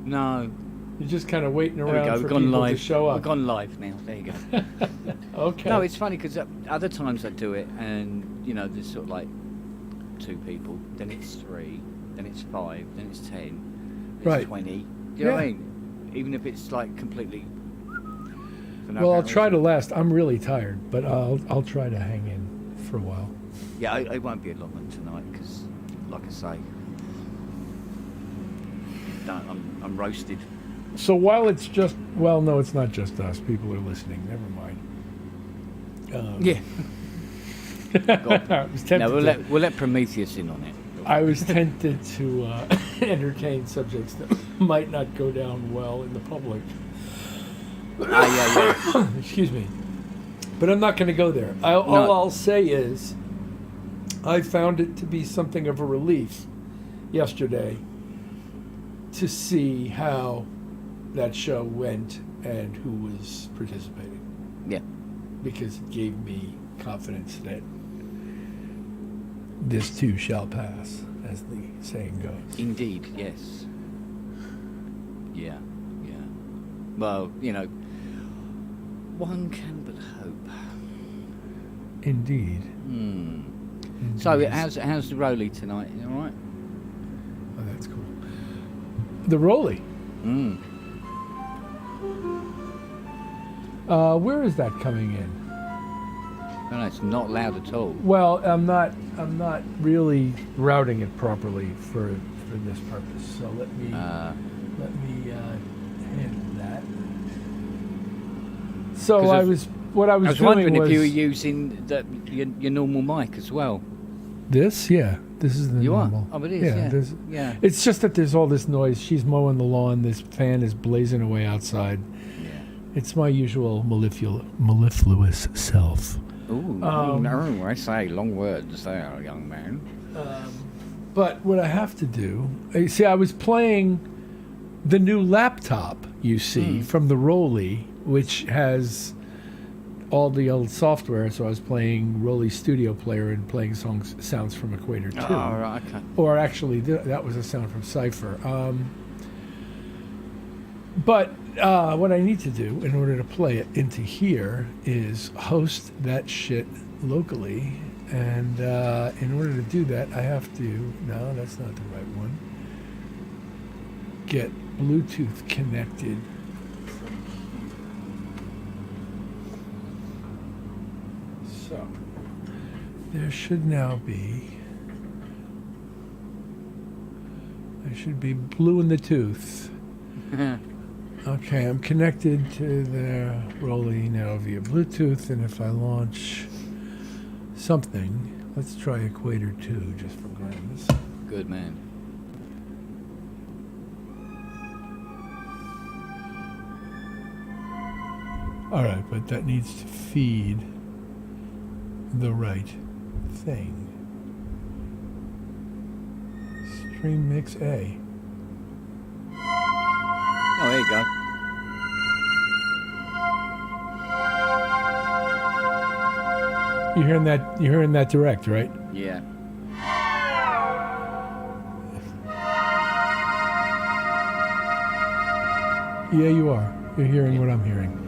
No. You're just kind of waiting There we around go. for We've gone people live. to show up. We've gone live now. There you go. Okay. No, it's funny because other times I do it and, there's sort of like 2 people, then it's 3, then it's 5, then it's 10, it's Right. 20. Do you know what I mean? Even if it's like completely... Well, I'll try to last. I'm really tired, but I'll try to hang in for a while. Yeah, it won't be a long one tonight because, like I say, I'm roasted. So while it's just... Well, no, it's not just us. People are listening. Never mind. Yeah. I was tempted No, we'll let Prometheus in on it. I was tempted to entertain subjects that might not go down well in the public. Yeah. Excuse me. But I'm not going to go there. All I'll say is I found it to be something of a relief yesterday to see how that show went and who was participating. Yeah. Because it gave me confidence that this too shall pass, as the saying goes. Indeed, yes. Yeah. Well, one can but hope. Indeed. So, how's the Rolly tonight? You all right? Oh, that's cool. The Rolly. Where is that coming in? No, it's not loud at all. Well, I'm not really routing it properly for this purpose. So let me handle that. So I was doing wondering if you were using your normal mic as well. This, yeah, this is the normal. Oh, it is. Yeah. It's just that there's all this noise. She's mowing the lawn. This fan is blazing away outside. Yeah. It's my usual mellifluous self. Ooh, no, I say long words there, young man. But what I have to do, I was playing the new laptop, you see, from the Rolly, which has all the old software. So I was playing Rolly Studio Player and playing sounds from Equator 2. Oh, right, okay. Or actually, that was a sound from Cypher. But what I need to do in order to play it into here is host that shit locally. And in order to do that, I have to... No, that's not the right one. Get Bluetooth connected. So, there should now be... There should be blue in the tooth. Okay, I'm connected to the Rolly now via Bluetooth, and if I launch something, let's try Equator 2 just for grams. Good man. All right, but that needs to feed the right thing. Stream Mix A. Oh, there you go. You're hearing that direct, right? Yeah. Yeah, you are. You're hearing what I'm hearing.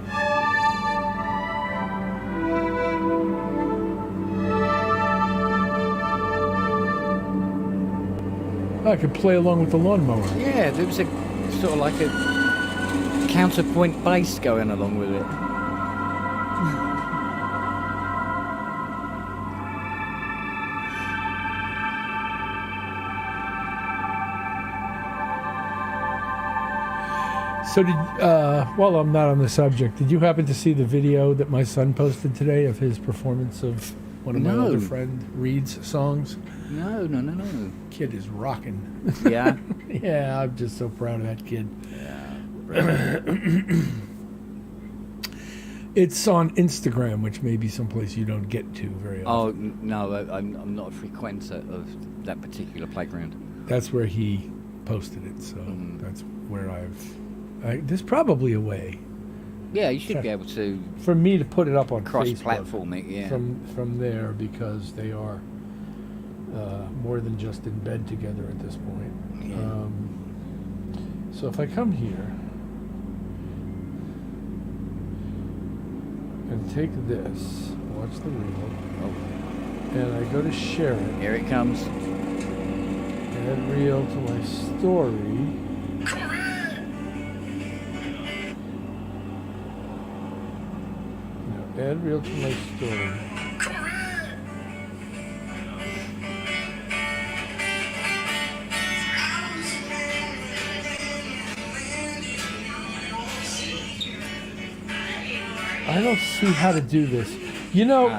I could play along with the lawnmower. Yeah, there was a sort of like a counterpoint bass going along with it. So while I'm not on the subject, did you happen to see the video that my son posted today of his performance of one of my older friend Reed's songs? No. Kid is rocking. Yeah? Yeah, I'm just so proud of that kid. Yeah. It's on Instagram, which may be someplace you don't get to very often. Oh, no, I'm not a frequenter of that particular playground. That's where he posted it, so that's where there's probably a way. Yeah, you should be able to... For me to put it up on cross-platform Facebook it, yeah. From there, because they are more than just in bed together at this point. Yeah. So if I come here and take this, watch the reel, and I go to share it. Here it comes. Add reel to my story. No, add reel to my story. I don't see how to do this. You know,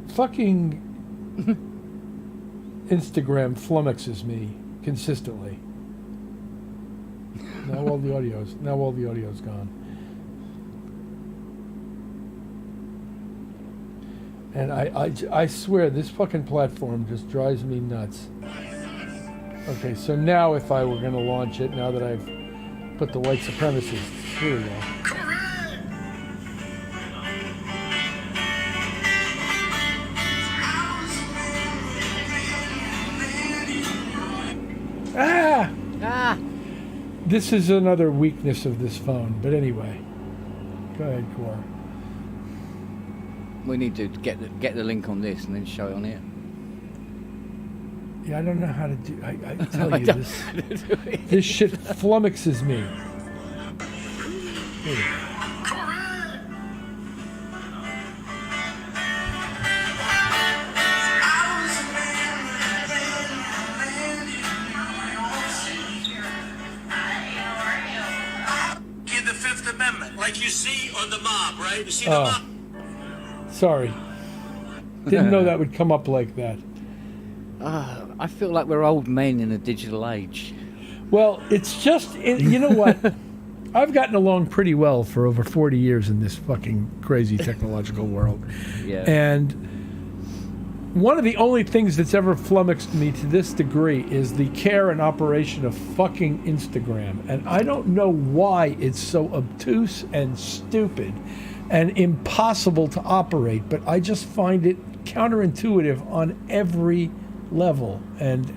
fucking Instagram flummoxes me consistently. Now all the audio's gone. And I swear this fucking platform just drives me nuts. Okay, so now if I were going to launch it, now that I've put the white supremacists, here we go. Ah! This is another weakness of this phone, but anyway. Go ahead, Core. We need to get the link on this and then show it on here. Yeah, I don't know how to do. I tell you this. This shit flummoxes me. Here we go. The Fifth Amendment, like you see on the mob, right? You see the mob. Sorry. Didn't know that would come up like that. I feel like we're old men in a digital age. Well, it's just, you know what? I've gotten along pretty well for over 40 years in this fucking crazy technological world. Yeah. And one of the only things that's ever flummoxed me to this degree is the care and operation of fucking Instagram. And I don't know why it's so obtuse and stupid and impossible to operate, but I just find it counterintuitive on every level. And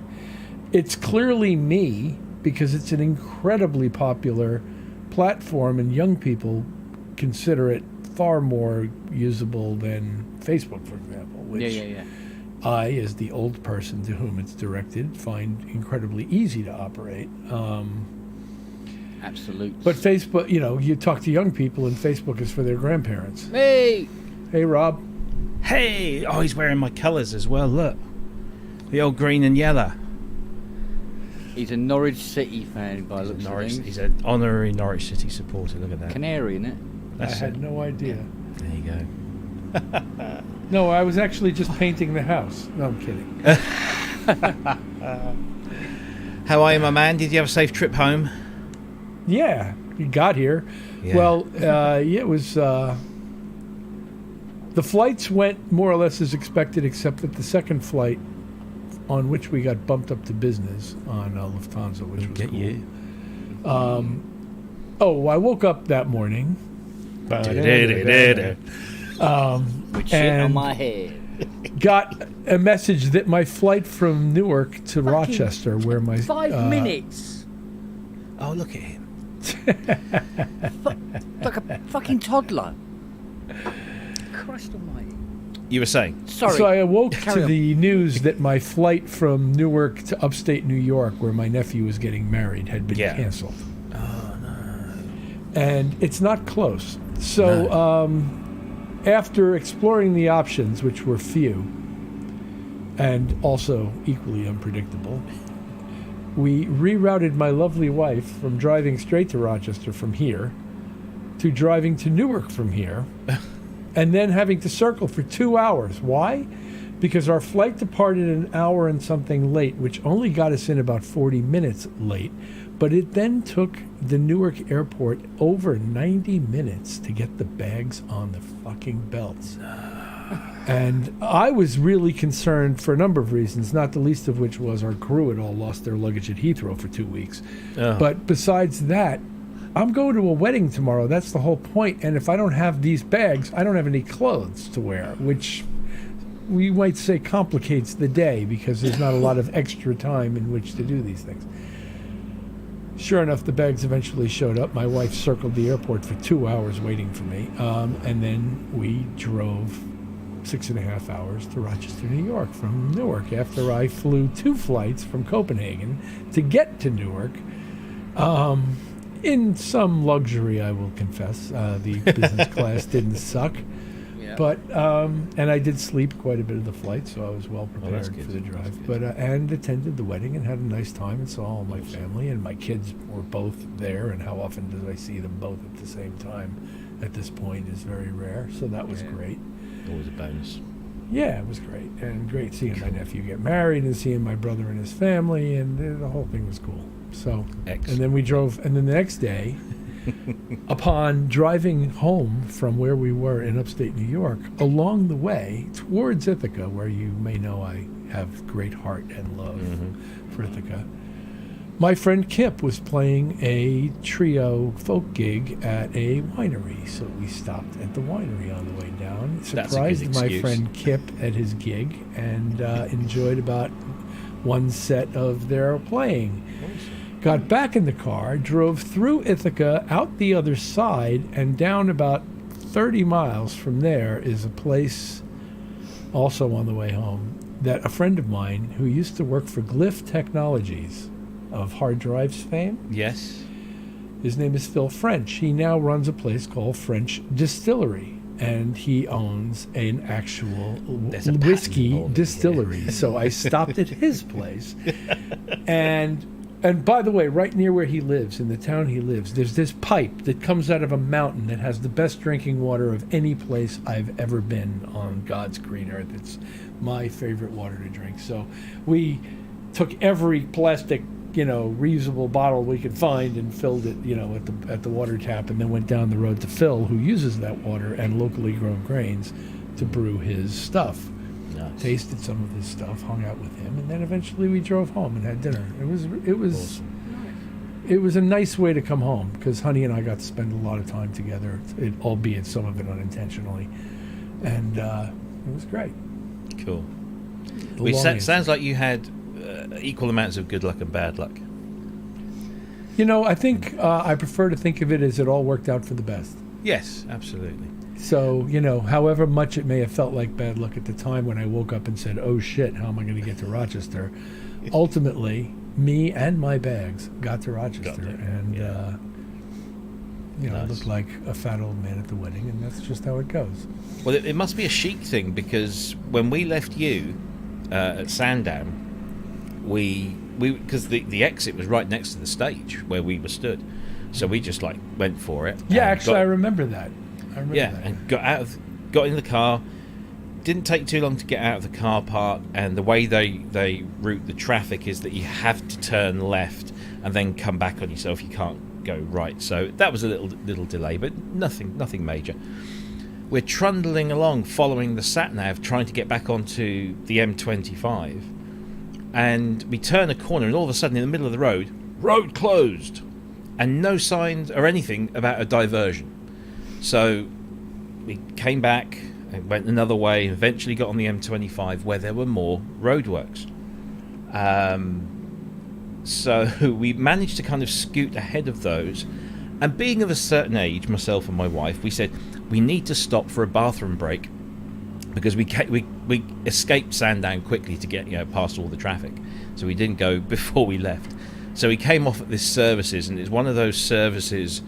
it's clearly me, because it's an incredibly popular platform and young people consider it far more usable than Facebook, for example, which Yeah. I, as the old person to whom it's directed, find incredibly easy to operate. Absolutely. But Facebook, you know, you talk to young people and Facebook is for their grandparents. Hey! Hey, Rob. Hey! Oh, he's wearing my colours as well, look. The old green and yellow. He's a Norwich City fan by the looks of things. He's an honorary Norwich City supporter, look at that. Canary, isn't it? I had no idea. There you go. No, I was actually just painting the house. No, I'm kidding. How are you, my man? Did you have a safe trip home? Yeah, you got here. Yeah. Well, it was... the flights went more or less as expected, except that the second flight, on which we got bumped up to business on Lufthansa, which was Get cool. you. I woke up that morning. With shit on my head. Got a message that my flight from Newark to Rochester, where my 5 minutes. Oh, look at him. Like a fucking toddler. Christ almighty. You were saying? Sorry. So I awoke Carry to on. the news that my flight from Newark to upstate New York, where my nephew was getting married, had been canceled. Oh, no. And it's not close. So after exploring the options, which were few and also equally unpredictable, we rerouted my lovely wife from driving straight to Rochester from here to driving to Newark from here and then having to circle for 2 hours. Why? Because our flight departed an hour and something late, which only got us in about 40 minutes late. But it then took the Newark airport over 90 minutes to get the bags on the fucking belts. And I was really concerned for a number of reasons, not the least of which was our crew had all lost their luggage at Heathrow for 2 weeks. Oh. But besides that, I'm going to a wedding tomorrow. That's the whole point. And if I don't have these bags, I don't have any clothes to wear, which we might say complicates the day because there's not a lot of extra time in which to do these things. Sure enough, the bags eventually showed up. My wife circled the airport for 2 hours waiting for me, and then we drove 6.5 hours to Rochester, New York from Newark after I flew 2 flights from Copenhagen to get to Newark. In some luxury, I will confess. The business class didn't suck. Yeah. But and I did sleep quite a bit of the flight, so I was well that's prepared good. for the That's drive. good. But and attended the wedding and had a nice time and saw all my family, and my kids were both there. And how often do I see them both at the same time? At this point, is very rare. So that was Yeah. great. Always a bonus. Yeah, it was great, and great seeing my nephew get married and seeing my brother and his family, and the whole thing was cool. So, and then we drove, and then the next day, upon driving home from where we were in upstate New York, along the way towards Ithaca, where you may know I have great heart and love for Ithaca, my friend Kip was playing a trio folk gig at a winery, so we stopped at the winery on the way down. That's a good Surprised my excuse. friend Kip at his gig and enjoyed about one set of their playing. Got back in the car, drove through Ithaca, out the other side, and down about 30 miles from there is a place, also on the way home, that a friend of mine who used to work for Glyph Technologies of hard drives fame, Yes. his name is Phil French. He now runs a place called French Distillery, and he owns an actual There's a whiskey patent on it, distillery. So I stopped at his place, and by the way, right near where he lives, in the town he lives, there's this pipe that comes out of a mountain that has the best drinking water of any place I've ever been on God's green earth. It's my favorite water to drink. So we took every plastic, reusable bottle we could find and filled it, at the water tap, and then went down the road to Phil, who uses that water and locally grown grains to brew his stuff. Nice. Tasted some of his stuff, hung out with him, and then eventually we drove home and had dinner. It was Awesome. it was a nice way to come home because Honey and I got to spend a lot of time together, albeit some of it unintentionally, and it was great. Cool. The Well, long answer. sounds like you had equal amounts of good luck and bad luck. I think I prefer to think of it as it all worked out for the best. Yes, absolutely. So, however much it may have felt like bad luck at the time when I woke up and said, oh shit, how am I going to get to Rochester? Ultimately, me and my bags got to Rochester, there, and yeah. Nice. looked like a fat old man at the wedding, and that's just how it goes. Well, it must be a chic thing because when we left you at Sandown, we because the exit was right next to the stage where we were stood, so we just went for it. Yeah, and actually, I remember that. Yeah, and got in the car. Didn't take too long to get out of the car park, and the way they route the traffic is that you have to turn left and then come back on yourself. You can't go right. So that was a little delay, but nothing major. We're trundling along, following the sat nav, trying to get back onto the M25, and we turn a corner, and all of a sudden, in the middle of the road closed, and no signs or anything about a diversion. So we came back and went another way, and eventually got on the M25 where there were more roadworks. So we managed to kind of scoot ahead of those, and being of a certain age, myself and my wife, we said we need to stop for a bathroom break because we escaped Sandown quickly to get past all the traffic, so we didn't go before we left. So we came off at this services, and it's one of those services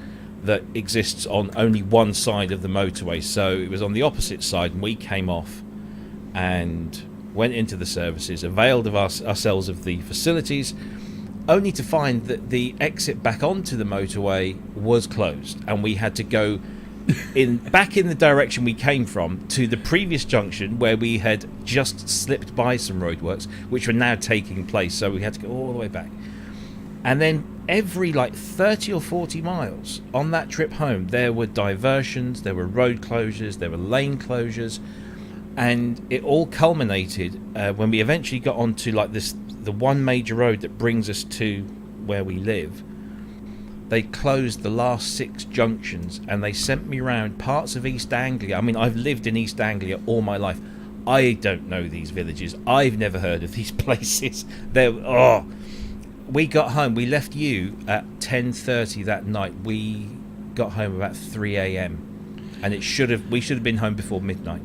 that exists on only one side of the motorway, so it was on the opposite side, and we came off and went into the services, availed of ourselves of the facilities, only to find that the exit back onto the motorway was closed, and we had to go back in the direction we came from to the previous junction where we had just slipped by some roadworks which were now taking place, so we had to go all the way back. And then every 30 or 40 miles on that trip home, there were diversions, there were road closures, there were lane closures, and it all culminated when we eventually got onto the one major road that brings us to where we live. They closed the last 6 junctions, and they sent me around parts of East Anglia. I mean, I've lived in East Anglia all my life. I don't know these villages. I've never heard of these places. We got home. We left you at 10:30 that night. We got home about 3 a.m. and we should have been home before midnight.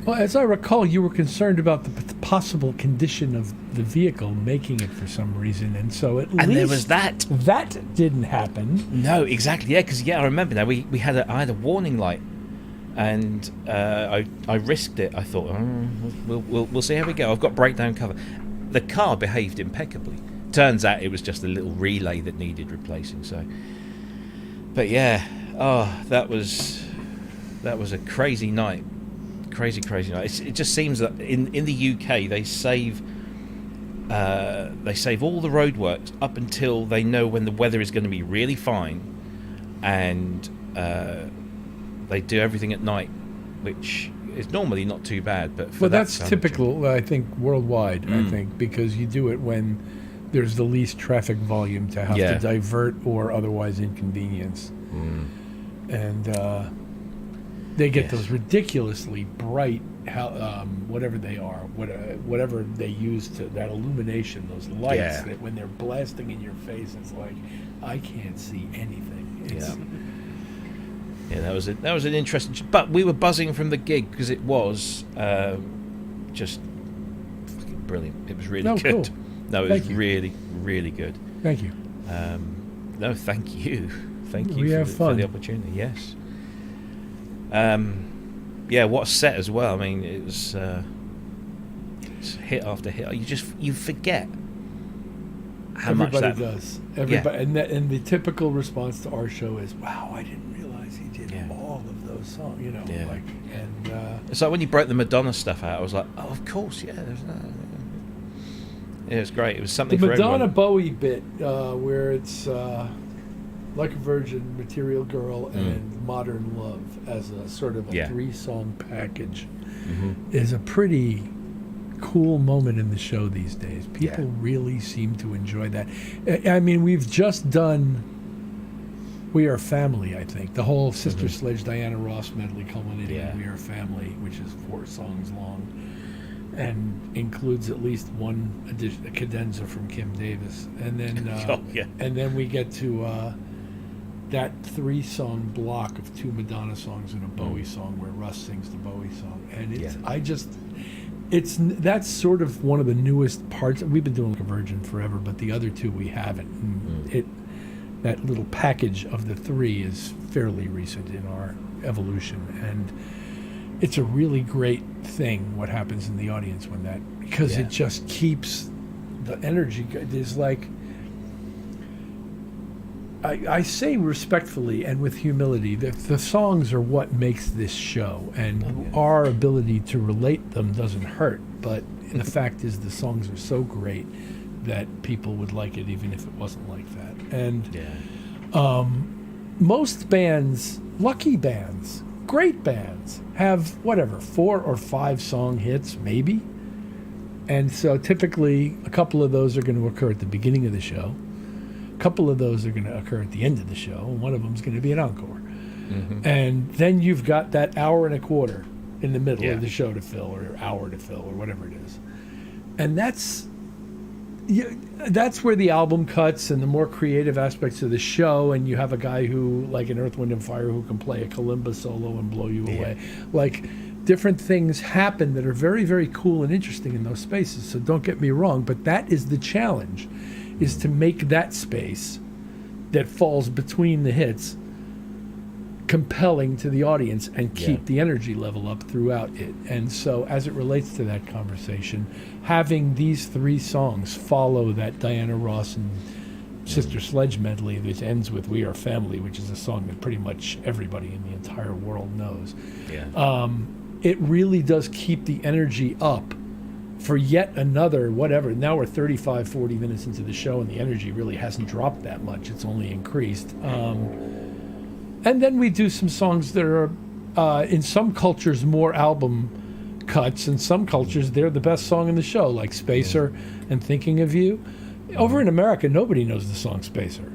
Well, as I recall, you were concerned about the possible condition of the vehicle making it for some reason, and so at least there was that. That didn't happen. No, exactly. Yeah, because I remember now. I had a warning light, and I risked it. I thought, we'll see how we go. I've got breakdown cover. The car behaved impeccably. Turns out it was just a little relay that needed replacing. So, but yeah, that was a crazy night. Crazy night. It just seems that in the UK they save all the roadworks up until they know when the weather is going to be really fine, and they do everything at night, which is normally not too bad. But that's typical, I think, worldwide. I think because you do it when there's the least traffic volume to have to divert or otherwise inconvenience, and they get those ridiculously bright, whatever they are, whatever they use to that illumination, those lights that when they're blasting in your face, it's like I can't see anything. That was an interesting. But we were buzzing from the gig because it was just fucking brilliant. It was really good. Cool. No, it was really, really good. Thank you. No, thank you. Thank We you have for fun. the opportunity. Yes. What a set as well. I mean, it was it's hit after hit. You forget how much that does. Everybody, and the typical response to our show is, "Wow, I didn't realize he did all of those songs." You know, it's like when you broke the Madonna stuff out. I was like, "Oh, of course, yeah." There's that. It was great. It was something the for Madonna everyone. Bowie bit where it's Like a Virgin, Material Girl, and Modern Love as a sort of a 3-song package is a pretty cool moment in the show these days. People really seem to enjoy that. I mean, we've just done We Are Family, I think. The whole Sister Sledge, Diana Ross medley culminating in We Are Family, which is 4 songs long and includes at least one a cadenza from Kim Davis. And then and then we get to that 3-song block of 2 Madonna songs and a Bowie song where Russ sings the Bowie song. And it's that's sort of one of the newest parts. We've been doing Like a Virgin forever, but the other 2 we haven't. And that little package of the 3 is fairly recent in our evolution, and it's a really great thing what happens in the audience when that, because it just keeps the energy. There's like, I say respectfully and with humility that the songs are what makes this show, and our ability to relate them doesn't hurt, but the fact is the songs are so great that people would like it even if it wasn't like that. And most bands, lucky bands, great bands, have 4 or 5 song hits maybe, and so typically a couple of those are going to occur at the beginning of the show, a couple of those are going to occur at the end of the show, and one of them is going to be an encore. And then you've got that hour and a quarter in the middle of the show to fill, or hour to fill, or whatever it is. And that's where the album cuts and the more creative aspects of the show, and you have a guy who, like an Earth, Wind & Fire, who can play a kalimba solo and blow you away. Like, different things happen that are very, very cool and interesting in those spaces. So don't get me wrong, but that is the challenge, is to make that space that falls between the hits compelling to the audience and keep the energy level up throughout it. And so as it relates to that conversation, having these 3 songs follow that Diana Ross and Sister Sledge medley that ends with We Are Family, which is a song that pretty much everybody in the entire world knows, it really does keep the energy up for yet another now we're 35, 40 minutes into the show, and the energy really hasn't dropped that much. It's only increased. And then we do some songs that are, in some cultures, more album cuts. In some cultures, they're the best song in the show, like Spacer and Thinking of You. Over in America, nobody knows the song Spacer.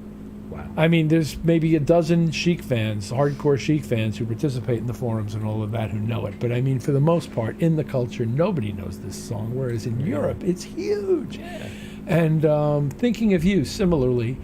Wow. I mean, there's maybe a dozen Chic fans, hardcore Chic fans, who participate in the forums and all of that who know it. But I mean, for the most part, in the culture, nobody knows this song, whereas in Europe, it's huge. Yeah. And Thinking of You, similarly,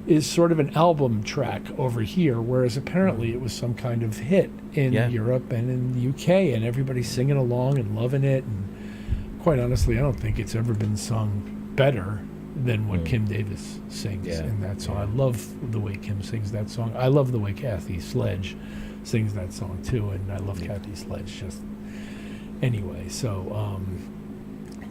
is sort of an album track over here, whereas apparently it was some kind of hit in Europe and in the UK, and everybody's singing along and loving it. And quite honestly, I don't think it's ever been sung better than what Kim Davis sings in that song. I love the way Kim sings that song. I love the way Kathy Sledge sings that song too, and I love Kathy Sledge just anyway. So,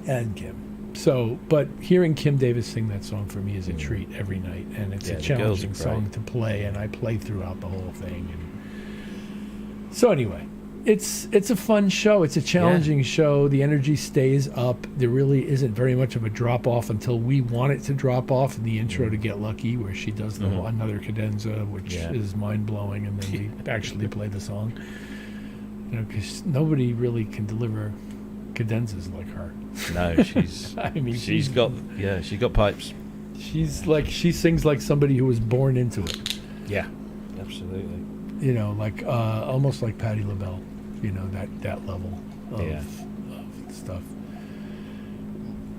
and Kim. So, but hearing Kim Davis sing that song for me is a treat every night, and it's a challenging song to play, and I play throughout the whole thing. And so anyway, it's a fun show. It's a challenging show. The energy stays up. There really isn't very much of a drop off until we want it to drop off in the intro to Get Lucky, where she does another cadenza, which is mind blowing, and then we actually play the song. You know, because nobody really can deliver cadenzas like her. No, she's. I mean, she's got pipes. She sings like somebody who was born into it. Yeah, absolutely. You know, like almost like Patti LaBelle. You know, that level of stuff.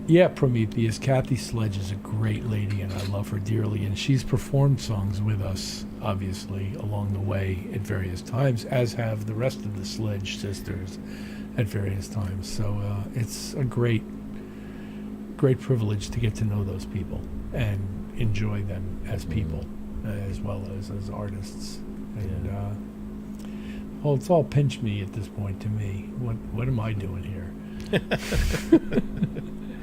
Yeah, Prometheus. Kathy Sledge is a great lady, and I love her dearly. And she's performed songs with us, obviously, along the way at various times, as have the rest of the Sledge sisters at various times. So it's a great privilege to get to know those people and enjoy them as people as well as artists. And well, it's all pinch me at this point to me. What am I doing here?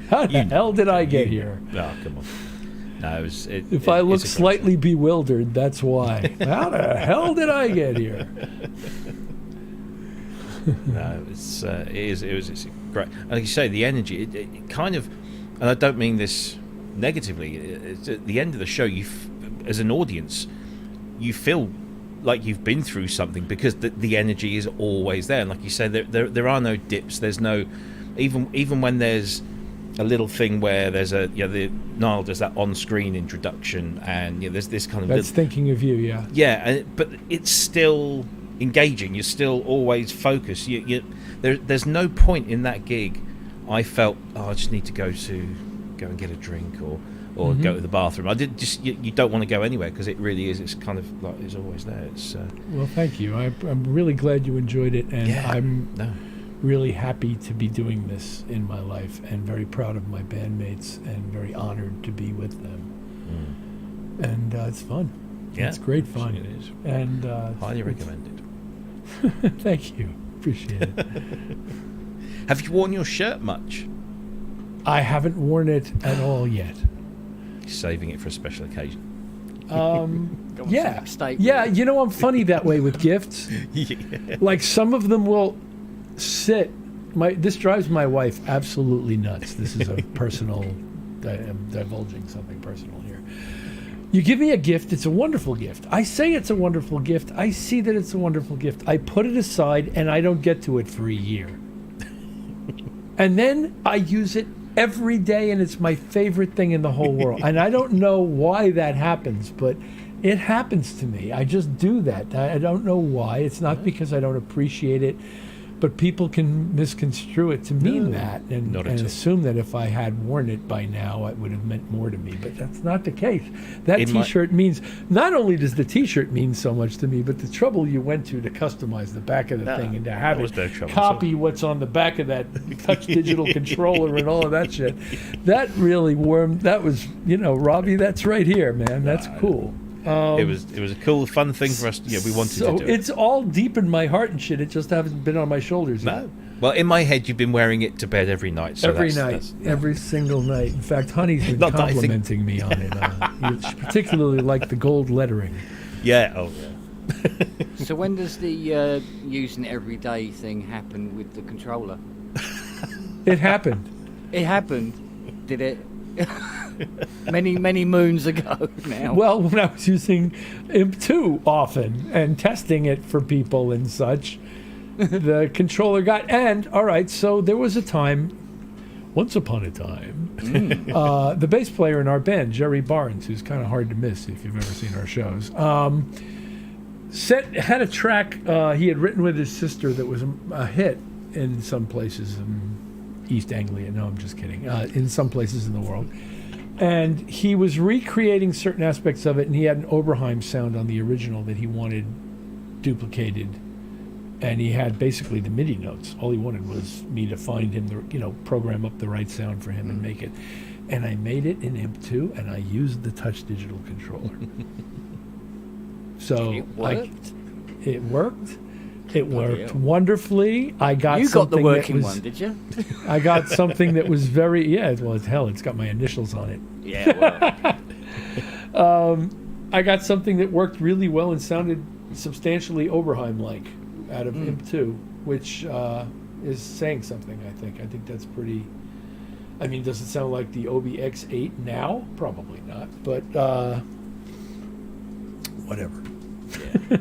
How the hell did I get here? Oh, come on. No, if I look slightly bewildered, that's why. How the hell did I get here? No, it's great. And like you say, the energy, it kind of, and I don't mean this negatively, it's at the end of the show, as an audience, you feel like you've been through something, because the energy is always there. And like you said, there are no dips. There's no, even when there's a little thing where there's Niall does that on-screen introduction, and there's this kind of that's Thinking of You, but it's still engaging. You're still always focused. There's no point in that gig I felt, I just need to go and get a drink or go to the bathroom. I did just you don't want to go anywhere, because it really is. It's kind of like it's always there. It's well, thank you. I'm really glad you enjoyed it, and I'm really happy to be doing this in my life, and very proud of my bandmates, and very honored to be with them. And it's fun. Yeah, it's great fun. It is, and highly recommended. Thank you. Appreciate it. Have you worn your shirt much? I haven't worn it at all yet. Saving it for a special occasion. Yeah. You know, I'm funny that way with gifts. Like, some of them will sit. This drives my wife absolutely nuts. This is a personal. I'm divulging something personal here. You give me a gift, it's a wonderful gift. I say it's a wonderful gift. I see that it's a wonderful gift. I put it aside, and I don't get to it for a year. And then I use it every day, and it's my favorite thing in the whole world. And I don't know why that happens, but it happens to me. I just do that. I don't know why. It's not because I don't appreciate it, but people can misconstrue it to mean that and assume that if I had worn it by now, it would have meant more to me. But that's not the case. That T-shirt means, not only does the T-shirt mean so much to me, but the trouble you went to customize the back of the thing and to have it copy what's on the back of that touch digital controller and all of that shit. That really warmed. That was, Robbie, that's right here, man. That's cool. It was a cool, fun thing for us. We wanted to do it. It's all deep in my heart and shit. It just hasn't been on my shoulders yet. No. Well, in my head, you've been wearing it to bed every night. So Every single night. In fact, Honey's been complimenting me on it. She particularly liked the gold lettering. Yeah. Oh, yeah. So when does the using it every day thing happen with the controller? It happened. It happened. Did it? many moons ago now. Well, when I was using Imp 2 often and testing it for people and such, the controller got... And, all right, so there was a time, once upon a time, The bass player in our band, Jerry Barnes, who's kind of hard to miss if you've ever seen our shows, had a track he had written with his sister that was a hit in some places in East Anglia. No, I'm just kidding. In some places in the world. And he was recreating certain aspects of it, and he had an Oberheim sound on the original that he wanted duplicated. And he had basically the MIDI notes. All he wanted was me to find him, program up the right sound for him and make it. And I made it in IMP2, and I used the touch digital controller. So It worked. It worked. It worked wonderfully. I got You got the something working that was, one, did you? I got something that was very it's got my initials on it. Yeah, well. I got something that worked really well and sounded substantially Oberheim-like out of IMP2, which is saying something, I think. I think that's pretty... I mean, does it sound like the OBX8 now? Probably not, but whatever. Yeah.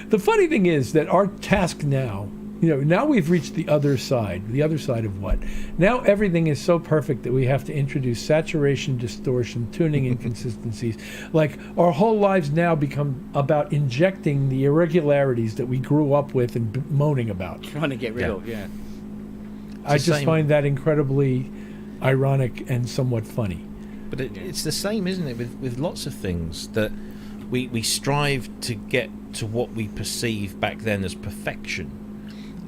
The funny thing is that our task now, now we've reached the other side. The other side of what? Now everything is so perfect that we have to introduce saturation, distortion, tuning inconsistencies. Like, our whole lives now become about injecting the irregularities that we grew up with and moaning about. Trying to get rid of, yeah. I just find that incredibly ironic and somewhat funny. But it's the same, isn't it, with lots of things, that we strive to get to what we perceive back then as perfection.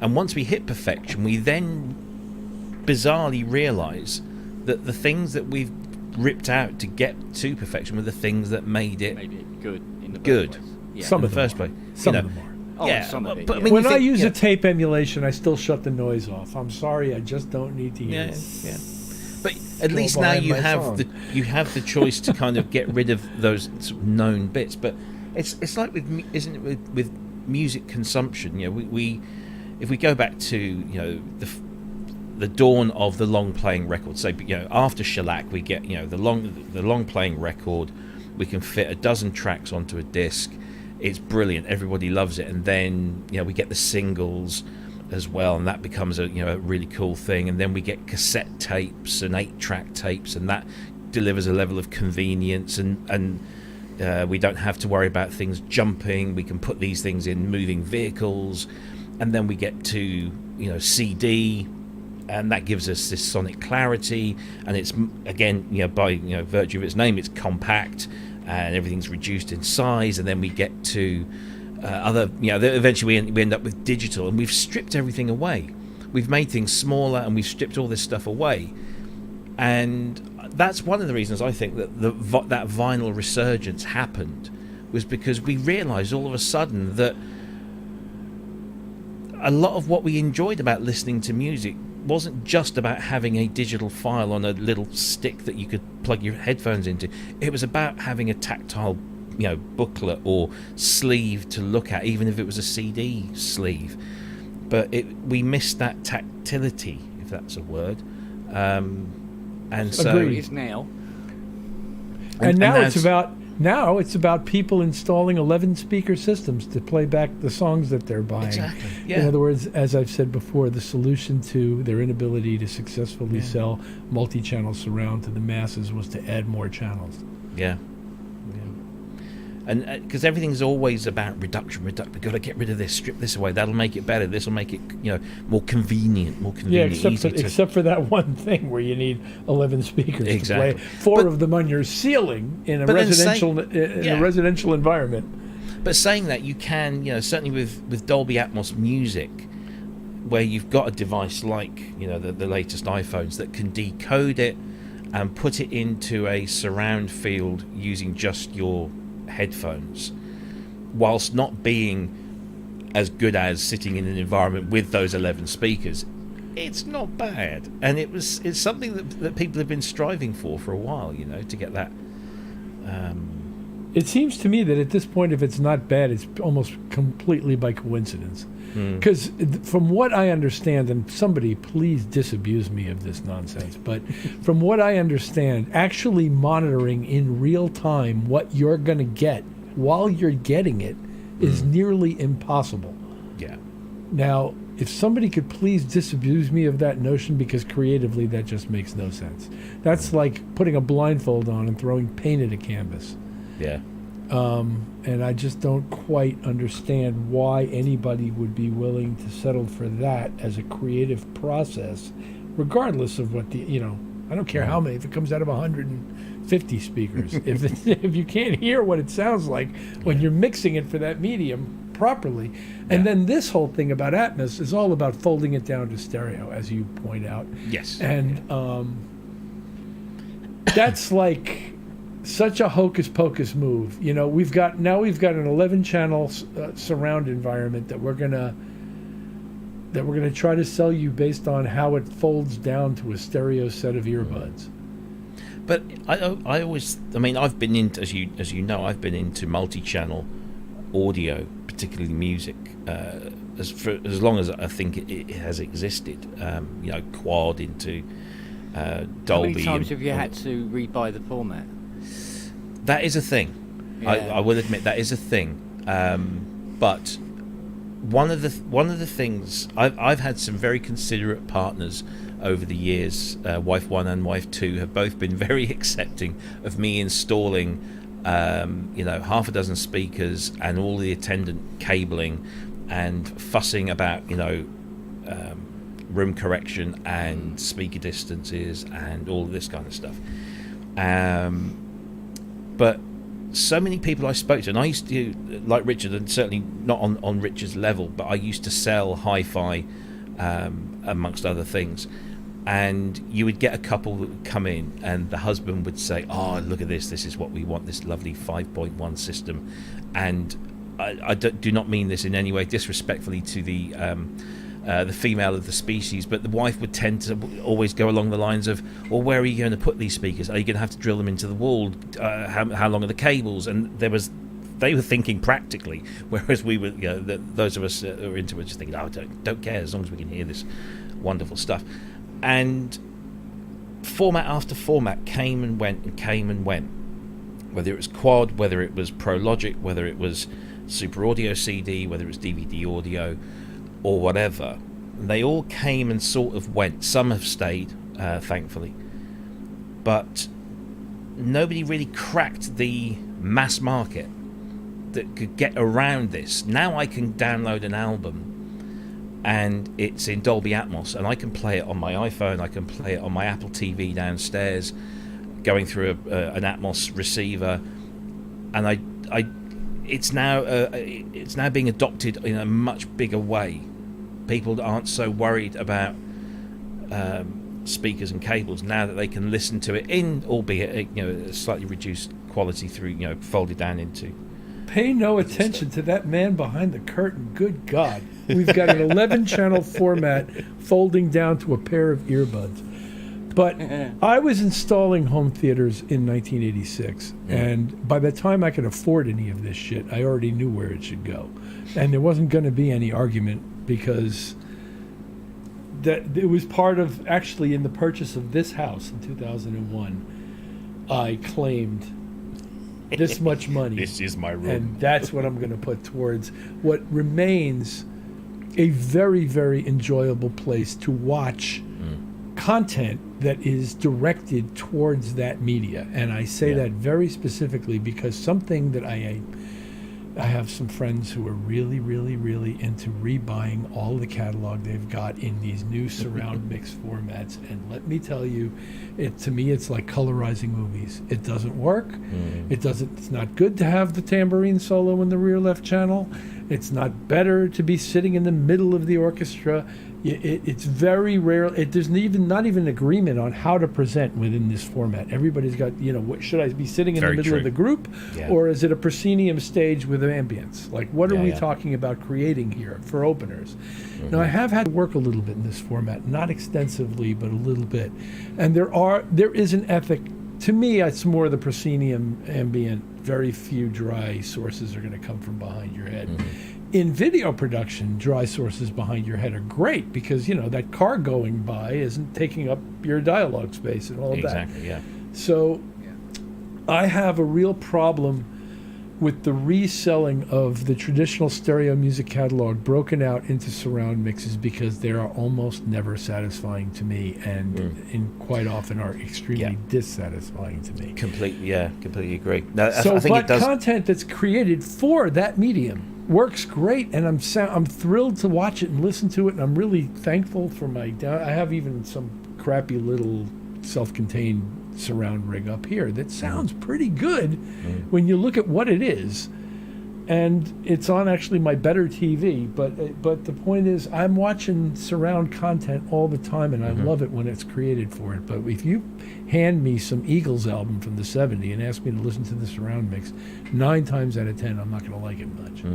And once we hit perfection, we then bizarrely realise that the things that we've ripped out to get to perfection were the things that made it good in the good. first place. Yeah. Some in of the them first are. place. Some of them are. Oh, Yeah, some of it, but yeah. I mean, When you I think, use yeah, a tape emulation, I still shut the noise off. I'm sorry, I just don't need to hear yeah, it. yeah. But at least now behind you my have song. the choice to kind of get rid of those sort of known bits. But it's like isn't it with music consumption? We if we go back to the dawn of the long playing record, say after shellac, we get the long playing record. We can fit a dozen tracks onto a disc. It's brilliant. Everybody loves it, and then we get the singles as well, and that becomes a really cool thing. And then we get cassette tapes and 8-track tapes, and that delivers a level of convenience, and we don't have to worry about things jumping. We can put these things in moving vehicles, and then we get to CD, and that gives us this sonic clarity, and it's again by virtue of its name, it's compact, and everything's reduced in size. And then we get to eventually we end up with digital, and we've stripped everything away. We've made things smaller, and we've stripped all this stuff away. And that's one of the reasons I think that that vinyl resurgence happened, was because we realised all of a sudden that a lot of what we enjoyed about listening to music wasn't just about having a digital file on a little stick that you could plug your headphones into. It was about having a tactile booklet or sleeve to look at, even if it was a CD sleeve. But we missed that tactility, if that's a word. And so Agreed. It is now. And now it's about people installing 11 speaker systems to play back the songs that they're buying. Exactly. Yeah. In other words, as I've said before, the solution to their inability to successfully sell multi-channel surround to the masses was to add more channels. Yeah. And because everything's always about reduction. We've got to get rid of this, strip this away. That'll make it better. This will make it, more convenient. Yeah, easy to. except for that one thing where you need 11 speakers Exactly. to play. Four of them on your ceiling in a residential a residential environment. But saying that, you can, certainly with Dolby Atmos music, where you've got a device like the latest iPhones that can decode it and put it into a surround field using just your headphones, whilst not being as good as sitting in an environment with those 11 speakers. It's not bad, and it's something that people have been striving for a while, to get that. It seems to me that at this point, if it's not bad, it's almost completely by coincidence. Because from what I understand, and somebody please disabuse me of this nonsense, but from what I understand, actually monitoring in real time what you're going to get while you're getting it is nearly impossible. Yeah. Now, if somebody could please disabuse me of that notion, because creatively that just makes no sense. That's like putting a blindfold on and throwing paint at a canvas. Yeah. And I just don't quite understand why anybody would be willing to settle for that as a creative process, regardless of what I don't care how many, if it comes out of 150 speakers. If you can't hear what it sounds like when you're mixing it for that medium properly. And then this whole thing about Atmos is all about folding it down to stereo, as you point out. Yes. And that's like such a hocus pocus move. We've got an 11-channel surround environment that we're gonna try to sell you based on how it folds down to a stereo set of earbuds. But I've been into, as you know, I've been into multi-channel audio, particularly music, as long as I think it has existed. Quad into Dolby. How many times have you had to rebuy the format? That is a thing. Yeah. I will admit that is a thing. But one of the things I've had some very considerate partners over the years. Wife 1 and Wife 2 have both been very accepting of me installing half a dozen speakers and all the attendant cabling and fussing about room correction and speaker distances and all this kind of stuff. But so many people I spoke to, and I used to, like Richard, and certainly not on Richard's level, but I used to sell hi-fi amongst other things. And you would get a couple that would come in, and the husband would say, "Oh, look at this is what we want, this lovely 5.1 system." And I do not mean this in any way disrespectfully to the female of the species, but the wife would tend to always go along the lines of, "Well, where are you going to put these speakers? Are you going to have to drill them into the wall? How long are the cables?" And they were thinking practically, whereas we were, those of us who are into it, just thinking, "Oh, don't care as long as we can hear this wonderful stuff." And format after format came and went, whether it was Quad, whether it was Pro Logic, whether it was Super Audio CD, whether it was DVD audio or whatever. They all came and sort of went. Some have stayed, thankfully, but nobody really cracked the mass market that could get around this. Now I can download an album and it's in Dolby Atmos, and I can play it on my iPhone, I can play it on my Apple TV downstairs, going through an Atmos receiver, and it's now being adopted in a much bigger way. People aren't so worried about speakers and cables now that they can listen to it in, albeit a slightly reduced quality through folded down into. Pay no attention to that man behind the curtain. Good God. We've got an 11-channel format folding down to a pair of earbuds. But I was installing home theaters in 1986, and by the time I could afford any of this shit, I already knew where it should go. And there wasn't going to be any argument, because that it was part of, actually, in the purchase of this house in 2001, I claimed this much money. This is my room. And that's what I'm going to put towards what remains a very, very enjoyable place to watch content that is directed towards that media. And I say that very specifically because something that I have some friends who are really, really, really into rebuying all the catalog they've got in these new surround mix formats. And let me tell you, to me, it's like colorizing movies. It doesn't work. It's not good to have the tambourine solo in the rear left channel. It's not better to be sitting in the middle of the orchestra. It's very rare. There's not even agreement on how to present within this format. Everybody's got, what should I be sitting in the middle of the group, or is it a proscenium stage with ambience? Like, what are we talking about creating here for openers? Now, I have had to work a little bit in this format, not extensively, but a little bit. And there is an ethic. To me, it's more the proscenium ambient. Very few dry sources are going to come from behind your head. In video production, dry sources behind your head are great because, that car going by isn't taking up your dialogue space and all of that. Exactly, yeah. So I have a real problem with the reselling of the traditional stereo music catalog broken out into surround mixes, because they are almost never satisfying to me, and quite often are extremely dissatisfying to me. Completely agree. No, I think it does. Content that's created for that medium works great, and I'm thrilled to watch it and listen to it, and I'm really thankful for I have even some crappy little self-contained surround rig up here that sounds pretty good when you look at what it is, and it's on actually my better TV, but the point is, I'm watching surround content all the time, and I love it when it's created for it. But if you hand me some Eagles album from the 70s and ask me to listen to the surround mix, 9 times out of 10 I'm not going to like it much.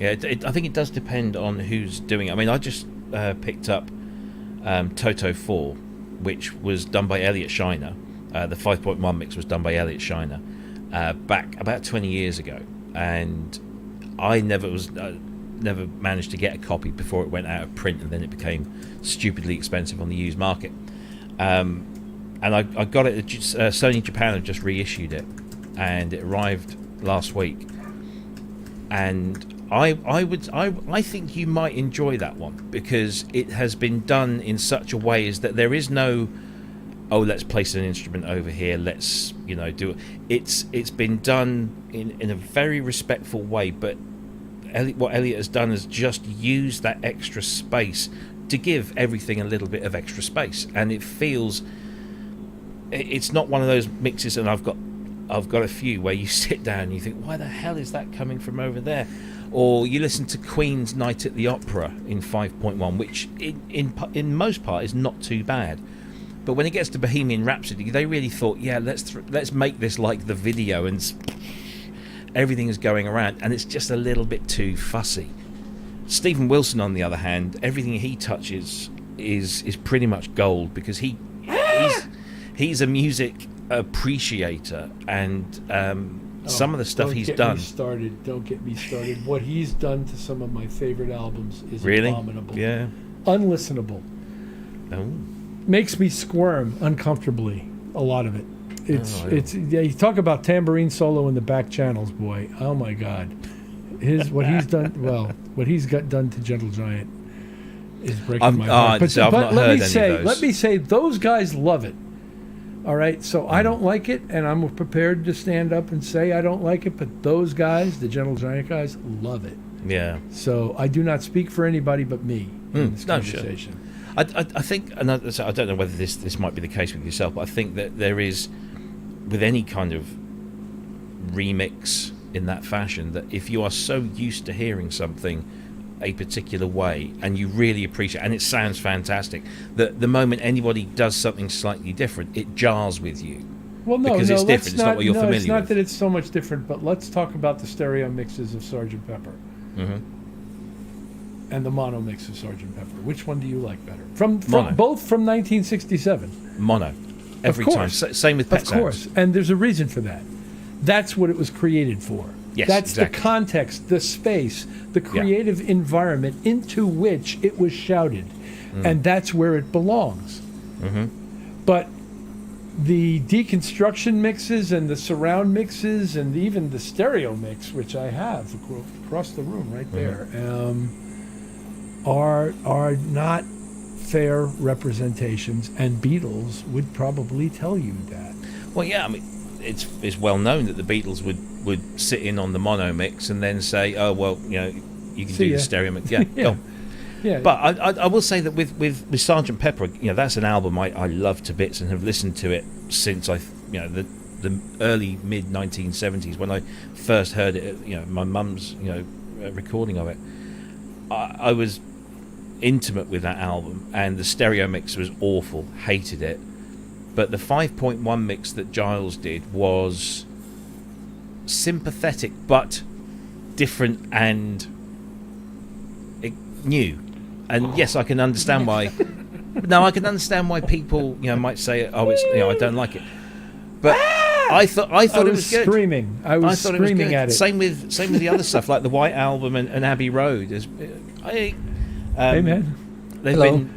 I think it does depend on who's doing it. I mean, I just picked up Toto 4, which was done by Elliot Shiner. The 5.1 mix was done by Elliot Shiner back about 20 years ago, and I never managed to get a copy before it went out of print, and then it became stupidly expensive on the used market. And I got it. Sony Japan have just reissued it, and it arrived last week. And I think you might enjoy that one, because it has been done in such a way as that there is no, let's place an instrument over here, let's do it. It's been done in a very respectful way, but what Elliot has done is just use that extra space to give everything a little bit of extra space, and it feels, it's not one of those mixes, and I've got a few where you sit down and you think, why the hell is that coming from over there? Or you listen to Queen's Night at the Opera in 5.1, which in most part is not too bad. But when it gets to Bohemian Rhapsody, they really thought, let's make this like the video, and everything is going around, and it's just a little bit too fussy. Stephen Wilson, on the other hand, everything he touches is pretty much gold, because he's a music appreciator, and some of the stuff he's done. Don't get me started. What he's done to some of my favorite albums is abominable. Yeah. Unlistenable. Oh. Makes me squirm uncomfortably, a lot of it. You talk about tambourine solo in the back channels, boy. Oh my God. What he's got done to Gentle Giant is breaking my heart. But let me say those guys love it. All right, so I don't like it, and I'm prepared to stand up and say I don't like it, but those guys, the Gentle Giant guys, love it. Yeah. So I do not speak for anybody but me in this conversation. Sure. I think, and I don't know whether this might be the case with yourself, but I think that there is, with any kind of remix in that fashion, that if you are so used to hearing something a particular way and you really appreciate it, and it sounds fantastic, that the moment anybody does something slightly different, it jars with you. Well, because it's different. It's not what you're familiar with. It's not that it's so much different, but let's talk about the stereo mixes of Sgt. Pepper and the mono mix of Sgt. Pepper. Which one do you like better? From both from 1967. Mono. Every time. Same with Pet Sounds. Of course. And there's a reason for that. That's what it was created for. Yes, that's exactly. The context, the space, the creative environment into which it was shouted. And that's where it belongs. But the deconstruction mixes and the surround mixes and even the stereo mix, which I have across the room right there, are not fair representations, and Beatles would probably tell you that. Well, yeah, I mean, it's well known that the Beatles would sit in on the mono mix and then say, oh, well, you can do the stereo mix. Yeah, go. Yeah. But I will say that with Sgt. Pepper, that's an album I love to bits and have listened to it since the early mid 1970s when I first heard it. My mum's recording of it. I was intimate with that album, and the stereo mix was awful. Hated it. But the 5.1 mix that Giles did was sympathetic but different and new. And yes, I can understand why. I can understand why people might say, "Oh, it's I don't like it." But I thought it was good. Screaming. I was screaming at it. Same with the other stuff like the White Album and Abbey Road. Amen. They've been,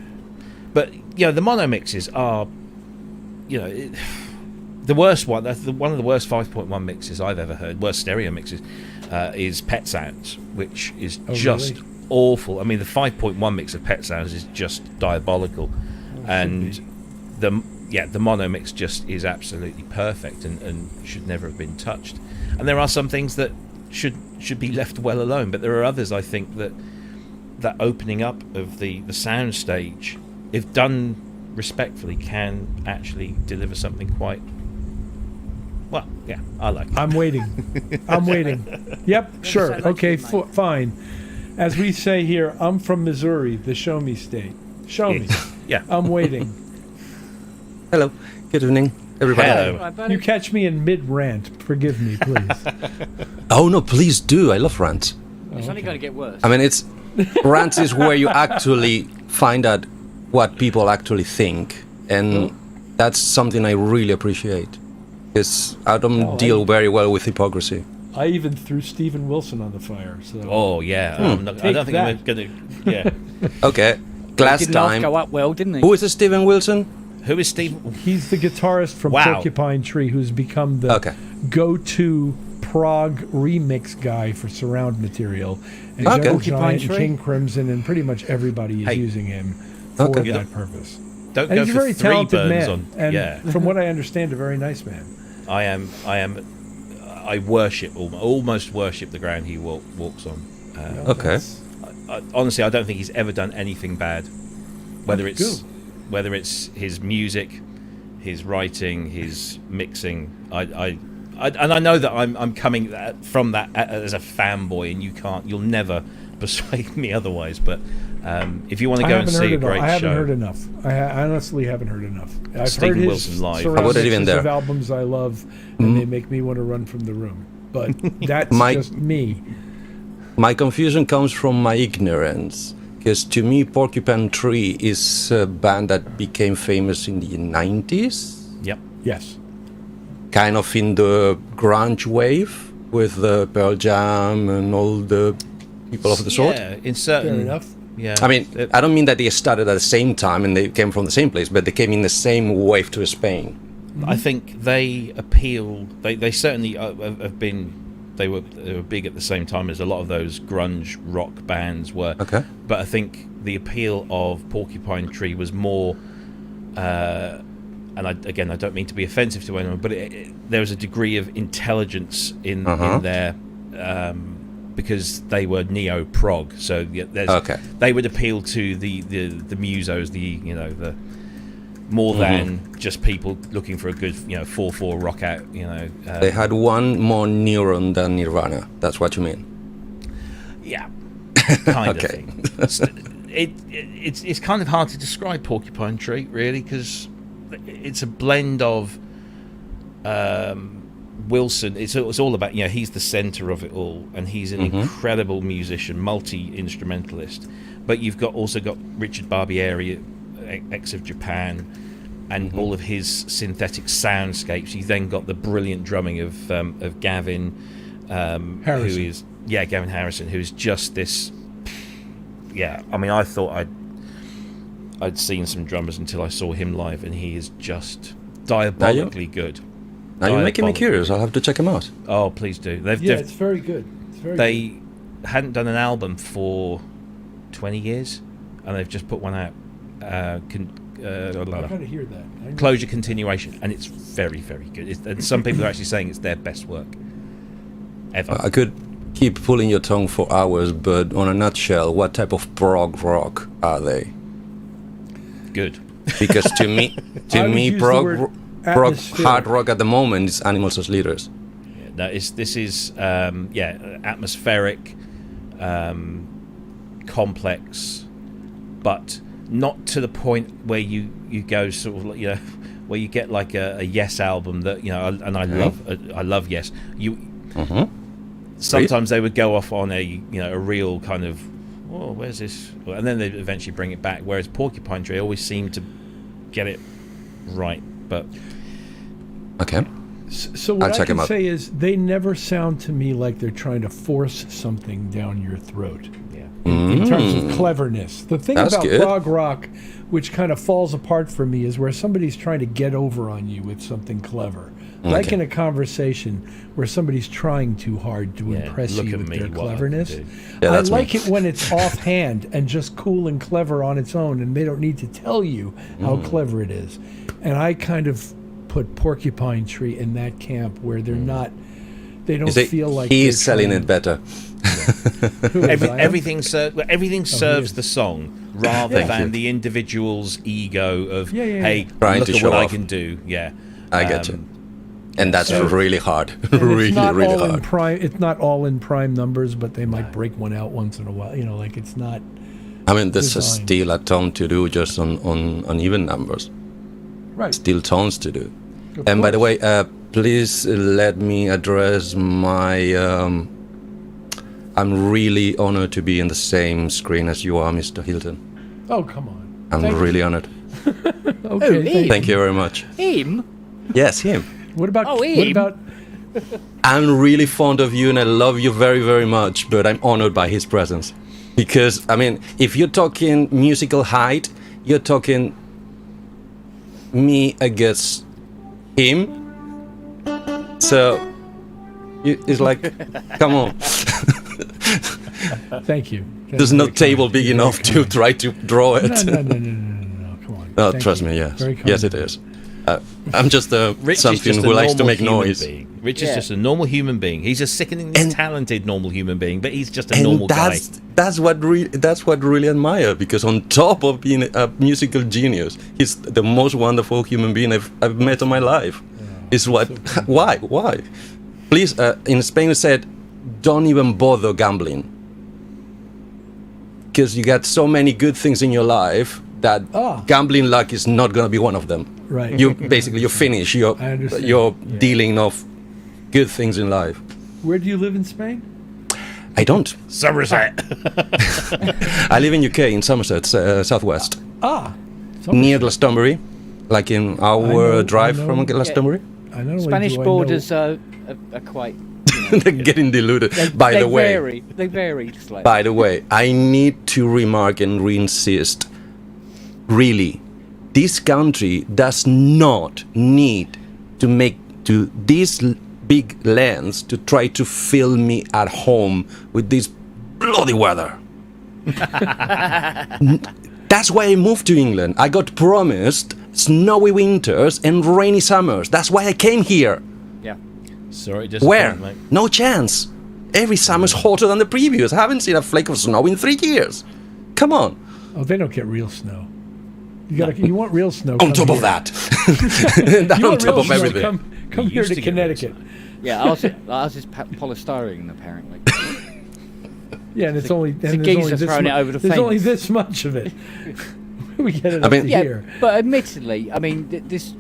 but the mono mixes are, The worst one, one of the worst 5.1 mixes I've ever heard, worst stereo mixes, is Pet Sounds, which is just really? awful. I mean, the 5.1 mix of Pet Sounds is just diabolical, and the mono mix just is absolutely perfect and should never have been touched. And there are some things that should be left well alone, but there are others, I think, that opening up of the sound stage, if done respectfully, can actually deliver something quite well. Yeah, I like it. I'm waiting. Yep, sure. Okay, fine. As we say here, I'm from Missouri, the show me state. Show me. Yeah. I'm waiting. Hello. Good evening, everybody. Hello. You catch me in mid-rant. Forgive me, please. Oh, no, please do. I love rants. It's only going to get worse. I mean, rants is where you actually find out what people actually think. And that's something I really appreciate. Because I don't deal very well with hypocrisy. I even threw Stephen Wilson on the fire. So. Oh yeah, I don't think I'm gonna. Yeah. Okay. Glass didn't time. go up well, didn't he? Who is this Steven Wilson? Who is Steve? He's the guitarist from Wow. Porcupine Tree who's become the go-to prog remix guy for surround material. And Okay. Gentle Porcupine Giant, Tree? King Crimson, and pretty much everybody is Hey. using him for Okay. that purpose. Don't And go he's a for very 3 talented burns man. on. And Yeah, from what I understand, a very nice man. I worship, almost worship the ground he walks on. Okay. Honestly, I don't think he's ever done anything bad. Whether That's it's his music, his writing, his mixing. I know that I'm coming from that as a fanboy, and you'll never persuade me otherwise. But if you want to go and see a great show, I haven't heard enough. I honestly haven't heard enough. I've Stephen heard his Wilson live. surround I wasn't even mixes there. of albums I love, and they make me want to run from the room. But that's just me. My confusion comes from my ignorance. Because to me, Porcupine Tree is a band that became famous in the 90s. Yep. Yes. Kind of in the grunge wave with the Pearl Jam and all the people of the sort. Yeah, in certain. Fair enough. Yeah. I mean, I don't mean that they started at the same time and they came from the same place, but they came in the same wave to Spain. I think they appealed. They certainly have been. They were big at the same time as a lot of those grunge rock bands were. Okay. But I think the appeal of Porcupine Tree was more. And I don't mean to be offensive to anyone, but there was a degree of intelligence in there. Because they were neo prog, so they would appeal to the musos, the more than just people looking for a good 4/4 rock out. They had one more neuron than Nirvana. That's what you mean? Yeah, kind Okay. of thing. It's kind of hard to describe Porcupine Tree really, because it's a blend of. Wilson, it's all about, he's the center of it all, and he's an incredible musician, multi-instrumentalist. But you've also got Richard Barbieri, ex of Japan, and all of his synthetic soundscapes. You've then got the brilliant drumming of Gavin Harrison. Gavin Harrison, who's just this. Yeah, I mean, I thought I'd seen some drummers until I saw him live, and he is just diabolically good. Now you're making me curious. I'll have to check him out. Oh, please do. It's very good. It's very They good. hadn't done an album for 20 years, and they've just put one out. I gotta hear that. Closure Continuation, and it's very, very good. And some people are actually saying it's their best work ever. I could keep pulling your tongue for hours, but on a nutshell, what type of prog rock are they? Good. Because to me, I would use the word prog atmospheric. hard rock at the moment is Animals as Leaders. Yeah, no, this is atmospheric, complex, but not to the point where you go sort of like, where you get like a Yes album that I love Yes. Sometimes they would go off on a real kind of, oh, where's this, and then they eventually bring it back. Whereas Porcupine Tree always seemed to get it right, but okay. So I'll what I check him can out. say is they never sound to me like they're trying to force something down your throat. yeah, in terms of cleverness. The thing That's about good. prog rock, which kind of falls apart for me, is where somebody's trying to get over on you with something clever. Like Okay. in a conversation where somebody's trying too hard to Yeah, impress look you at with me, their what I can cleverness. do. Yeah, I that's like me. it when it's offhand and just cool and clever on its own, and they don't need to tell you how clever it is. And I kind of put Porcupine Tree in that camp where they're not, they don't You see, feel like he's they're selling trying- it better. Who is I am? Everything serves is. the song rather Thank than you. the individual's ego of Yeah, yeah, hey, yeah. Trying look to at show what I off. can do. Yeah, I get you. And that's So- really hard. And really, it's not really all in hard. prime. It's not all in prime numbers, but they might break one out once in a while. You know, like it's not. I mean, there's design. still a ton to do just on even numbers. Right. Still tons to do. Of And by the course. way, please let me address my. I'm really honored to be in the same screen as you are, Mr. Hilton. Oh, come on. I'm Thank really honored. Okay. him? Thank you very much. Him? Yes, him. What about? Oh, what him? about? I'm really fond of you and I love you very, very much, but I'm honored by his presence. Because, I mean, if you're talking musical height, you're talking me against him. So, it's like, come on. Thank you. There's no table big enough to try to draw it. No. Come on. No, Thank trust you. me, yes. Very kind Yes, of it you. is. I'm just Rich is something just who a likes to normal make human noise. being. Rich is Yeah. just a normal human being. He's a sickeningly And- talented normal human being, but he's just a And normal that's what really admire, because on top of being a musical genius, he's the most wonderful human being I've met in my life. Is what? Why? Please, in Spain, we said, don't even bother gambling, because you got so many good things in your life that gambling luck is not gonna be one of them. Right. You basically you finish your I understand. dealing of good things in life. Where do you live in Spain? I don't. guy. Somerset. I live in UK in Somerset, southwest, Somerset. near Glastonbury, like in our drive from Glastonbury. I not only Spanish do I borders know- are quite. They're getting diluted. By they the way, vary. They vary slightly. by the way, I need to remark and reinsist. Really, this country does not need to make to these big lands to try to fill me at home with this bloody weather. That's why I moved to England. I got promised snowy winters and rainy summers. That's why I came here. Yeah. Sorry, just Where? mate. No chance. Every summer's hotter than the previous. I haven't seen a flake of snow in 3 years. Come on. Oh, they don't get real snow. You want real snow? On come top of here. that. You That on want top real of snow, everything. Come We here used to to get real Connecticut. Yeah, ours is polystyrene, apparently. Yeah, and it's only the and there's geezer only this throwing it mu- over the There's fence. only this much of it. We get it I up mean- to Yeah, here. but admittedly, I mean, this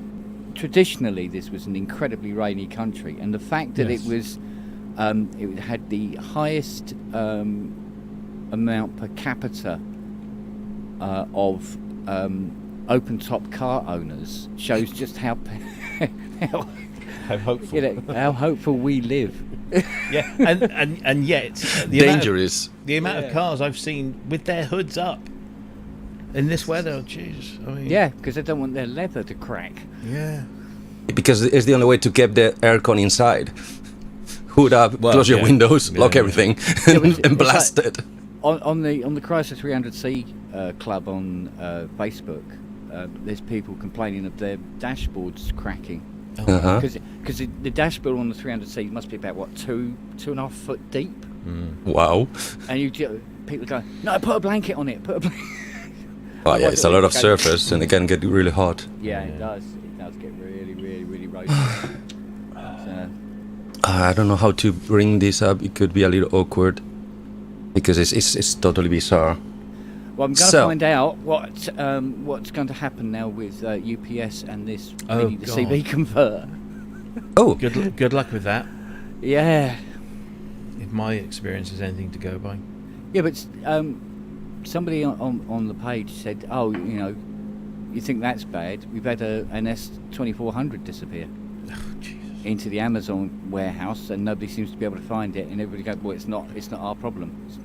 traditionally this was an incredibly rainy country, and the fact that Yes. it was, it had the highest amount per capita of open-top car owners shows just how How hopeful. how hopeful we live. Yeah, and yet the Dangerous. the amount of cars I've seen with their hoods up in this weather. Jeez, I mean, Yeah, because they don't want their leather to crack. yeah. Because it's the only way to keep the aircon inside. Hood up, Well, close your yeah. windows, Yeah, lock yeah. everything, Yeah, but and it's blast like- it. On the Chrysler 300C club on Facebook, there's people complaining of their dashboards cracking Uh-huh. because the dashboard on the 300C must be about what 2.5 foot deep, Wow. and people go, no, put a blanket on it, put a blanket. Oh yeah, it's a lot of surface and it can get really hot. Yeah, it does get really roasty. So, I don't know how to bring this up. It could be a little awkward because it's totally bizarre. well, I'm going to So- find out what's going to happen now with UPS and this Oh, mini to CB God. converter. Oh, Good luck with that. Yeah. If my experience is anything to go by. Yeah, but somebody on the page said, "Oh, you think that's bad? We've had an S2400 disappear." Jesus. into the Amazon warehouse, and nobody seems to be able to find it, and everybody goes, "Well, it's not our problem." It's,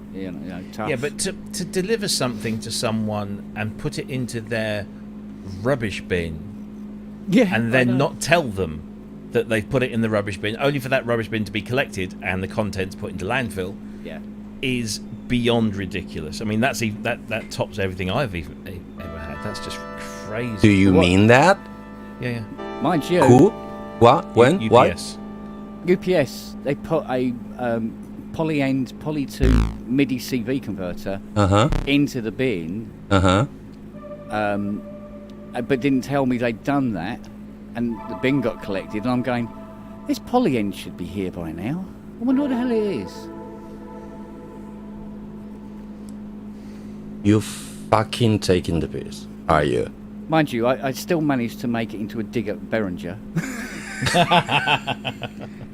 tough. Yeah, but to deliver something to someone and put it into their rubbish bin, and then not tell them that they've put it in the rubbish bin, only for that rubbish bin to be collected and the contents put into landfill, is beyond ridiculous. I mean, that tops everything I've ever had. That's just crazy. Do you mean that? Yeah. Mind you, Who? What? When? UPS. What? UPS, they put a poly-end, poly-2 MIDI CV converter into the bin, but didn't tell me they'd done that, and the bin got collected, and I'm going, this poly-end should be here by now. I wonder what the hell it is. You fucking taking the piss, are you? Mind you, I still managed to make it into a dig at Behringer.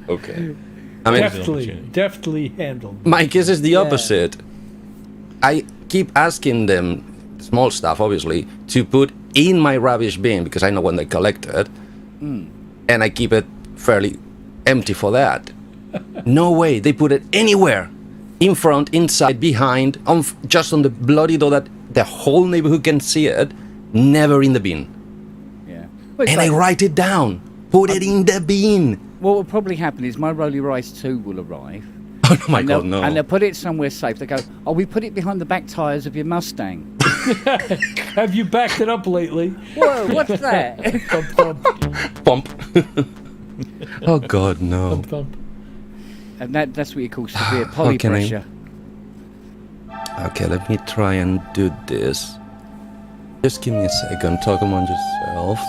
Okay. I mean, deftly handled. my case is the opposite. I keep asking them, small stuff obviously, to put in my rubbish bin because I know when they collect it, and I keep it fairly empty for that. No way, they put it anywhere. In front, inside, behind, just on the bloody door that the whole neighborhood can see it, never in the bin. Yeah. Well, And I write it down. Put it in the bin. What will probably happen is my Rolly Rice 2 will arrive. Oh my God, no. And they'll put it somewhere safe. They go, oh, we put it behind the back tyres of your Mustang. Have you backed it up lately? Whoa, what's that? Thump, thump, Bump. Oh God, no. thump, thump. And that's what you call severe poly can I- pressure. Okay, let me try and do this. Just give me a second. Talk among yourselves.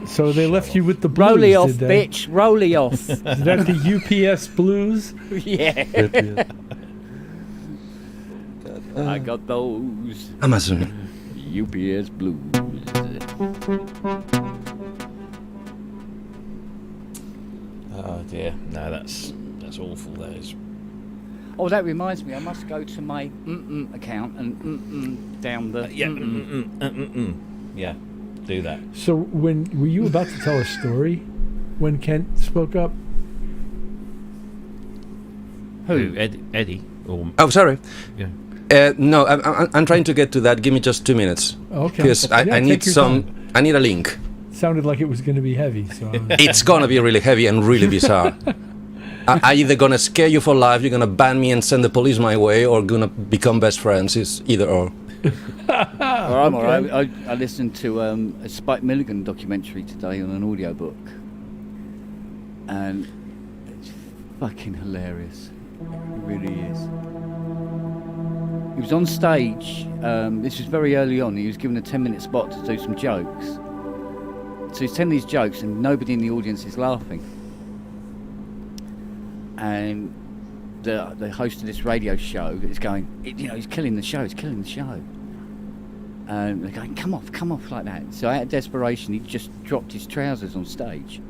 So they left you with the blues, Rolly off, did they? bitch. Rolly off. Is that the UPS blues? Yeah. I got those Amazon. UPS blues. Oh dear, no, that's awful. That is. Oh, that reminds me. I must go to my account and down the. Yeah, do that. So were you about to tell a story when Kent spoke up? Who? Eddie? Or Oh, sorry. yeah. No, I'm trying to get to that. Give me just 2 minutes. Okay. Because I need take your some. time. I need a link. Sounded like it was going to be heavy. So It's gonna be really heavy and really bizarre. I either gonna scare you for life, you're gonna ban me and send the police my way, or gonna become best friends. It's either or. I'm all right. I listened to a Spike Milligan documentary today on an audiobook, and it's fucking hilarious. It really is. He was on stage. This was very early on. He was given a 10-minute spot to do some jokes. So he's telling these jokes, and nobody in the audience is laughing. And the host of this radio show is going, he's killing the show. He's killing the show. And they're going, come off like that. So out of desperation, he just dropped his trousers on stage.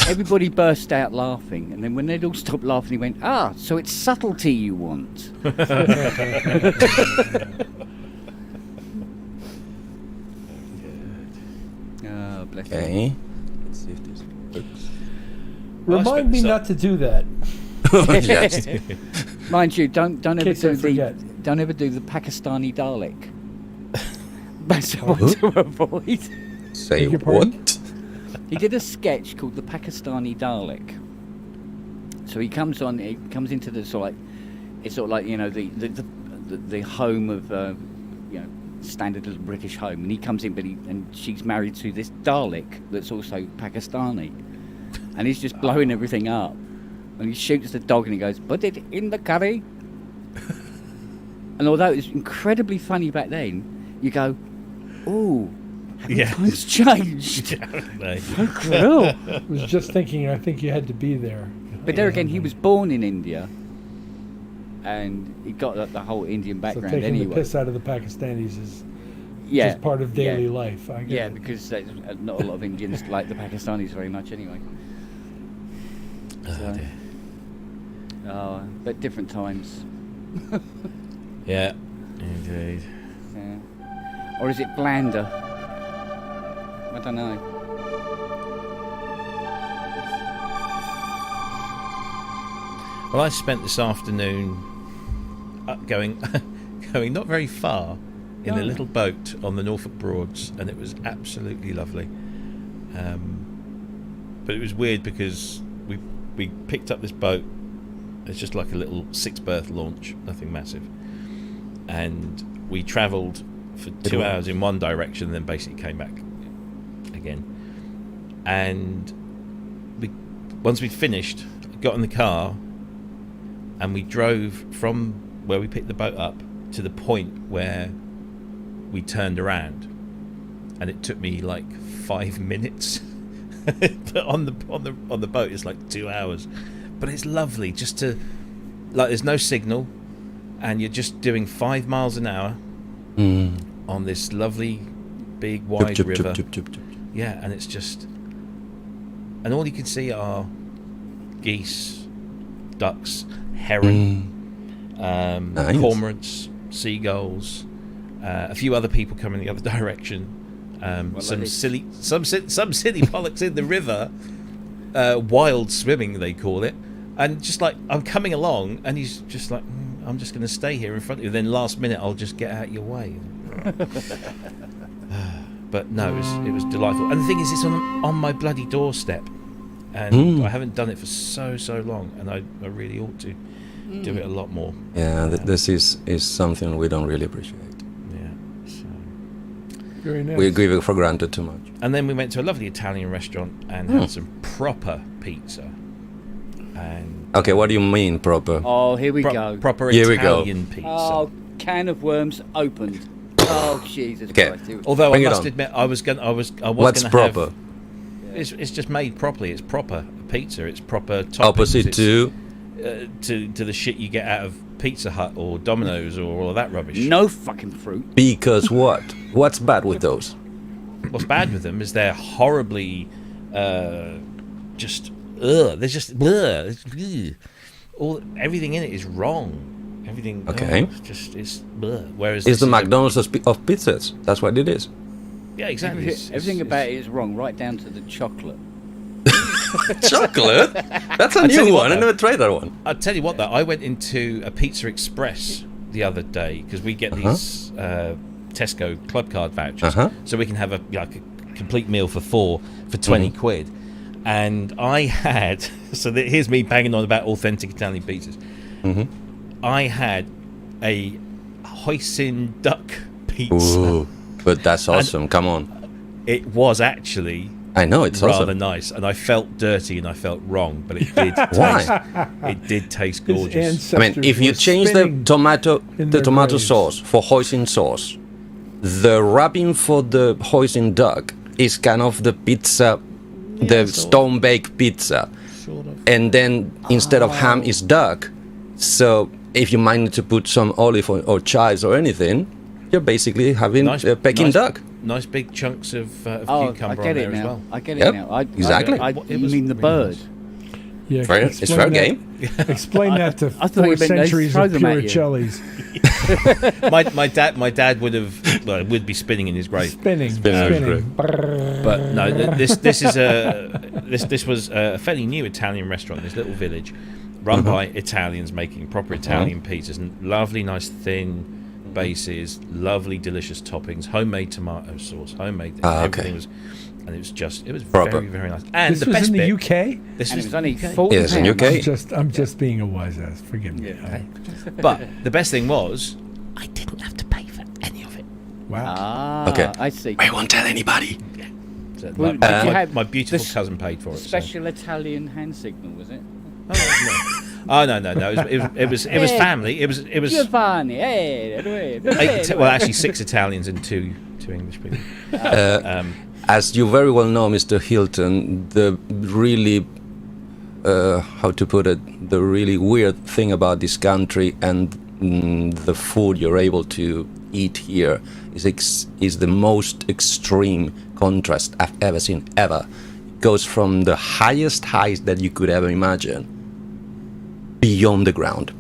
Everybody burst out laughing, and then when they'd all stopped laughing, he went, so it's subtlety you want. Oh, bless him. Okay. Let's see if this works. remind me not to do that. Yes. Mind you, don't ever Case I do forget. the Pakistani Dalek. That's what to avoid. Say Beg your pardon? what? He did a sketch called the Pakistani Dalek. So he comes into the sort of like the home of standard little British home, and he comes in, and she's married to this Dalek that's also Pakistani, and he's just blowing everything up, and he shoots the dog and he goes, "Put it in the curry." And although it was incredibly funny back then, you go, "Ooh, times changed." Cool. I was just thinking, I think you had to be there. But there again, he was born in India, and he got the whole Indian So background taking anyway. the piss out of the Pakistanis is Yeah, just part of daily life. I get yeah, it. because not a lot of Indians like the Pakistanis very much anyway. So, but different times. Yeah, indeed. Yeah. Or is it blander? I don't know. Well, I spent this afternoon going not very far in a little boat on the Norfolk Broads, and it was absolutely lovely. But it was weird because we picked up this boat. It's just like a little 6-berth launch, nothing massive, and we travelled for 2 hours in one direction, and then basically came back again. And once we'd finished, got in the car. And we drove from where we picked the boat up to the point where we turned around, and it took me like 5 minutes. But on the boat, it's like 2 hours. But it's lovely just to there's no signal, and you're just doing 5 miles an hour on this lovely, big, wide river. Yeah, and it's just, and all you can see are geese, ducks, heron, Nice. cormorants, seagulls, a few other people coming the other direction, some silly pollocks in the river, wild swimming they call it, and just like I'm coming along, and he's just like, I'm just going to stay here in front of you. Then last minute I'll just get out your way. But no, it was delightful. And the thing is, it's on my bloody doorstep, and I haven't done it for so long, and I really ought to do it a lot more. Yeah, this is something we don't really appreciate. Yeah. So. Very nice. We give it for granted too much. And then we went to a lovely Italian restaurant and had some proper pizza. And Okay, what do you mean proper? Oh, here we go. proper Here we go. Italian pizza. Oh, can of worms opened. Oh, Jesus Okay. Christ. Here we- Although Bring I it must on. admit, I was What's gonna proper? Have, it's just made properly. It's proper pizza. It's proper toppings. Opposite It's, to to the shit you get out of Pizza Hut or Domino's or all of that rubbish. No fucking fruit. because what? What's bad with those? What's bad with them is they're horribly just they're just everything in it is wrong. Everything Okay. it's whereas It's this the is McDonald's of pizzas. That's what it is. yeah, exactly. Everything about it is wrong, right down to the chocolate. Chocolate? That's a tell new you what, one. I though. never tried that one. I'll tell you what though, I went into a Pizza Express the other day because we get these Tesco club card vouchers, so we can have a complete meal for 4 for 20 quid. And I had here's me banging on about authentic Italian pizzas. I had a hoisin duck pizza. Ooh, but that's awesome. Come on. It was actually I know it's rather awesome. nice, and I felt dirty and I felt wrong, but it did Why? it did taste His gorgeous. I mean, ancestors if you were change the spinning tomato in the their tomato graves. sauce for hoisin sauce, the wrapping for the hoisin duck is kind of the pizza, the stone baked pizza, Sort of. and then instead of ham is duck. So if you might need to put some olive or chives or anything, you're basically having Peking duck. Nice big chunks of Oh, I cucumber get on it there as now. well. I get Yep, it now. exactly. You It was mean the really bird? nice. Yeah, Fair, it's explain fair that- game. Explain that to I thought 4 you meant they centuries throw of them at you. Puricellis. my dad would be spinning in his grave. Spinning. Brrr. But no, this was a fairly new Italian restaurant, this little village, run by Italians making proper Italian pizzas, and lovely, nice, thin bases, lovely, delicious toppings, homemade tomato sauce, homemade. Everything was, and it was Proper. very, very nice. And This the was best in the bit, UK? this And it was was only UK. 40 Yes, in pounds. UK. I'm just being a wise ass. Forgive me. But the best thing was, I didn't have to pay for any of it. Wow. Ah, Okay. I see. I won't tell anybody. So Well, my, did you my- have my beautiful this cousin paid for it. so- Special Italian hand signal, was it? Oh no! It was family. It was Giovanni, hey, well, actually 6 Italians and two English people. As you very well know, Mr. Hilton, the really, how to put it, the really weird thing about this country and the food you're able to eat here is the most extreme contrast I've ever seen, ever. It goes from the highest highs that you could ever imagine beyond the ground.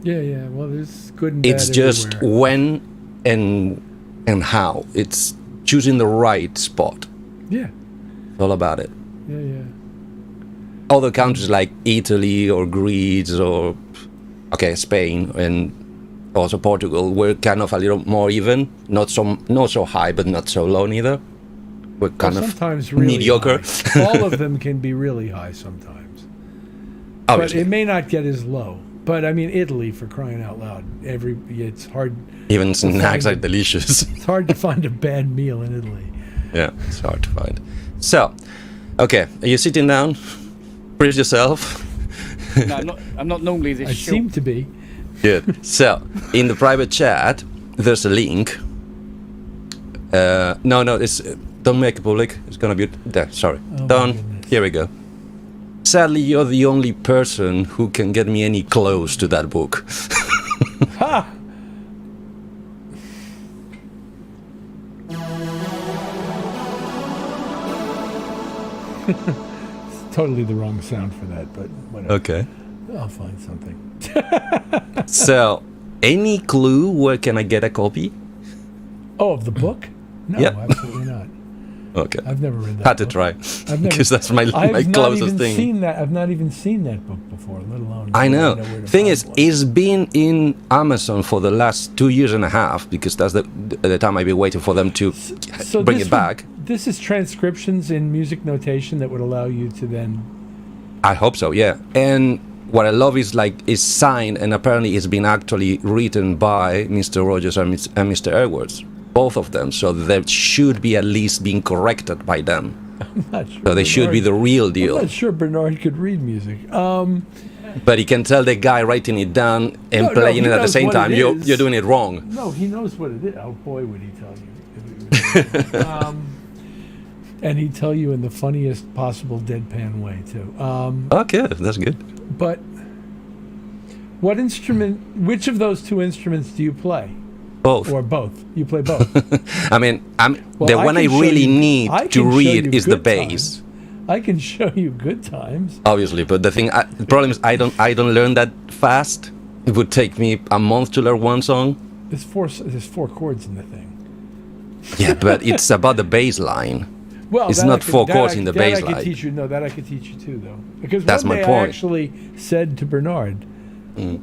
Yeah. Well, there's good and bad It's just everywhere. when and and how. It's choosing the right spot. Yeah. It's all about it. Yeah. Other countries like Italy or Greece or Spain and also Portugal were kind of a little more even, not so high, but not so low neither. We're kind of sometimes really mediocre. high. All of them can be really high sometimes, Obviously. but it may not get as low. But I mean, Italy, for crying out loud, it's hard. Even snacks are delicious. It's hard to find a bad meal in Italy. Yeah, it's hard to find. So, okay, are you sitting down? Brace yourself. No, I'm not normally this I short. seem to be. Good. So, in the private chat, there's a link. Don't make it public. It's gonna be there. Sorry. Oh, my Done. goodness. Here we go. Sadly, you're the only person who can get me any close to that book. Ha! It's totally the wrong sound for that, but whatever. Okay. I'll find something. So, any clue where can I get a copy? Oh, of the book? No, Yeah. absolutely not. Okay. I've never read that. Had to book. try. I've never, Because that's my I've closest not even thing. Seen that. I've not even seen that book before, let alone. I know. where to Thing find is, one. it's been in Amazon for the last 2 years and a half because that's the time I've been waiting for them to So bring this it back. This is transcriptions in music notation that would allow you to then. I hope so, yeah. And what I love is it's signed and apparently it's been actually written by Mr. Rogers and Mr. Edwards, both of them. So that should be at least being corrected by them. I'm not sure. So they should be the real deal. I'm not sure Bernard could read music. But you can tell the guy writing it down and No, playing he it at the knows same what time. it You're is. doing it wrong. No, he knows what it is. Oh boy, would he tell you. And he'd tell you in the funniest possible deadpan way too. Okay, that's good. But what instrument? Which of those two instruments do you play, Both. or both? You play both. I mean, Well, the one I can show really you- need I to can show read you is the good bass. times. I can show you good times. Obviously, but the problem is I don't learn that fast. It would take me a month to learn one song. There's four chords in the thing. Yeah, but it's about the bass line. Well, It's that not I could- four that chords I- in the that bass I could line. teach you. No, that I could teach you too, though. Because That's one my day I point. actually said to Bernard,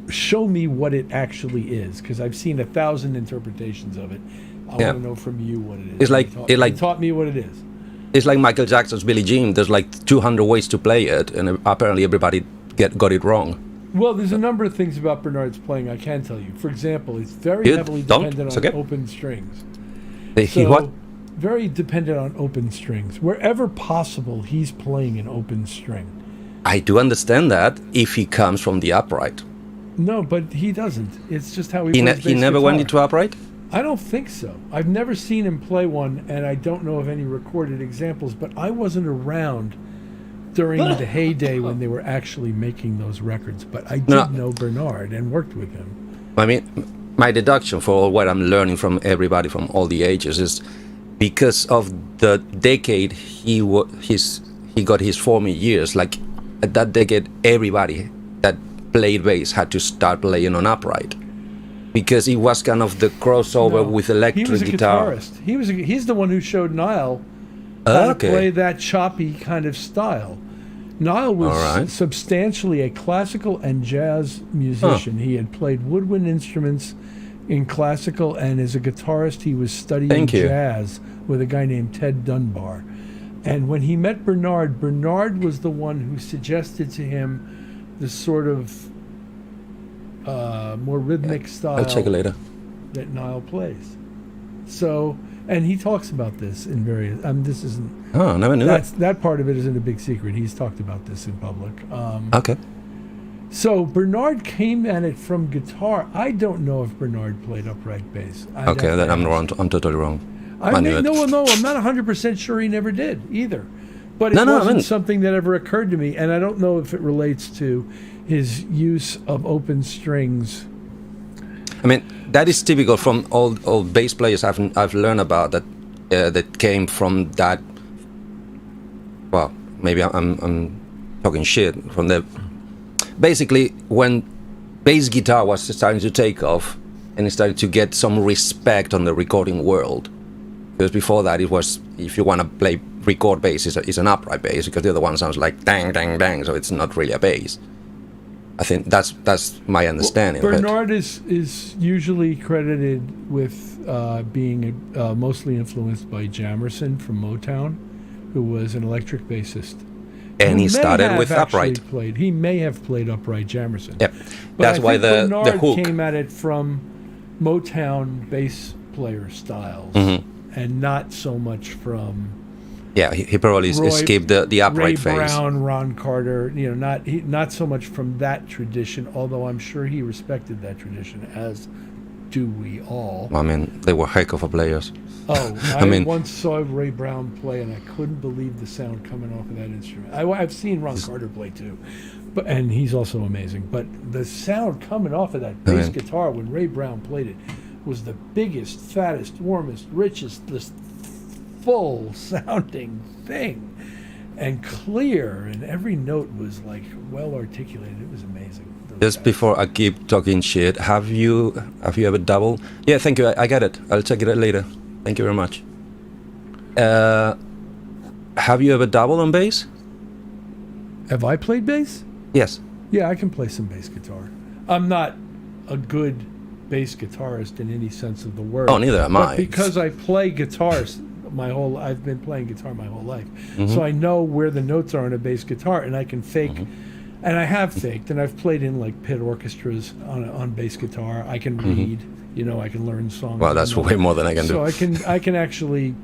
"Show me what it actually is," because I've seen 1,000 interpretations of it. I Yeah. want to know from you what it is. It's like- he it like- taught me what it is. It's like Michael Jackson's Billie Jean. There's 200 ways to play it, and apparently everybody got it wrong. Well, there's a number of things about Bernard's playing I can tell you. For example, it's very Good. heavily Don't. dependent It's on okay. open strings. He So, what? very dependent on open strings. Wherever possible, he's playing an open string. I do understand that if he comes from the upright. No, but he doesn't. It's just how he He plays bass never went guitar. into upright? I don't think so. I've never seen him play one, and I don't know of any recorded examples, but I wasn't around during the heyday when they were actually making those records. But I did No. know Bernard and worked with him. I mean, my deduction for all what I'm learning from everybody from all the ages is because of the decade he got his formative years. Like at that decade, everybody that played bass had to start playing on upright because it was kind of the crossover No, with electric he was a guitar. guitarist. He's the one who showed Niall how to play Okay. that choppy kind of style. Niall was All right. substantially a classical and jazz musician. He had played woodwind instruments in classical, and as a guitarist, he was studying Thank you. jazz with a guy named Ted Dunbar. And when he met Bernard, Bernard was the one who suggested to him the sort of more rhythmic style I'll check it later. that Niall plays. So, and he talks about this in various. This isn't. Oh, I never knew that. That part of it isn't a big secret. He's talked about this in public. Okay. So Bernard came at it from guitar. I don't know if Bernard played upright bass. I'd Okay, have then to I'm ask. wrong. I'm totally wrong. I knew mean, it. no, I'm not 100% sure he never did either. But it No, I wasn't mean- something that ever occurred to me, and I don't know if it relates to his use of open strings. I mean, that is typical from all bass players I've learned about that came from that. Well, maybe I'm talking shit from the. Basically, when bass guitar was starting to take off, and it started to get some respect on the recording world. Because before that, it was, if you want to play record bass, it's an upright bass, because the other one sounds like dang, dang, dang, so it's not really a bass. I think that's my understanding. Well, Bernard is usually credited with being mostly influenced by Jamerson from Motown, who was an electric bassist. And he started with upright. He may have played upright Jamerson. Yep, but that's why the hook came at it from Motown bass player styles, and not so much from. Yeah, he probably escaped the upright phase. Ray Brown, Ron Carter, not so much from that tradition, although I'm sure he respected that tradition, as do we all. I mean, they were heck of a players. Oh, I once saw Ray Brown play, and I couldn't believe the sound coming off of that instrument. I've seen Ron Carter play too, and he's also amazing. But the sound coming off of that bass guitar when Ray Brown played it was the biggest, fattest, warmest, richest, full sounding thing, and clear, and every note was like well articulated. It was amazing. Just before I keep talking shit, have you ever doubled? Yeah, thank you. I got it. I'll check it out later. Thank you very much. Have you ever doubled on bass? Have I played bass? Yes. Yeah, I can play some bass guitar. I'm not a good bass guitarist in any sense of the word. Oh, neither am I. Because I play guitars I've been playing guitar my whole life, so I know where the notes are on a bass guitar, and I can fake, and I have faked, and I've played in like pit orchestras on bass guitar. I can read, I can learn songs. Well, that's way more than I can do. So I can actually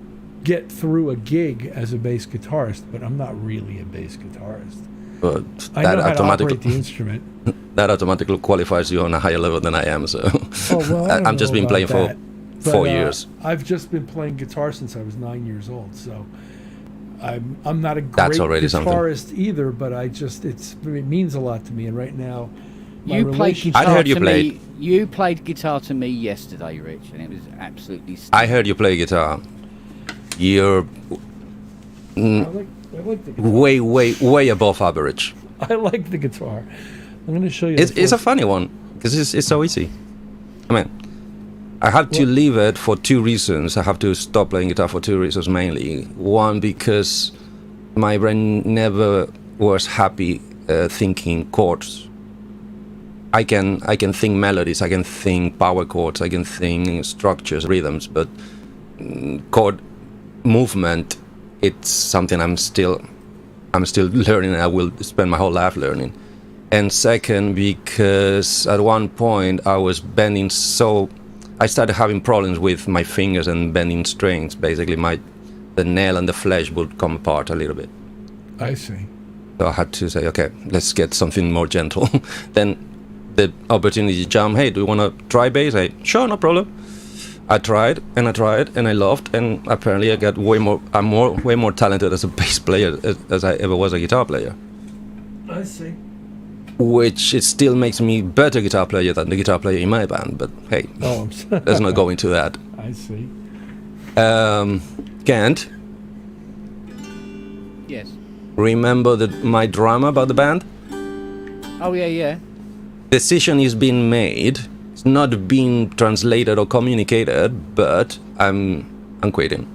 get through a gig as a bass guitarist, but I'm not really a bass guitarist. But I know how to operate the instrument. That automatically qualifies you on a higher level than I am. So I've just been playing for 4 years. I've just been playing guitar since I was 9 years old, so I'm not a great guitarist either. But it means a lot to me, and right now, you played guitar. I heard you played. You played guitar to me yesterday, Rich, and it was absolutely. I heard you play guitar. You're I like the guitar. way above average. I like the guitar. I'm going to show you. It's a funny one because it's so easy. I mean, I had to leave it for 2 reasons. I have to stop playing guitar for 2 reasons mainly. One, because my brain never was happy thinking chords. I can think melodies, I can think power chords, I can think structures, rhythms, but chord movement, it's something I'm still learning, and I will spend my whole life learning. And second, because at one point I was bending I started having problems with my fingers and bending strings. Basically, the nail and the flesh would come apart a little bit. I see. So I had to say, okay, let's get something more gentle. Then the opportunity jumped. Hey, do you want to try bass? Sure, no problem. I tried and I loved, and apparently I got way more talented as a bass player as I ever was a guitar player. I see. Which it still makes me better guitar player than the guitar player in my band, but hey, let's not go into that. I see. Kent? Yes. Remember my drama about the band? Oh, yeah. Decision is being made. It's not being translated or communicated, but I'm quitting.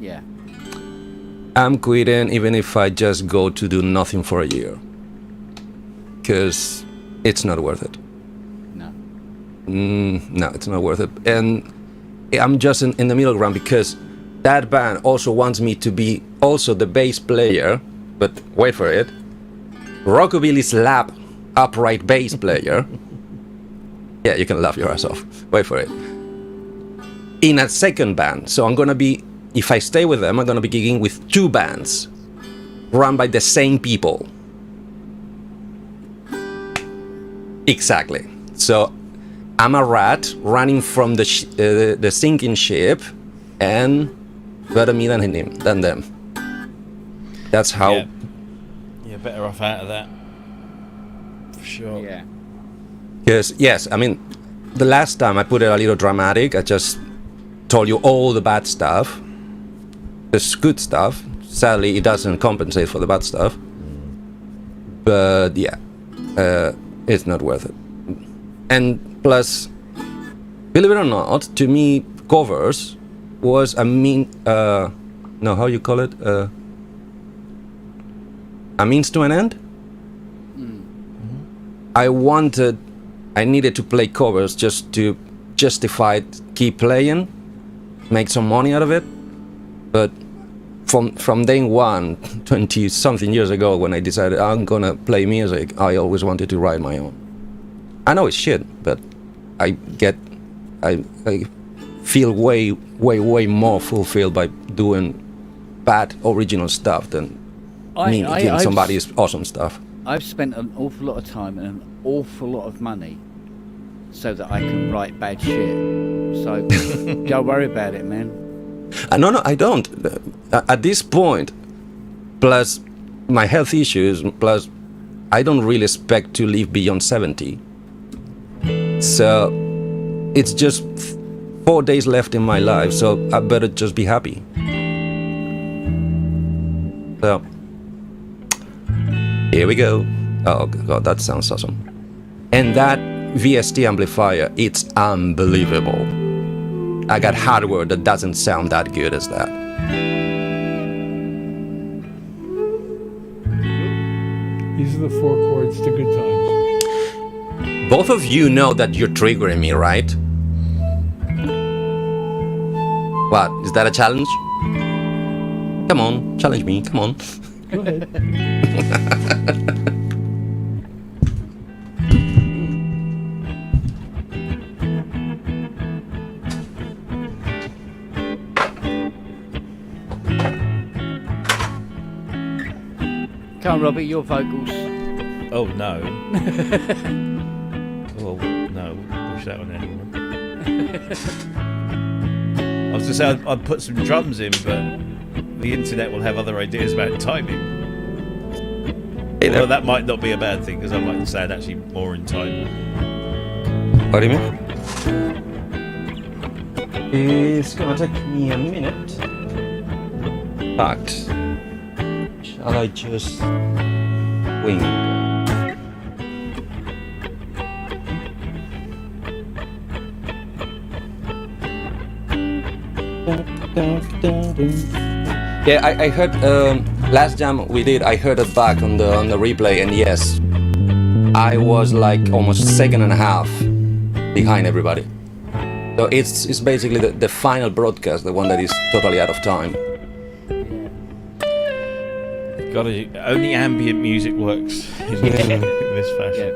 Yeah. I'm quitting even if I just go to do nothing for a year. Because it's not worth it. No. No, it's not worth it. And I'm just in the middle ground because that band also wants me to be also the bass player, but wait for it, rockabilly slap upright bass player. Yeah, you can laugh your ass off. Wait for it. In a second band. So I'm gonna be, if I stay with them, I'm gonna be gigging with 2 bands run by the same people. Exactly. So I'm a rat running from the sinking ship, and better me than them. That's how. Yeah. You're better off out of that. For sure. Yeah. Because yes, I mean, the last time I put it a little dramatic, I just told you all the bad stuff. There's good stuff. Sadly, it doesn't compensate for the bad stuff. But yeah, it's not worth it. And plus, believe it or not, to me, covers was a how you call it? A means to an end. I needed to play covers just to justify keep playing, make some money out of it. But from day one, 20-something years ago, when I decided I'm gonna play music, I always wanted to write my own. I know it's shit, but I feel way more fulfilled by doing bad original stuff than killing somebody's awesome stuff. I've spent an awful lot of time and an awful lot of money so that I can write bad shit. So don't worry about it, man. No, I don't. At this point, plus my health issues, plus I don't really expect to live beyond 70. So it's just 4 days left in my life, so I better just be happy. So here we go. Oh god, that sounds awesome. And that VST amplifier, it's unbelievable. I got hardware that doesn't sound that good as that. These are the 4 chords to good times. Both of you know that you're triggering me, right? What? Is that a challenge? Come on, challenge me, come on. Go ahead. Come on, Robbie, your vocals. Oh no. Oh no, push that on anyone. I was gonna say I'd put some drums in, but the internet will have other ideas about timing. Well, that might not be a bad thing, because I might sound actually more in time. What do you mean? It's gonna take me a minute. But shall I just wing? Yeah, I heard last jam we did. I heard it back on the replay, and yes, I was like almost a second and a half behind everybody. So it's basically the final broadcast, the one that is totally out of time. Only ambient music works in this fashion.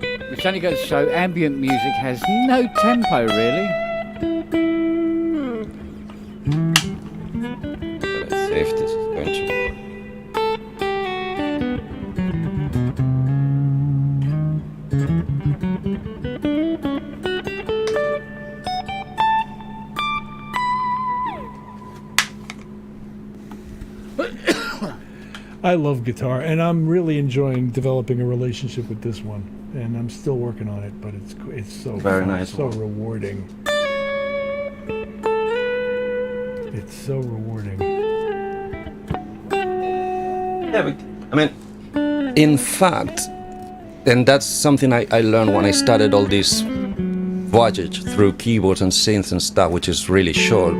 Yeah. Which only goes to show ambient music has no tempo, really. Let's see if this is going to work. I love guitar, and I'm really enjoying developing a relationship with this one. And I'm still working on it, but it's so Very fun, nice so one. rewarding. It's so rewarding. Yeah, but, I mean, in fact, and that's something I learned when I started all this voyage through keyboards and synths and stuff, which is really short,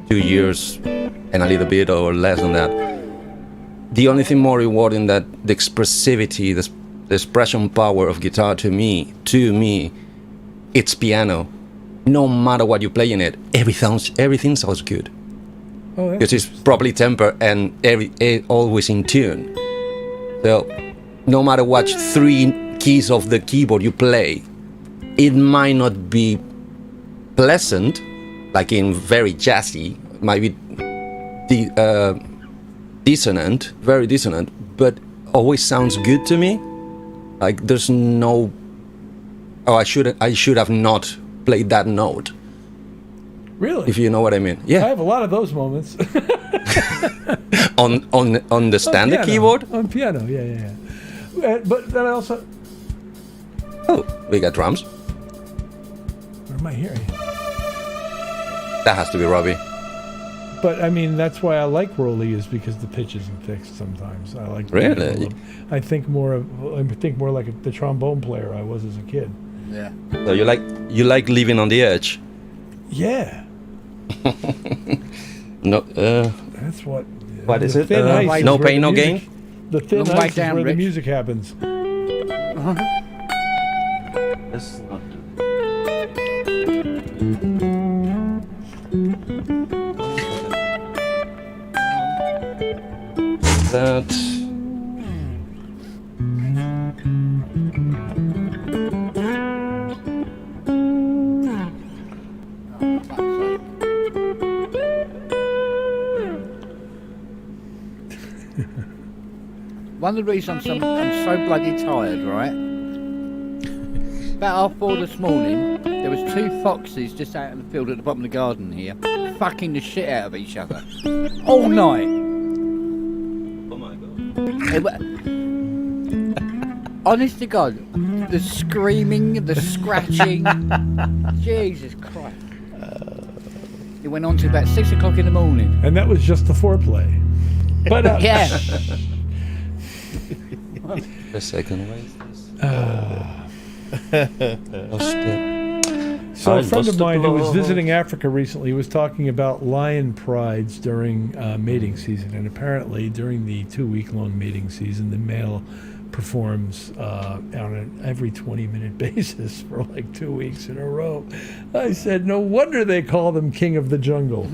2 years and a little bit or less than that. The only thing more rewarding that the expressivity, the expression power of guitar to me, it's piano. No matter what you play in it, everything sounds good. Oh, Because it's properly tempered and always in tune. So no matter what 3 keys of the keyboard you play, it might not be pleasant, like in very jazzy, it might be dissonant, very dissonant, but always sounds good to me. Like there's no, I should have not played that note. really? If you know what I mean. I Yeah. have a lot of those moments. on the standard piano. keyboard. On piano, yeah. But then I also, Oh, we got drums. what am I hearing? That has to be Robbie. But I mean, that's why I like Rolly, is because the pitch isn't fixed sometimes. I like Really? I think more like the trombone player I was as a kid. Yeah. So you like living on the edge. Yeah, No, that's what. what is the it? thin ice is No where pain, the no music- gain. The thin Long way ice is down, where the Rich. music happens. That. One of the reasons I'm so bloody tired, right? About 4:30 this morning, there was 2 foxes just out in the field at the bottom of the garden here, fucking the shit out of each other all night. Oh my god. It wa- Honest to God, the screaming, the scratching, Jesus Christ! It went on to about 6 o'clock in the morning. And that was just the foreplay. But Yeah. The second way. Lost it. So I a friend lost of the mine who was plot. visiting Africa recently was talking about lion prides during mating season, and apparently during the 2-week-long mating season, the male performs on an every 20-minute basis for like 2 weeks in a row. I said, no wonder they call them king of the jungle.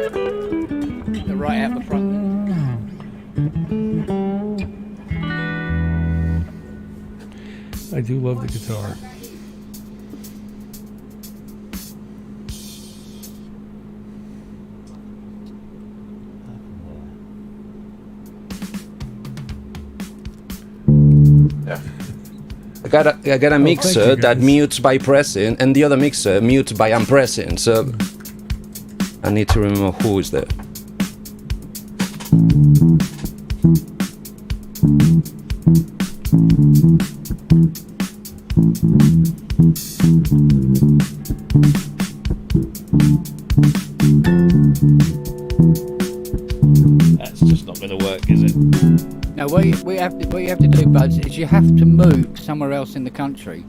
They're right out the front. I do love the guitar. I got a mixer thank you, that guys. mutes by pressing, and the other mixer mutes by unpressing. So I need to remember who is there. That's just not going to work, is it? Now, what you have to do, Buds, is you have to move somewhere else in the country,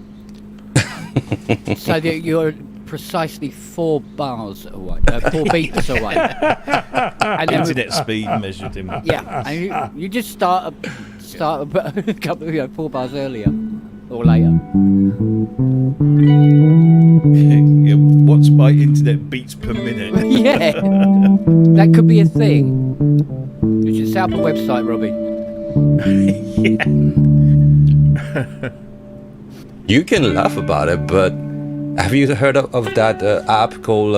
so that you're precisely 4 bars away, 4 beats away. And then Internet speed measured in. yeah, and you just start a couple, 4 bars earlier or later. Yeah, what's my internet beats per minute? Yeah, that could be a thing. You should set up a website, Robbie. You can laugh about it, but have you heard of that app called,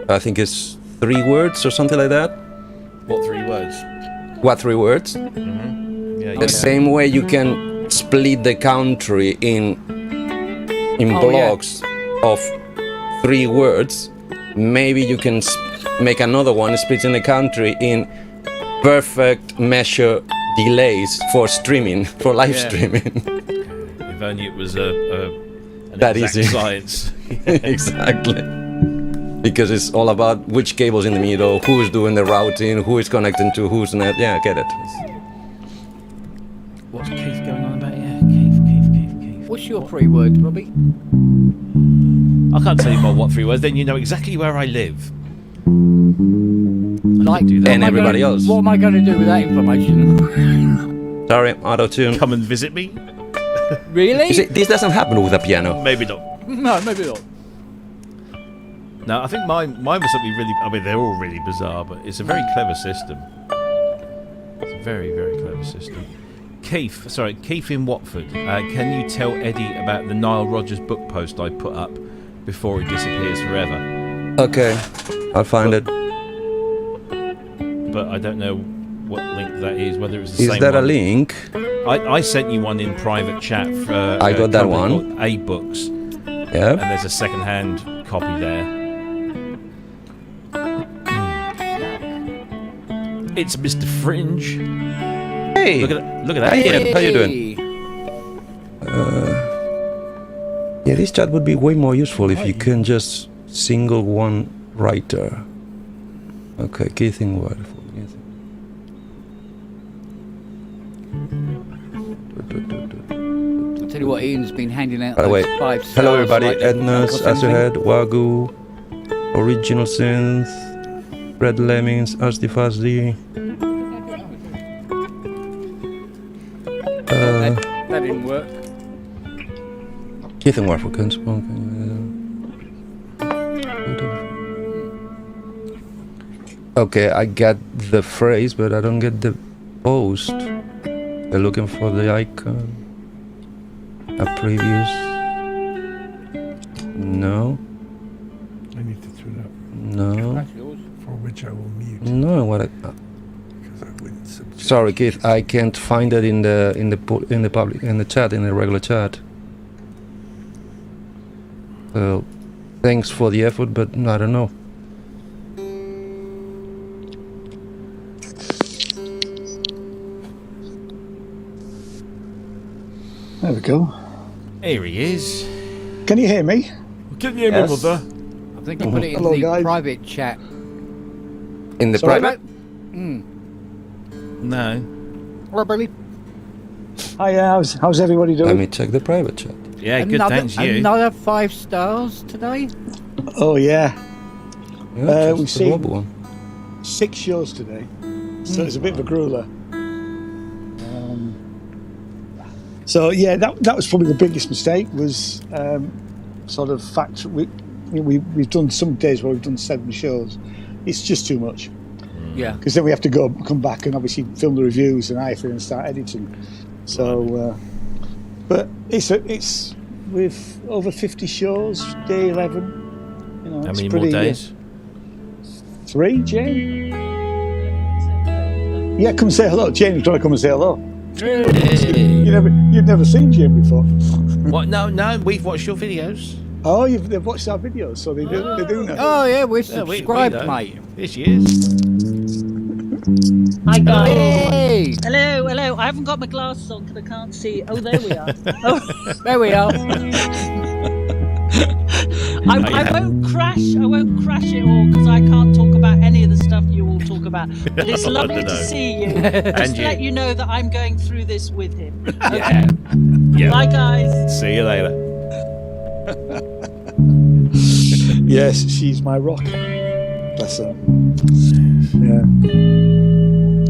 I think it's 3 words or something like that? What 3 words? What 3 words? Yeah, The same way you can split the country in blocks of 3 words, maybe you can make another one splitting the country in perfect measure delays for streaming, for live Yeah. streaming. If only it was an That exact easy. science. Exactly. Because it's all about which cable's in the middle, who's doing the routing, who is connecting to who's not. Yeah, I get it. What's Keith going on about? Yeah, Keith. What's your 3 words, Robbie? I can't tell you my what 3 words. Then you know exactly where I live. Like, do that. what And am I everybody gonna- else. What am I going to do with that information? Sorry, auto-tune. Come and visit me? Really? You see, this doesn't happen with a piano. Maybe not. No, maybe not. No, I think mine was something really. I mean, they're all really bizarre, but it's a very clever system. It's a very, very clever system. Keith in Watford. Can you tell Eddie about the Nile Rodgers book post I put up before it disappears forever? Okay, I'll find it. But I don't know what link that is. Whether it's the Is same there a one. link? I sent you one in private chat for. I got that company one. called A Books, Yeah. and there's a second-hand copy there. It's Mr. Fringe. Hey, Look at that. Hey. How you doing? Hey. yeah, this chat would be way more useful if you can just single one writer. Okay, Keithing word. I'll tell you what, Ian's been handing out By the way, those 5 stars. hello everybody, like Ednas, Azuhead, Wagyu, Original Synth, Red Lemmings, Asdi Fazdi. That didn't work. Keithing word for kunstbank. Okay, I get the phrase, but I don't get the post. They're looking for the icon. A previous. No. I need to tune up. No. That's yours. For which I will mute. No. What? Because I wouldn't subject. Sorry, Keith. I can't find it in the chat, in the regular chat. So, thanks for the effort, but I don't know. There we go. Here he is. Can you hear me? Can you hear Yes. me, mother? I think you put it in Hello, the guys. private chat. In the Sorry, private. No. Robert, Hi, how's everybody Let doing? me check the private chat. Yeah, good, thanks, you. Another 5 stars today? Oh yeah, Yeah, we've just the seen- Rob one. 6 shows today, so it's a bit of a grueler. So yeah, that was probably the biggest mistake. Was sort of fact. We've done some days where we've done 7 shows. It's just too much Yeah. because then we have to come back and obviously film the reviews and everything and start editing. So, but it's with over 50 shows, day 11. You know, How it's many pretty, more days? 3, Jane? Yeah, come and say hello. Jane's trying to come and say hello. You've never seen Jane before. What? No, we've watched your videos. Oh, they've watched our videos, so they do know. Oh, yeah, we're Yeah, we subscribed, know. mate. Here she is. Hi guys. Hey! Hello. I haven't got my glasses on because I can't see. Oh, there we are. Oh, There we are. I won't crash. I won't crash it all because I can't talk about any of the stuff you all talk about. But it's lovely dunno. to see you. And Just to you. let you know that I'm going through this with him. Yeah. Yeah. Bye guys. See you later. Yes, she's my rock. Bless her. Yeah.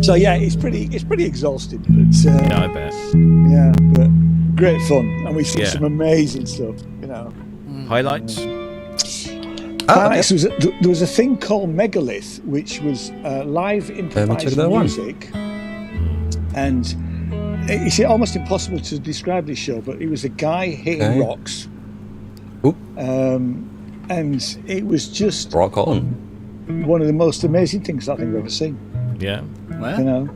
So yeah, it's pretty exhausting, but Yeah, I bet. yeah, but great fun, and we see Yeah. some amazing stuff. You know. Highlights? Alex, there was a thing called Megalith, which was live check improvised that one. music, and it's almost impossible to describe this show. But it was a guy hitting Okay. rocks, Oop. and it was just Rock on. one of the most amazing things I think I've ever seen. Yeah. You know,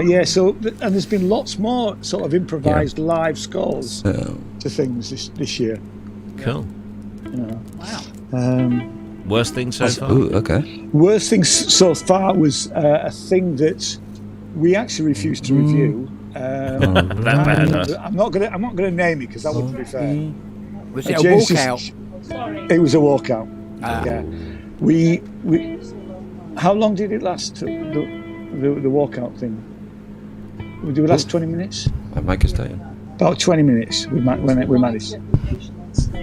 yeah. So, and there's been lots more sort of improvised live scores So, to things this year. Cool. You know. Wow. Worst thing so far? ooh, okay. Worst thing so far was a thing that we actually refused to review. That bad, huh? I'm not gonna name it because that wouldn't be fair. Was it a James walkout? It was a walkout. Ah. Yeah. We. How long did it last? The walkout thing. Did it last 20 minutes? My mic is dying. About 20 minutes. We managed.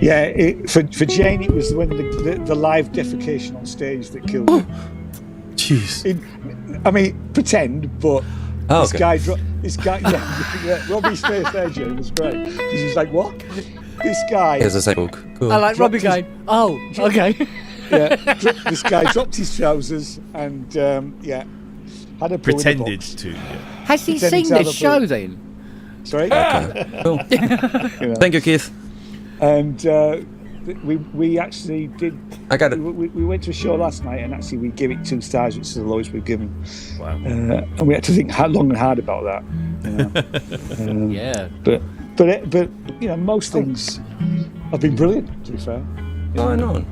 Yeah. For Jane, it was when the live defecation on stage that killed her. Jeez. I mean, pretend, but Oh, this okay. guy, yeah, Robbie's face there, Jane, was great. Because he's like, what? This guy, Here's the same book. Cool. I like Robbie Dropped going, oh, okay. yeah, this guy dropped his trousers and, yeah, had a poo in the Pretended box. to. Yeah. Has he Pretending seen to have this a show boot. then? Sorry? Cool. You know. Thank you, Keith. And we actually did, I got it. we went to a show last night and actually we gave it 2 stars, which is the lowest we've given. Wow. And we had to think long and hard about that. You know. Yeah. But you know, most things have been brilliant, to be fair. Oh, I know.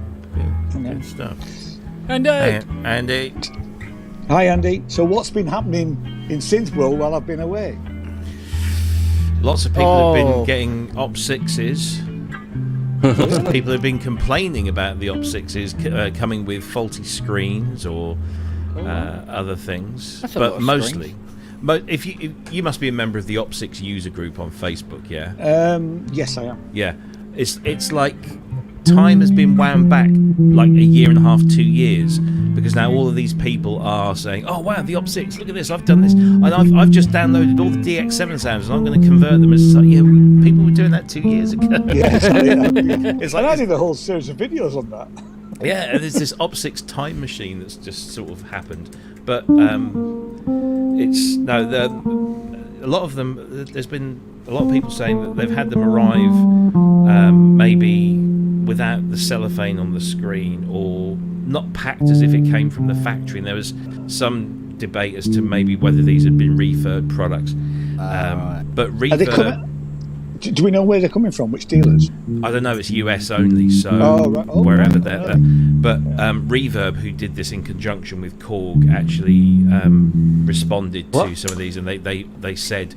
Good stuff. And Andy. Hi, Andy. So what's been happening in Synth World while I've been away? Lots of people have Oh. been getting Op 6s. Lots of people have been complaining about the Op6s coming with faulty screens or other things. That's a lot but of mostly. screens. But if you must be a member of the Op6 user group on Facebook, yeah? Yes, I am. Yeah. It's like time has been wound back like a year and a half, 2 years, because now all of these people are saying, "Oh wow, the Op6, look at this! I've done this, and I've just downloaded all the DX7 sounds, and I'm going to convert them." It's like, yeah, people were doing that 2 years ago. Yes, It's and I like did a whole series of videos on that. yeah, and there's this Op6 time machine that's just sort of happened, but it's a lot of them. There's been a lot of people saying that they've had them arrive maybe without the cellophane on the screen, or not packed as if it came from the factory, and there was some debate as to maybe whether these had been refurb products. But Are they refurb, do we know where they're coming from? Which dealers? I don't know, it's US only, so wherever they're. But Reverb, who did this in conjunction with Korg, actually responded to some of these, and they said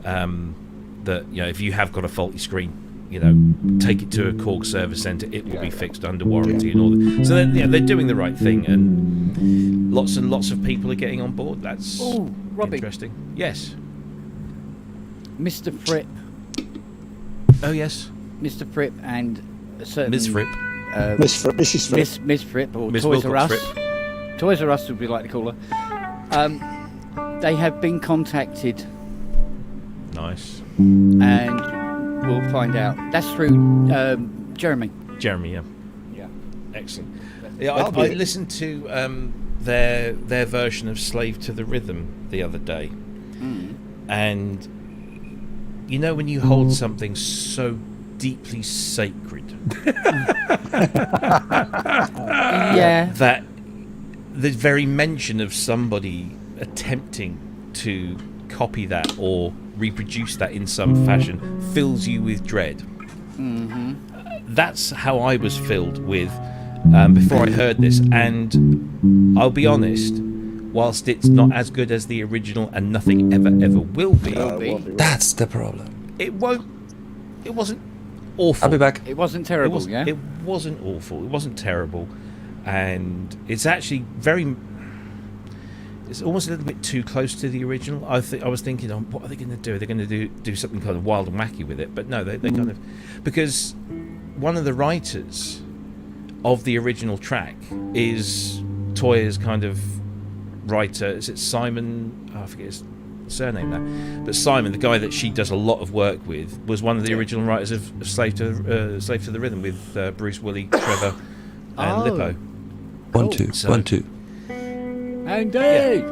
that, you know, if you have got a faulty screen, you know, take it to a Korg service centre, it will be fixed under warranty and all that. So they're doing the right thing, and lots of people are getting on board. That's Robbie. interesting. Yes. Mr. Fripp. Oh yes. Mr. Fripp and a certain Ms. Fripp. Mrs. Fripp. Miss Fripp, or Miss Toys R Us. Wilcox Toys R Us would we like to call her. They have been contacted, Nice. and we'll find out. That's through Jeremy. Jeremy, yeah. Yeah. Excellent. Yeah, I listened to their version of "Slave to the Rhythm" the other day, and you know when you hold something so deeply sacred Yeah. that the very mention of somebody attempting to copy that or reproduce that in some fashion fills you with dread. That's how I was filled with before I heard this, and I'll be honest, whilst it's not as good as the original and nothing ever will be, That's the problem. it wasn't awful. I'll be back. It wasn't terrible, yeah? It wasn't awful. It wasn't terrible, and it's actually it's almost a little bit too close to the original. I was thinking, what are they going to do? Are they going to do something kind of wild and wacky with it? But no, they kind of, because one of the writers of the original track is Toya's kind of writer. Is it Simon? I forget his surname now. But Simon, the guy that she does a lot of work with, was one of the original writers of Slave to the Rhythm with Bruce, Willie, Trevor, and Lippo. One, two. Indeed.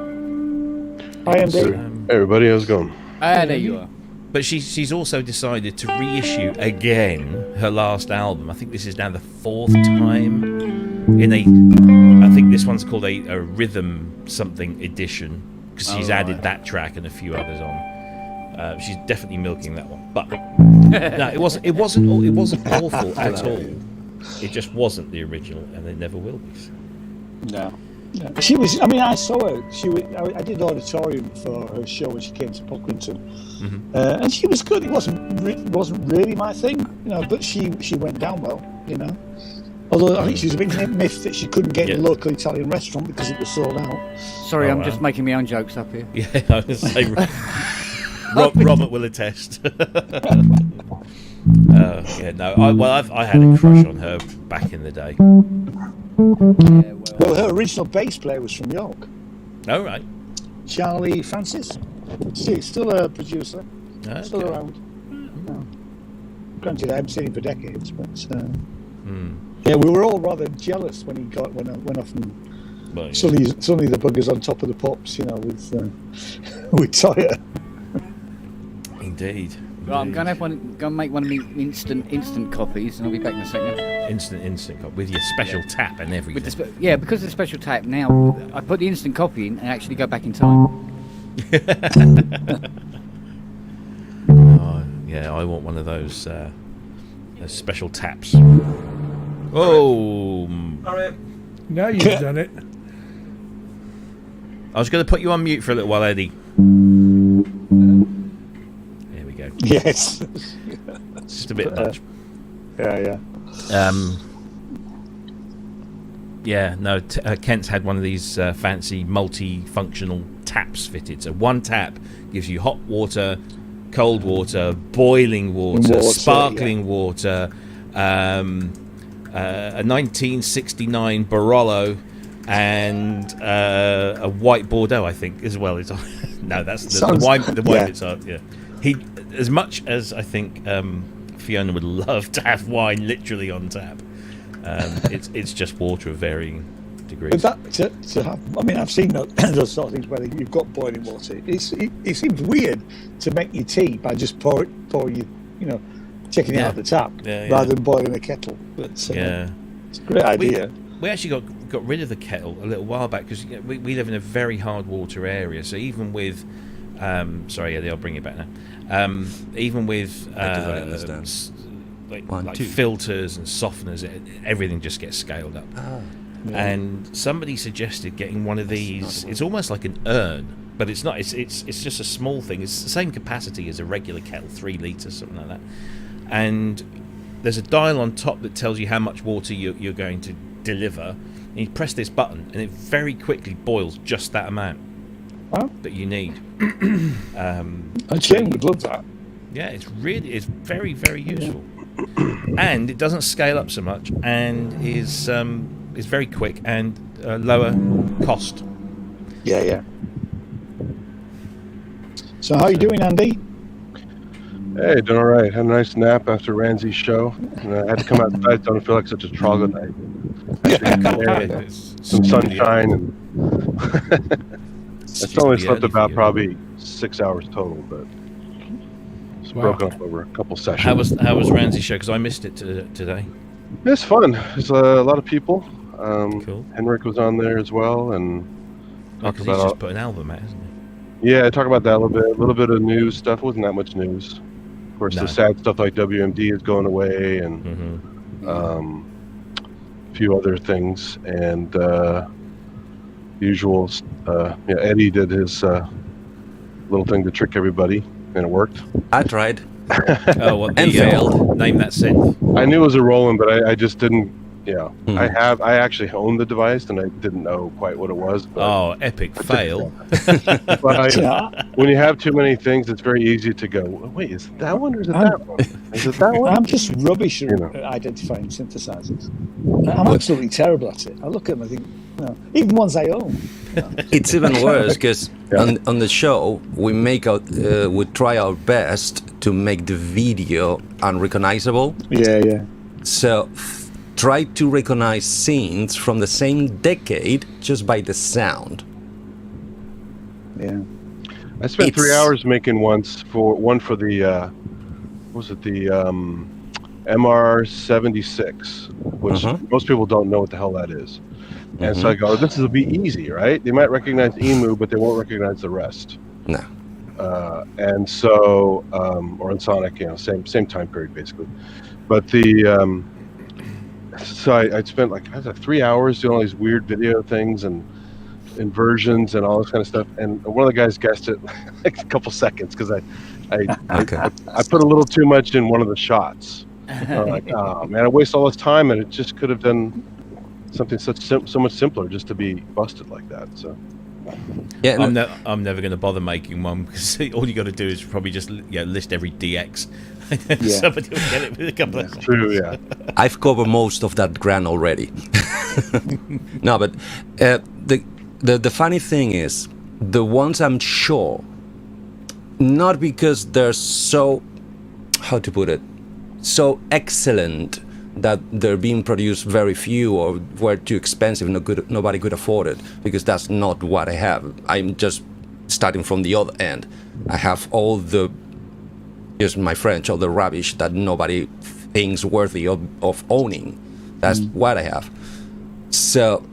I am Dave. Hey everybody, how's it going? There you are. But she's also decided to reissue again her last album. I think this is now the fourth time I think this one's called a rhythm something edition, because she's added that track and a few others on. She's definitely milking that one. But no, it wasn't awful at all. It just wasn't the original, and it never will be. No. She was. I mean, I saw her. I did auditorium for her show when she came to Pocklington, and she was good. It wasn't really my thing, you know. But she went down well, you know. Although I think she was a big myth that she couldn't get in a local Italian restaurant because it was sold out. Sorry, I'm just making my own jokes up here. Yeah, I was going to say, Robert will attest. Yeah, no. I had a crush on her back in the day. Well, her original bass player was from York. Oh, right. Charlie Francis. She's still a producer. Okay. Still around. No. Granted, I haven't seen him for decades, but yeah, we were all rather jealous when he went off and suddenly the bugger's on top of the pops, you know, with Toya. Right, Indeed. I'm going to make one of me instant copies, and I'll be back in a second. Instant copy with your special tap and everything. With because of the special tap, now I put the instant copy in and actually go back in time. Oh, yeah, I want one of those special taps. Oh! Now you've done it. I was going to put you on mute for a little while, Eddie. There we go. Yes. It's just a bit much. Yeah. Yeah, no, Kent's had one of these fancy multi-functional taps fitted. So one tap gives you hot water, cold water, boiling water, sparkling water, a 1969 Barolo, and a white Bordeaux, I think, as well. No, that's the wine. The wine bits are. Yeah, he, as much as I think Fiona would love to have wine literally on tap. It's just water of varying degrees. But that to have, I mean, I've seen those sort of things where you've got boiling water. It seems weird to make your tea by just pour you know, taking it out of the tap rather than boiling a kettle. But it's a great idea. We actually got rid of the kettle a little while back because we live in a very hard water area. So even with I'll bring it back now. Even with like filters and softeners, everything just gets scaled up. And somebody suggested getting one of these. It's almost like an urn, but it's not. It's just a small thing. It's the same capacity as a regular kettle, 3 litres, something like that. And there's a dial on top that tells you how much water you're going to deliver. And you press this button, and it very quickly boils just that amount that you need. Jane would love that. Yeah, it's very, very useful. And it doesn't scale up so much, and is very quick and lower cost. Yeah. So how are you doing, Andy? Hey, doing all right. Had a nice nap after Ramsey's show. And I had to come outside, so I don't feel like such a troglodyte. Some sunshine, and I only slept about probably 6 hours total, but it's broken up over a couple sessions. How was Ramsey's show? Because I missed it today. It's fun. There's a lot of people. Cool. Henrik was on there as well, and because he's just put an album out, hasn't he? Yeah, talk about that a little bit of news stuff. Wasn't that much news. Of course, the sad stuff like WMD is going away, and a few other things, and usual. Eddie did his little thing to trick everybody, and it worked. I tried. And failed. Name that synth. I knew it was a Roland, but I just didn't. Yeah, I actually owned the device, and I didn't know quite what it was. But epic fail! But when you have too many things, it's very easy to go, wait, is it that one or is it that one? Is it that one? I'm just rubbish at identifying synthesizers. I'm absolutely terrible at it. I look at them, I think, even ones I own. It's even worse because on the show we we try our best to make the video unrecognizable. Yeah. So try to recognize synths from the same decade just by the sound. Yeah. I spent 3 hours making one for the MR76, which most people don't know what the hell that is. And so I go, this will be easy, right? They might recognize EMU, but they won't recognize the rest. No. And so, or in Sonic, same time period basically. But so I spent like 3 hours doing all these weird video things and inversions and all this kind of stuff. And one of the guys guessed it like a couple seconds because I put a little too much in one of the shots. I'm like, oh man, I waste all this time, and it just could have done something so much simpler just to be busted like that. So yeah, I'm never going to bother making one because all you got to do is probably just list every DX. Somebody will get it with a couple of. True, yeah. I've covered most of that ground already. No, but the funny thing is, the ones I'm sure, not because they're so, how to put it, so excellent that they're being produced very few or were too expensive, nobody could afford it, because that's not what I have. I'm just starting from the other end. I have all the, here's my French, all the rubbish that nobody thinks worthy of owning. That's what I have. So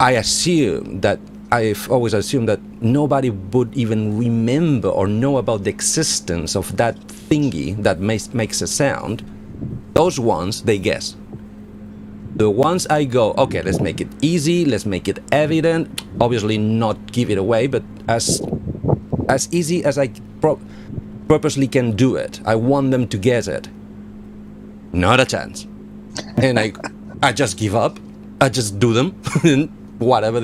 I've always assumed that nobody would even remember or know about the existence of that thingy that makes a sound. Those ones, they guess. The ones I go, okay, let's make it easy, let's make it evident, obviously not give it away, but as easy as I purposely can do it. I want them to guess it. Not a chance. and I just give up. I just do them, whatever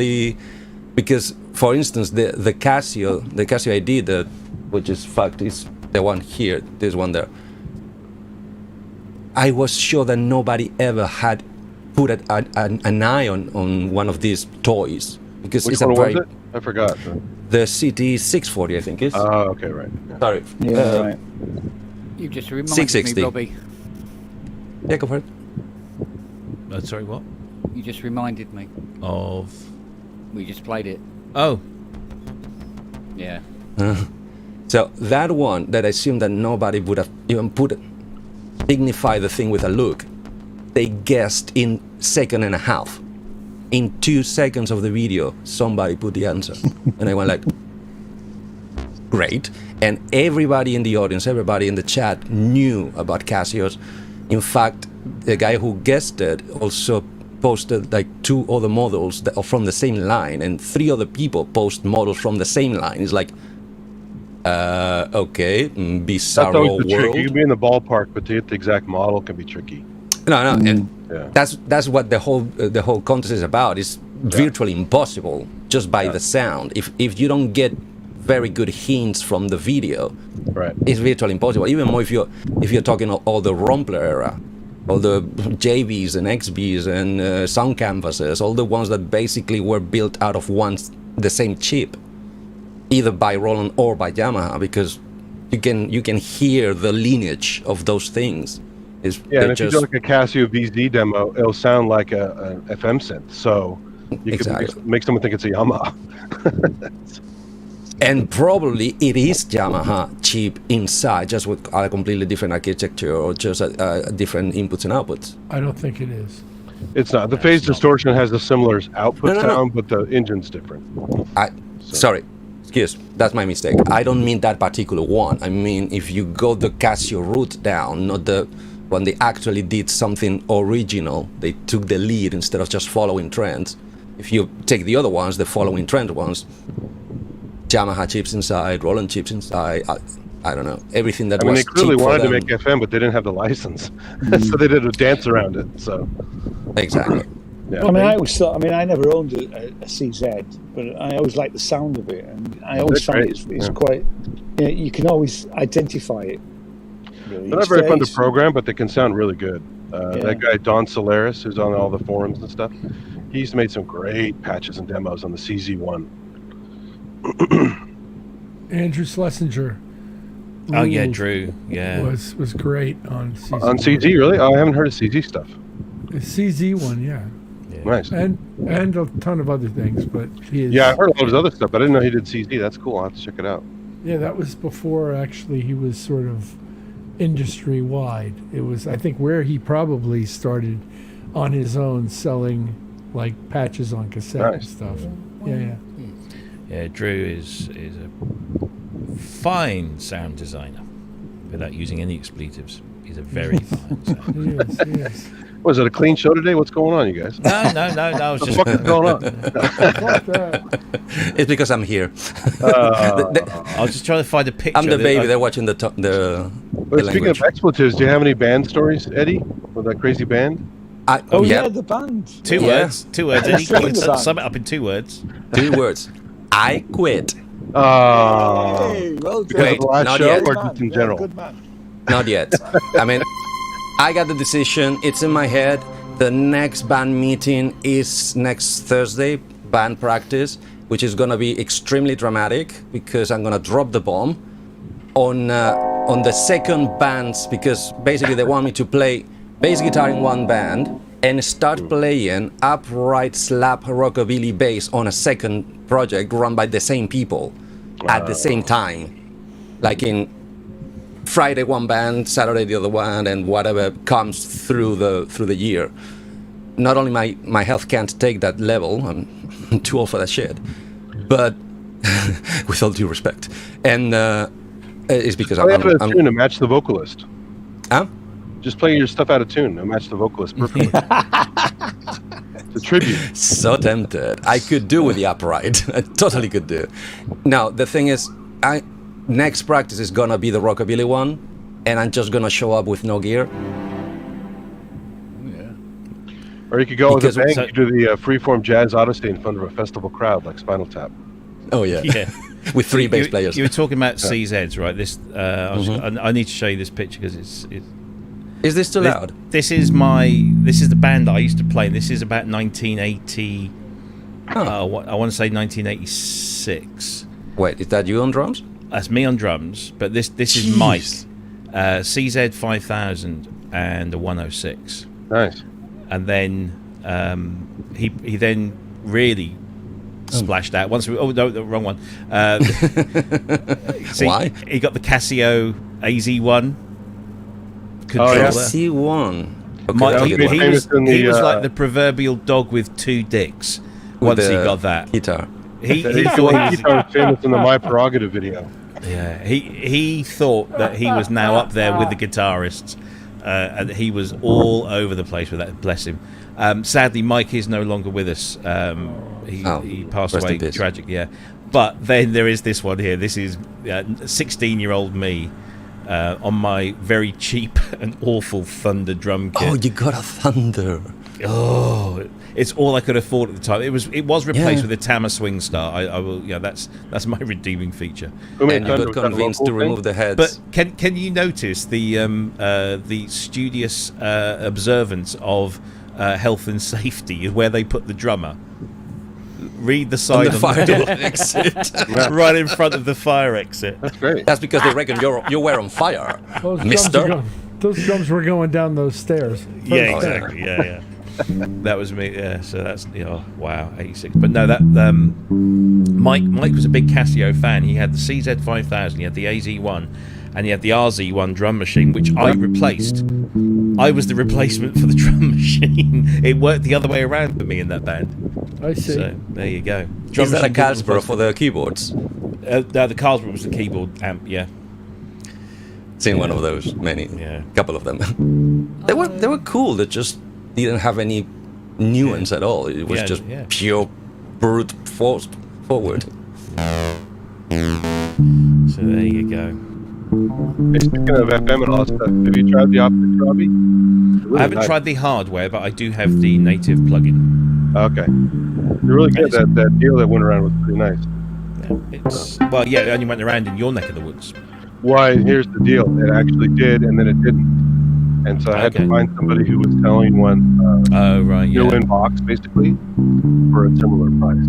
because for instance the Casio I did, which is fact is the one here, this one there. I was sure that nobody ever had put an eye on one of these toys because Which it's one a very. was it? I forgot. The CT640, I think is. Oh, okay, right. Yeah. Sorry. Yeah, right. You just reminded 660. me, Robbie. Yeah, go for it. Sorry, what? You just reminded me. Of. We just played it. Oh. Yeah. So that one that I assume that nobody would have even dignify the thing with a look, they guessed in second and a half. In 2 seconds of the video, somebody put the answer. And I went like, great. And everybody in the audience, everybody in the chat knew about Casios. In fact, the guy who guessed it also posted like 2 other models that are from the same line, and 3 other people post models from the same line. It's like, okay, That's bizarro always the trick. world. You can be in the ballpark, but to get the exact model can be tricky. No, and Yeah. that's what the whole contest is about. It's virtually impossible just by the sound. If you don't get very good hints from the video, Right. it's virtually impossible. Even more if you're talking all the Rumpler era, all the JVs and XBs and sound canvases, all the ones that basically were built out of the same chip, either by Roland or by Yamaha, because you can hear the lineage of those things. Yeah, and if you do like a Casio VZ demo, it'll sound like an FM synth. So you Exactly. could make someone think it's a Yamaha. And probably it is Yamaha chip inside, just with a completely different architecture or just a different inputs and outputs. I don't think it is. It's not. The phase distortion has a similar output No. sound, but the engine's different. Sorry, that's my mistake. I don't mean that particular one. I mean if you go the Casio route down, not the when they actually did something original, they took the lead instead of just following trends. If you take the other ones, the following trend ones, Yamaha chips inside, Roland chips inside, I don't know, everything that was they clearly cheap for wanted to them. make FM, but they didn't have the license, so they did a dance around it. So Exactly. yeah. I mean, I always thought. I mean, I never owned a CZ, but I always liked the sound of it, and I always They're found great, it's yeah. quite. You know, you can always identify it. Really. They're not very fun to program, but they can sound really good. Yeah. That guy Don Solaris, who's on all the forums and stuff, he's made some great patches and demos on the CZ1. Andrew Schlesinger. Oh yeah, ruled. Drew. Yeah. Was great on CZ. On CZ, really? Oh, I haven't heard of CZ stuff. The CZ one, yeah, Nice. and a ton of other things, but he is. Yeah, I heard all his other stuff, but I didn't know he did CZ. That's cool. I'll have to check it out. Yeah, that was before actually he was sort of industry wide. It was, I think, where he probably started on his own selling like patches on cassette and Nice. stuff. Yeah. Yeah, Drew is a fine sound designer without using any expletives. He's a very fine sound. He is. Was it a clean show today? What's going on, you guys? No. I was What the just fuck is going on? Fuck that. It's because I'm here. I was just trying to find a picture. I'm the that baby. I- They're watching the Wait, speaking language. of expletives, do you have any band stories, Eddie? With that crazy band? Oh yeah, the band. Two Yeah. words. Eddie. Sing the band. Sum it up in 2 words. 2 words. I quit. Oh. Hey, well done. Because Wait, of the last not show yet. or Good just in man. general? Yeah, good man. Not yet. I mean, I got the decision. It's in my head. The next band meeting is next Thursday, band practice, which is going to be extremely dramatic because I'm going to drop the bomb on the second bands, because basically they want me to play bass guitar in one band and start playing upright slap rockabilly bass on a second project run by the same people at the same time, like in Friday one band, Saturday the other one, and whatever comes through the year. Not only my health can't take that level, I'm too old for that shit, but with all due respect, and it's because Play out of I'm tune to match the vocalist. huh? Just play your stuff out of tune and match the vocalist perfectly. It's a tribute. So tempted. I could do with the upright. I totally could do. Now the thing is, next practice is gonna be the rockabilly one, and I'm just gonna show up with no gear. Or you could go with a Because- bang. so- You could do the freeform jazz odyssey in front of a festival crowd like Spinal Tap. Oh yeah. Yeah. With 3 bass players. You were talking about CZs, right? This I need to show you this picture because it's Is this too loud? This is the band that I used to play. This is about 1980. I want to say 1986. Wait, is that you on drums? That's me on drums, but this is Jeez. Mike, CZ 5000 and a 106, Nice. and then he then really splashed out once we. Oh no, the wrong one. See, Why? he got the Casio AZ1 Oh, controller. yeah. C1. Okay, Mike, that's a he, good one. he was, in the, he was like the proverbial dog with 2 dicks. With Once he the got that, guitar. he He thought he was, was famous in the My Prerogative video. yeah, he thought that he was now up there with the guitarists, and he was all over the place with that. Bless him. Sadly, Mike is no longer with us. He passed rest away in peace. tragic. Yeah, but then there is this one here. This is 16-year-old me on my very cheap and awful Thunder drum kit. Oh, you got a Thunder. Oh, it's all I could afford at the time. It was replaced Yeah. with a Tama Swing Star. I will, yeah, that's my redeeming feature. Who made And you Thunder? got Was that a convinced local to thing? remove the heads. But can you notice the studious observance of health and safety where they put the drummer? Read the on sign the on fire the exit. right in front of the fire exit. That's great. That's because they reckon you were on fire, mister. Those drums were going down those stairs. Yeah, First step. exactly. Yeah. That was me. Yeah, so that's wow, 86. But no, that Mike was a big Casio fan. He had the CZ 5000, he had the AZ1, and he had the RZ1 drum machine, which I replaced. I was the replacement for the drum machine. It worked the other way around for me in that band. I see. So there you go. Is that a machine didn't Carlsboro replace for the keyboards? no, the Carlsboro was the keyboard amp. Yeah. Seen one of those, many, Yeah. couple of them. they were cool. They just didn't have any nuance at all. It was Yeah, just yeah. pure brute force forward. So there you go. Hey, speaking of FM and all that stuff, have you tried the optics, Robbie? Really I haven't nice. tried the hardware, but I do have the native plugin. Okay. They're really good. That deal that went around was pretty nice. Yeah, it only went around in your neck of the woods. Why? Here's the deal. It actually did, and then it didn't. And so I had Okay. to find somebody who was selling one Oh right, new yeah. in box, basically, for a similar price.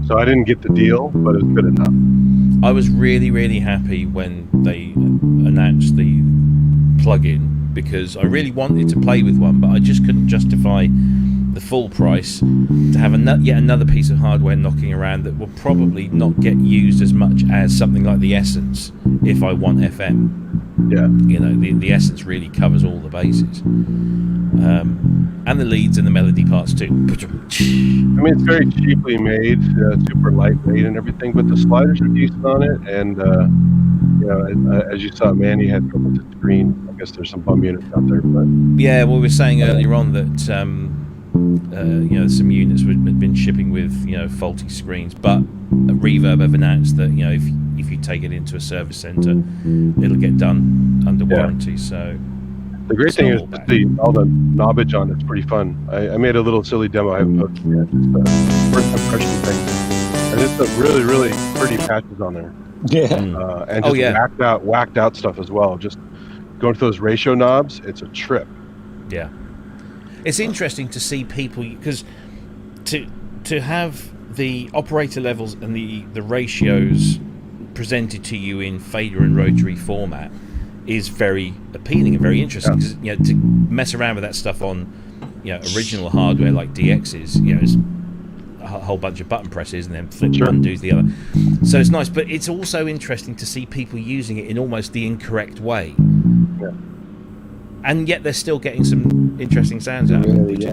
So I didn't get the deal, but it was good enough. I was really, really happy when they announced the plugin because I really wanted to play with one, but I just couldn't justify the full price to have yet another piece of hardware knocking around that will probably not get used as much as something like the Essence if I want FM. Yeah. You know, the Essence really covers all the bases. And the leads and the melody parts too. I mean, it's very cheaply made, super lightweight and everything, but the sliders are decent on it. And, you know, as you saw, Manny had trouble with the screen. I guess there's some bum units out there, but Yeah, well, we were saying earlier on that you know, some units had been shipping with, you know, faulty screens, but Reverb have announced that, you know, if you take it into a service center, it'll get done under warranty. So the great It's thing not is all to bad. see all the knobbage on it's pretty fun. I made a little silly demo. I haven't posted yet. Just first impression thing. And it's a really, really pretty patches on there. Yeah. And Oh, just yeah. whacked out stuff as well. Just going to those ratio knobs, it's a trip. yeah, it's interesting to see people because to have the operator levels and the ratios presented to you in fader and rotary format is very appealing and very interesting. 'Cause, you know, to mess around with that stuff on, you know, original hardware like DXs, you know, it's a whole bunch of button presses and then flip Sure. one does the other. So it's nice, but it's also interesting to see people using it in almost the incorrect way. Yeah. And yet they're still getting some interesting sounds out of it, which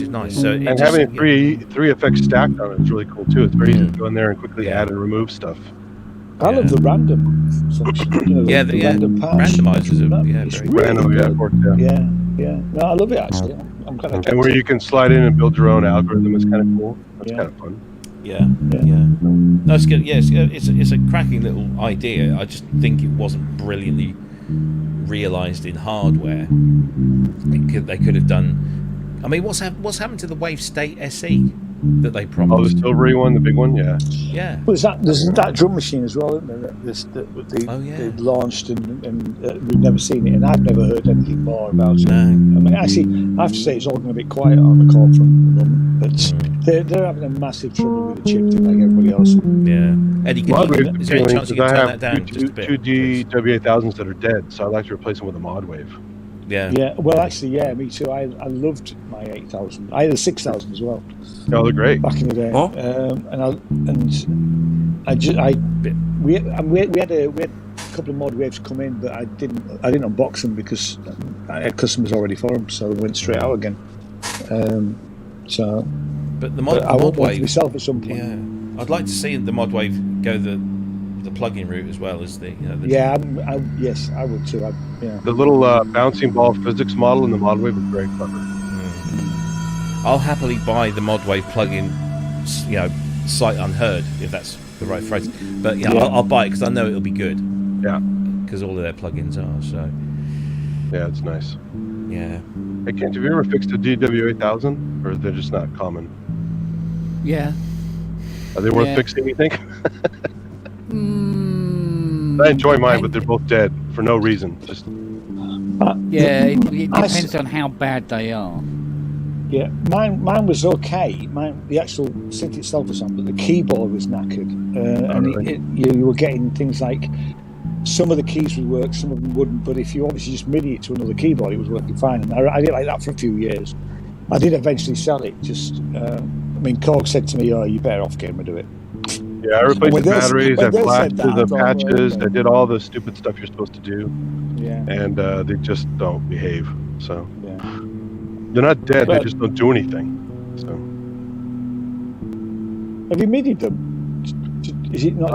is nice. So it And just, having three effects stacked on it is really cool too. It's very easy to go in there and quickly add and remove stuff. I love the random function. You know, Yeah, the yeah, random patch. randomizers are- yeah, It's very- really Random, good. of course, yeah. Yeah. No, I love it actually. I'm kind of. And where you can slide in and build your own algorithm is kind of cool. That's Yeah. kind of fun. yeah. No, it's good. Yeah, it's a cracking little idea. I just think it wasn't brilliantly realised in hardware. They could have done. I mean, what's happened to the Wave State SE that they Oh, the promised? silvery one, the big one, yeah. Yeah. Well, there's that drum machine as well, isn't there? Oh, yeah. They launched and we've never seen it, and I've never heard anything more about it. No. I mean, actually, I have to say it's all going a bit quiet on the call front at the moment, but they're having a massive trouble with the chip, like everybody else. Yeah. Eddie, is there any chance you can turn that down just a bit? Two DW8000s that are dead, so I'd like to replace them with a mod wave. Yeah. Yeah, well, actually, yeah, me too. I loved my 8000. I had a 6000 as well. Oh, they're great. Back in the day. Oh. We had a couple of mod waves come in, but I didn't unbox them because I had customers already for them, so they went straight out again. But the I mod want one wave myself at some point. Yeah, I'd like to see the mod wave go the plug-in route as well as the. Yes, I would too. The little bouncing ball physics model in the mod wave is very clever. I'll happily buy the mod wave plug-in, sight unheard, if that's the right phrase. But I'll buy it because I know it'll be good. Yeah, because all of their plugins are. So yeah, it's nice. Yeah. Hey, Kent, have you ever fixed a DW8000, or they're just not common? Yeah. Are they worth fixing, you think? I enjoy mine, but they're both dead for no reason. Just it depends on how bad they are. Yeah, mine was okay. The actual synth itself was on, but the keyboard was knackered, you were getting things like some of the keys would work, some of them wouldn't. But if you obviously just MIDI it to another keyboard, it was working fine. And I did like that for a few years. I did eventually sell it. Korg said to me, "Oh, you better off getting rid of it." Yeah, I replaced the batteries, I flashed the thought, patches, I did all the stupid stuff you're supposed to do. Yeah. And they just don't behave. So yeah. They're not dead, they just don't do anything. So have you MIDI'd them? Is it not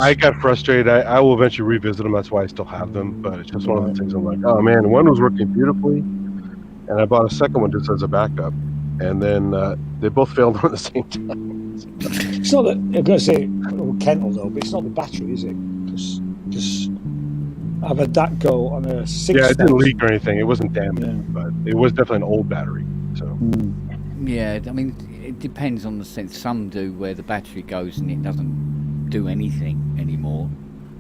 I got frustrated. I will eventually revisit them, that's why I still have them, but it's just one of the things I'm like, oh man, one was working beautifully, and I bought a second one just as a backup, and then they both failed at the same time. It's not that I'm going to say Kent will know, but it's not the battery, is it? Because I've had that go on a 6. Yeah, it didn't leak or anything. It wasn't damaged, but it was definitely an old battery. So yeah, I mean, it depends on the sense. Some do where the battery goes and it doesn't do anything anymore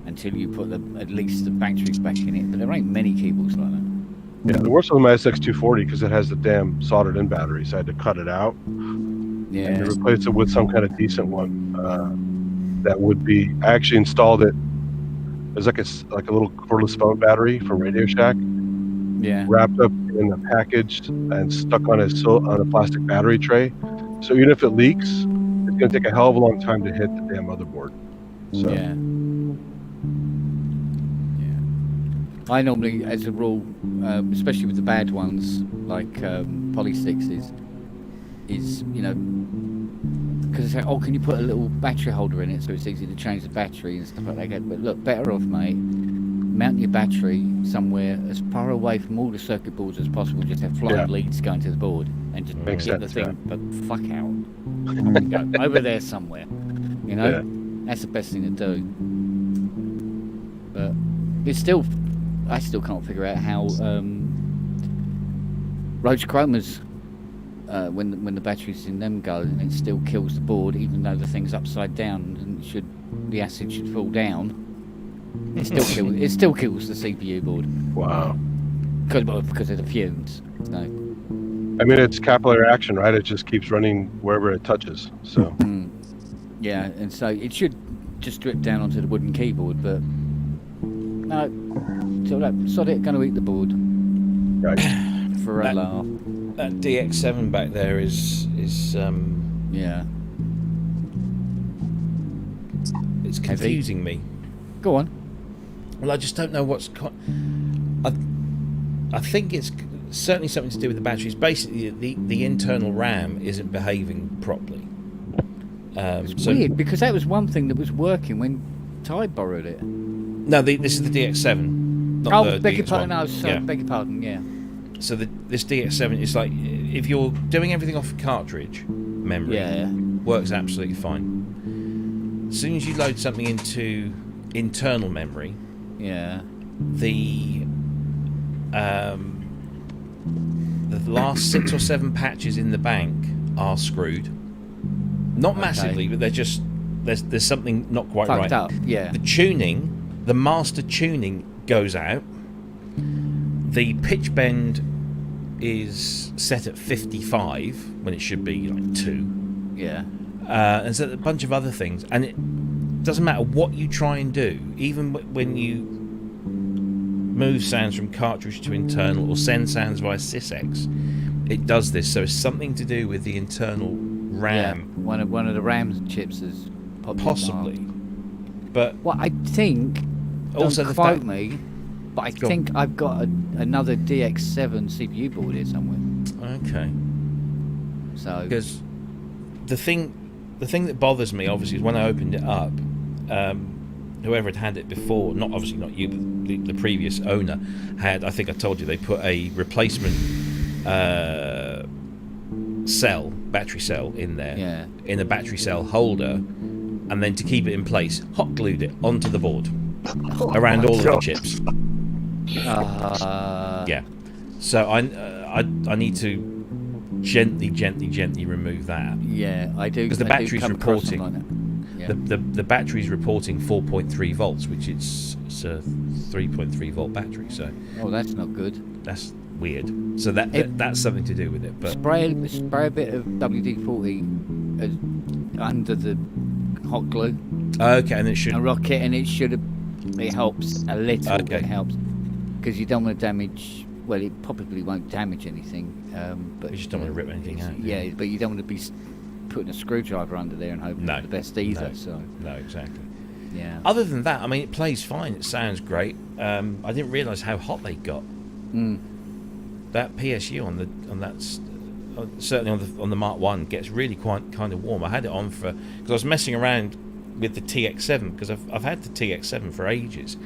until you put at least the batteries back in it. But there ain't many keyboards like that. Yeah, the worst was my SX240 because it has the damn soldered-in battery, so I had to cut it out. Yeah. And replace it with some kind of decent one that would be. I actually installed it. It was like a little cordless phone battery from Radio Shack. Yeah. Wrapped up in a package and stuck on a plastic battery tray. So even if it leaks, it's going to take a hell of a long time to hit the damn motherboard. So. Yeah. I normally, as a rule, especially with the bad ones like Polysixes, is because they say, can you put a little battery holder in it so it's easy to change the battery and stuff like that. But look, better off, mate, mount your battery somewhere as far away from all the circuit boards as possible. Just have flying leads going to the board and just get the thing but fuck out. Go over there somewhere. That's the best thing to do. But it's I still can't figure out how Roach Chromas, when the batteries in them go, and it still kills the board, even though the thing's upside down and the acid should fall down. It still kills the CPU board. Wow. Because of the fumes. So. I mean, it's capillary action, right? It just keeps running wherever it touches. So. Yeah, and so it should just drip down onto the wooden keyboard, but no. So they're going to eat the board. Right. For a laugh. That DX7 back there is yeah. It's confusing me. Go on. Well, I just don't know what's. I think it's certainly something to do with the batteries. Basically, the internal RAM isn't behaving properly. It's weird because that was one thing that was working when Ty borrowed it. No, this is the DX7. Beg your pardon. Beg your pardon. Yeah. So this DX7 is like if you're doing everything off a cartridge memory, works absolutely fine. As soon as you load something into internal memory, the last 6 or 7 patches in the bank are screwed. Not massively, but they're just there's something not quite Fucked right. up, yeah. The tuning, the master tuning goes out. The pitch bend is set at 55 when it should be like 2. Yeah. And so a bunch of other things, and it doesn't matter what you try and do, even when you move sounds from cartridge to internal or send sounds via sysx, it does this. So it's something to do with the internal RAM. Yeah. One of the RAM chips is Possibly. But well, I think. also Don't the quote fact, me, but I Go on. think I've got another DX7 CPU board here somewhere. okay, So because the thing that bothers me obviously is when I opened it up, whoever had it before, not obviously not you, but the previous owner had, I think I told you, they put a replacement battery cell in there, Yeah. in a battery cell holder, and then to keep it in place, hot glued it onto the board around all of the chips. Yeah, so I need to gently remove that. yeah, I do. Because the I do battery's come across reporting. them like that. Yeah. The battery's reporting 4.3 volts, which it's a 3.3 volt battery, so Oh, that's not good. that's weird. So that's something to do with it. But Spray a bit of WD-40 under the hot glue okay, and it should. and rock it, and it helps a little. Okay. It helps because you don't want to damage. Well, it probably won't damage anything, but You just don't want to rip anything out. Yeah, but you don't want to be putting a screwdriver under there and hoping No, for the best either. no. So No, exactly. yeah. Other than that, I mean, it plays fine. It sounds great. I didn't realise how hot they got. That PSU certainly on the Mark 1 gets really quite kind of warm. I had it on because I was messing around with the TX7 because I've had the TX7 for ages,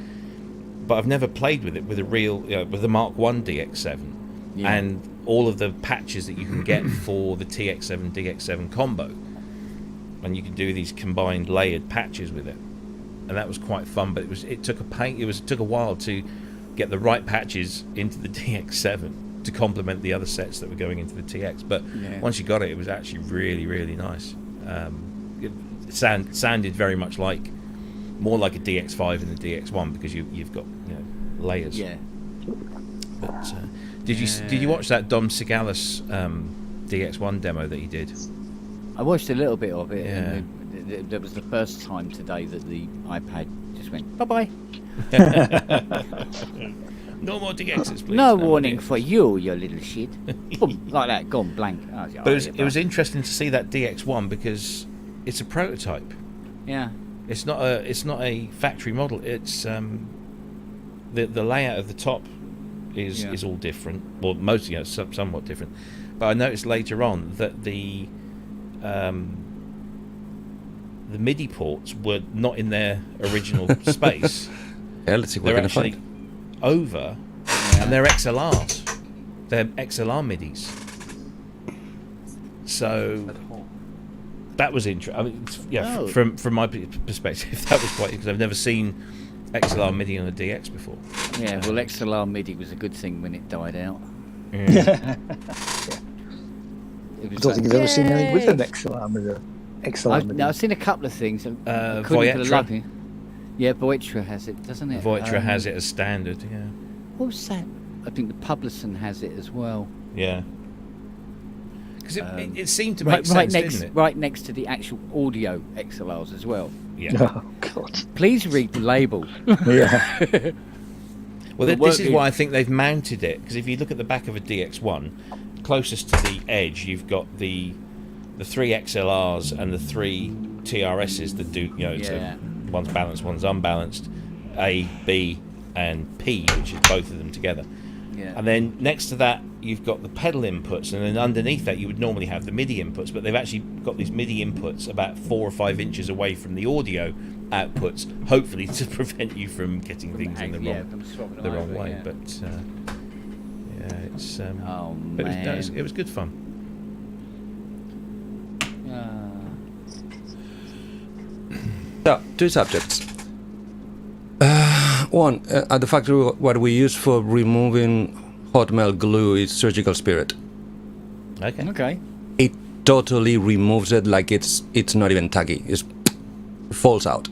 but I've never played with it with a real with the Mark 1 DX7 and all of the patches that you can get for the TX7 DX7 combo, and you can do these combined layered patches with it, and that was quite fun. But it took a while to get the right patches into the DX7 to complement the other sets that were going into the TX. But once you got it, it was actually really, really nice. It sounded very much more like a DX5 and a DX1 because you've got layers. Yeah. But did you watch that Dom Sigalis DX1 demo that he did? I watched a little bit of it. Yeah. And that was the first time today that the iPad just went bye bye. No more DXs, please. No more warning DXs. for you little shit. Boom, like that, gone blank. Oh, But it was interesting to see that DX1 because it's a prototype. Yeah. It's not a factory model. It's the layout of the top is all different. Well, mostly somewhat different. But I noticed later on that the MIDI ports were not in their original space. Yeah, let's see what They're we can actually find. over, and they're XLRs. They're XLR MIDIs. So that was interesting. I mean, from my perspective, that was quite because I've never seen XLR MIDI on a DX before. Yeah, well, XLR MIDI was a good thing when it died out. I It was don't think you've ever seen anything with an yay! XLR with an XLR. No, I've seen a couple of things. Couldn't for the Voitra. life of me. Yeah, Voitra has it, doesn't it? Voitra has it as standard. Yeah. What was that? I think the Publison has it as well. Yeah. Because it seemed to make Right, sense, next, didn't it? right next to the actual audio XLRs as well. Yeah. Oh God. Please read the label. Yeah. Well, The this is work- why I think they've mounted it. Because if you look at the back of a DX1, closest to the edge, you've got the 3 XLRs and the 3 TRSs that do, Yeah. one's balanced, one's unbalanced, A, B, and P, which is both of them together. Yeah. And then next to that, you've got the pedal inputs, and then underneath that, you would normally have the MIDI inputs, but they've actually got these MIDI inputs about 4 or 5 inches away from the audio outputs, hopefully to prevent you from getting things in the wrong way. Yeah. But it's Oh, but man. it was good fun. So, 2 subjects. One, at the factory, what we use for removing hot melt glue is Surgical Spirit. Okay. Okay. It totally removes it like it's not even tacky. It falls out.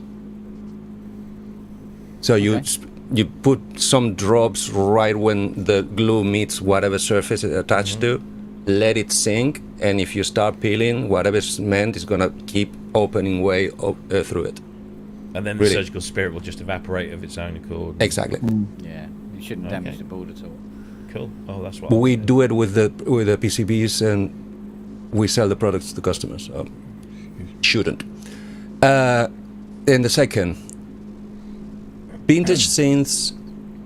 So you put some drops right when the glue meets whatever surface it's attached to, let it sink, and if you start peeling, whatever's meant is gonna keep opening way through it. And then the Surgical Spirit will just evaporate of its own accord. Exactly. Yeah, it shouldn't damage the board at all. Cool. Oh, that's what We do it with the PCBs, and we sell the products to customers. So shouldn't. And the second, vintage synths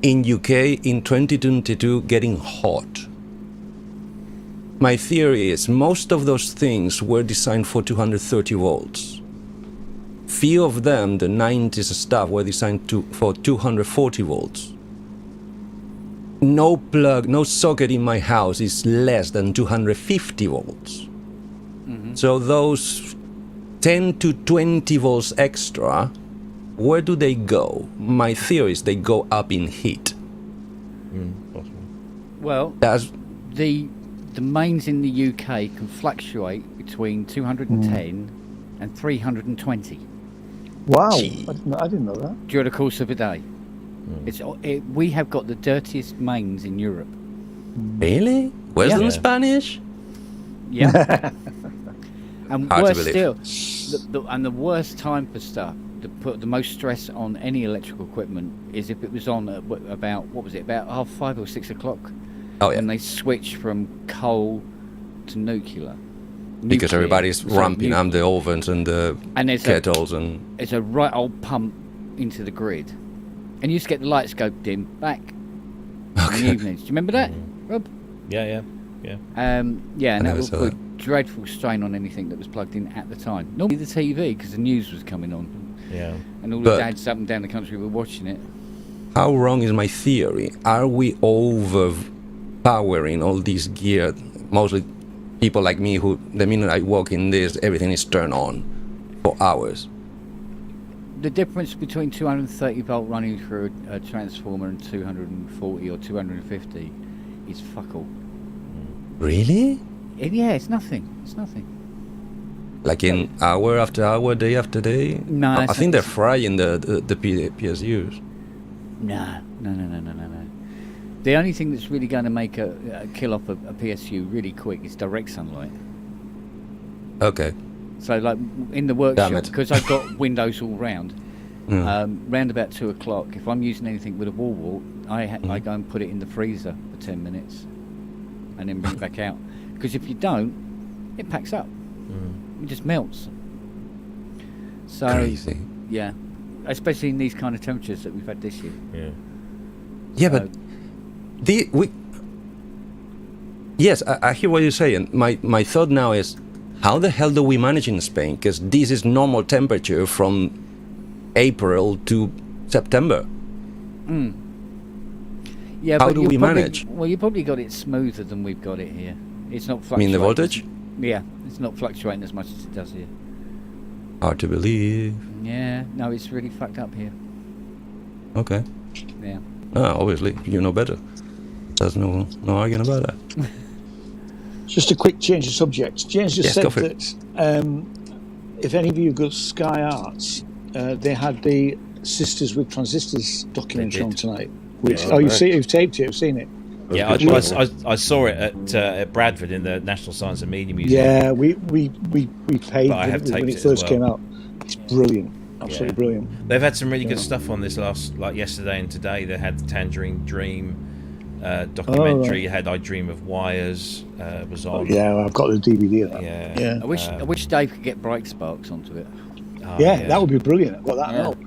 in UK in 2022 getting hot. My theory is most of those things were designed for 230 volts. Few of them, the 90s stuff, were designed for 240 volts. No plug, no socket in my house is less than 250 volts. So those 10 to 20 volts extra, where do they go? My theory is they go up in heat. Possible. Well, That's the mains in the UK can fluctuate between 210 and 320 Wow, I didn't know that. during the course of a day. We have got the dirtiest mains in Europe. really? Where's Yeah. the Spanish? Yeah. And Hard to worse believe. still, the worst time for stuff to put the most stress on any electrical equipment is if it was on at about 5:30 or 6 o'clock. Oh yeah, When they switch from coal to nuclear. because everybody's ramping up the ovens and the And there's kettles and it's a right old pump into the grid, and you just get the lights go dim back in the evenings. Do you remember that, Rob? Yeah. And that never would saw put that. dreadful strain on anything that was plugged in at the time. Normally the TV, because the news was coming on, Yeah. and all the But- dads up and down the country were watching it. how wrong is my theory? Are we overpowering all this gear? Mostly people like me who, the minute I walk in this, everything is turned on for hours. The difference between 230 volt running through a transformer and 240 or 250 is fuck all. Really? Yeah, it's nothing. It's nothing. Like in hour after hour, day after day? No, I it's think not- they're frying the PSUs. No. The only thing that's really going to make a kill off a PSU really quick is direct sunlight. Okay. So, like in the Damn workshop, it. because I've got windows all round. Mm. Round about 2 o'clock, if I'm using anything with a wall, I go and put it in the freezer for 10 minutes, and then bring it back out. Because if you don't, it packs up. It just melts. So, Crazy. yeah, especially in these kind of temperatures that we've had this year. Yeah. Yeah, but yes, I hear what you're saying. My thought now is, how the hell do we manage in Spain? Because this is normal temperature from April to September. Yeah, How but do you we probably- manage? Well, you probably got it smoother than we've got it here. It's not I fluctuating. mean, the voltage? Yeah, it's not fluctuating as much as it does here. Hard to believe. Yeah, no, it's really fucked up here. Okay. Yeah. Obviously, you know better. There's no arguing about that. Just a quick change of subject. James just Yes, said go for it. that if any of you go to Sky Arts, they had the Sisters with Transistors documentary on tonight. Which you've taped it, you've seen it. Yeah, I saw it at Bradford in the National Science and Media Museum. Yeah, we paid But I have when taped it it first as came well. out. It's brilliant, absolutely Yeah. brilliant. They've had some really good stuff on this like yesterday and today. They had the Tangerine Dream documentary. right. Had I Dream of Wires was on. Yeah, I've got the DVD of that. Yeah. I wish Dave could get Bright Sparks onto it. Oh, Yeah, that would be brilliant. Well, that Yeah. help.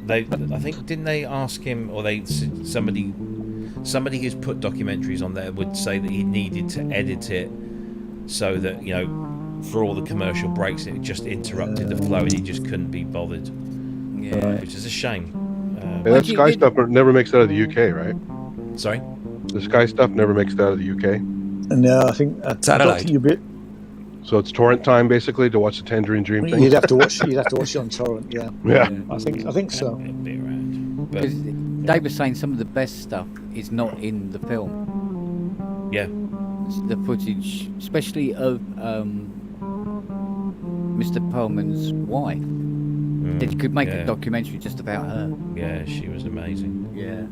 But I think, didn't they ask him, or somebody who's put documentaries on there would say that he needed to edit it so that, for all the commercial breaks, it just interrupted the flow and he just couldn't be bothered. Yeah. Which is a shame. Hey, that Sky stuff never makes it out of the UK, right? Sorry? The Sky stuff never makes it out of the UK. No, I think Satellite. So it's torrent time basically to watch the Tangerine Dream thing. You'd have to watch it on torrent. Yeah, Yeah. I think so. It'll be around. But Because Dave was saying some of the best stuff is not in the film. Yeah. The footage, especially of Mr. Perlman's wife. That you could make a documentary just about her. Yeah, she was amazing. Yeah.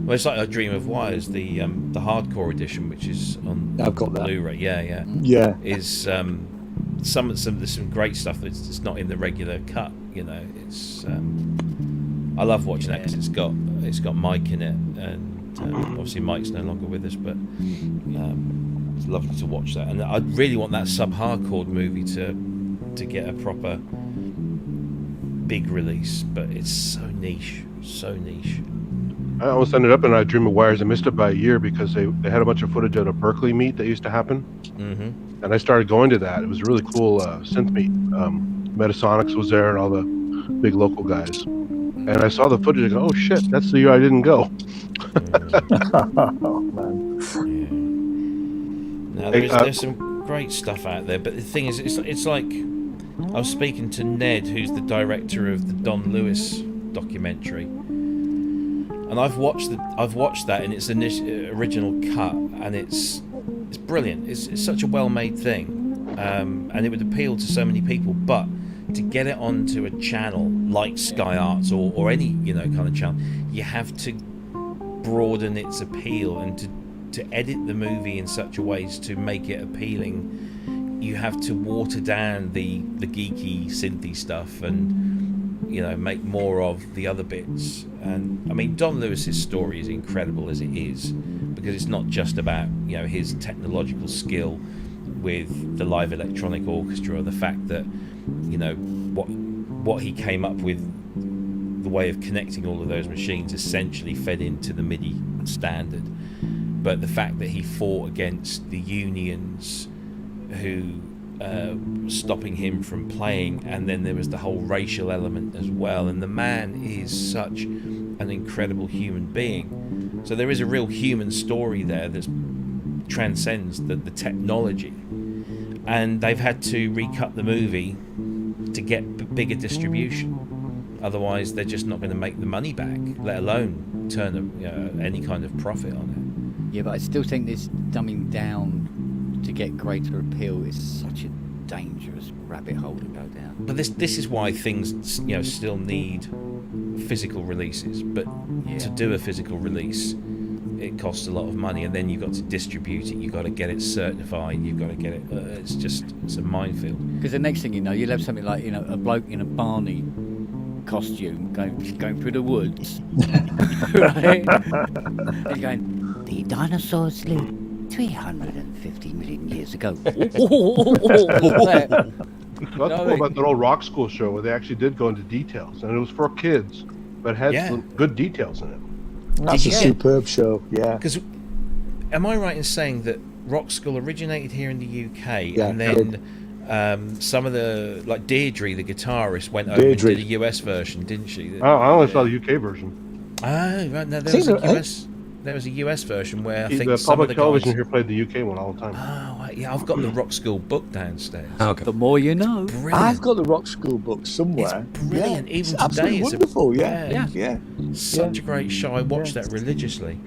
Well, it's like A Dream of Wires, the hardcore edition, which is on I've got that. Blu-ray. Yeah. Is some there's some great stuff that's not in the regular cut. You know, it's I love watching that because it's got Mike in it, and obviously Mike's no longer with us, but it's lovely to watch that. And I really want that sub-hardcore movie to get a proper big release, but it's so niche. I almost ended up in I Dream of Wires. I missed it by a year because they had a bunch of footage at a Berkeley meet that used to happen. Mm-hmm. And I started going to that. It was a really cool synth meet. Metasonics was there and all the big local guys. And I saw the footage and I go, oh shit, that's the year I didn't go. Oh, man. Now there's some great stuff out there, but the thing is, it's like I was speaking to Ned, who's the director of the Don Lewis documentary, and I've watched that in its original cut, and it's brilliant. It's such a well-made thing, and it would appeal to so many people. But to get it onto a channel like Sky Arts or any kind of channel, you have to broaden its appeal and to edit the movie in such a way as to make it appealing. You have to water down the geeky synthy stuff and make more of the other bits. And I mean, Don Lewis's story is incredible as it is, because it's not just about his technological skill with the live electronic orchestra, or the fact that what he came up with, the way of connecting all of those machines essentially fed into the MIDI standard, but the fact that he fought against the unions who stopping him from playing, and then there was the whole racial element as well. And the man is such an incredible human being. So there is a real human story there that transcends the technology. And they've had to recut the movie to get bigger distribution. Otherwise, they're just not going to make the money back, let alone turn any kind of profit on it. Yeah, but I still think this dumbing down to get greater appeal is such a dangerous rabbit hole to go down. But this is why things still need physical releases. But to do a physical release, it costs a lot of money, and then you've got to distribute it. You've got to get it certified. You've got to get it. It's a minefield. Because the next thing you know, you'll have something like a bloke in a Barney costume going through the woods, right? And you're going, the dinosaurs lived 350 million years ago. That's cool about that old rock school show, where they actually did go into details, and it was for kids, but had some good details in it. That's a superb show, yeah. Because am I right in saying that Rock School originated here in the UK, and then some of the, like Deirdre, the guitarist, went over and did a US version, didn't she? I only saw the UK version. Oh, right. No, there was a US version where I think the some of the public television guys... here played the UK one all the time. Oh, right, yeah, I've got the Rock School book downstairs. Okay. The more you know. Brilliant. I've got the Rock School book somewhere. It's brilliant. Even it's today, absolutely it's wonderful. Yeah. Such a great show. I watched that religiously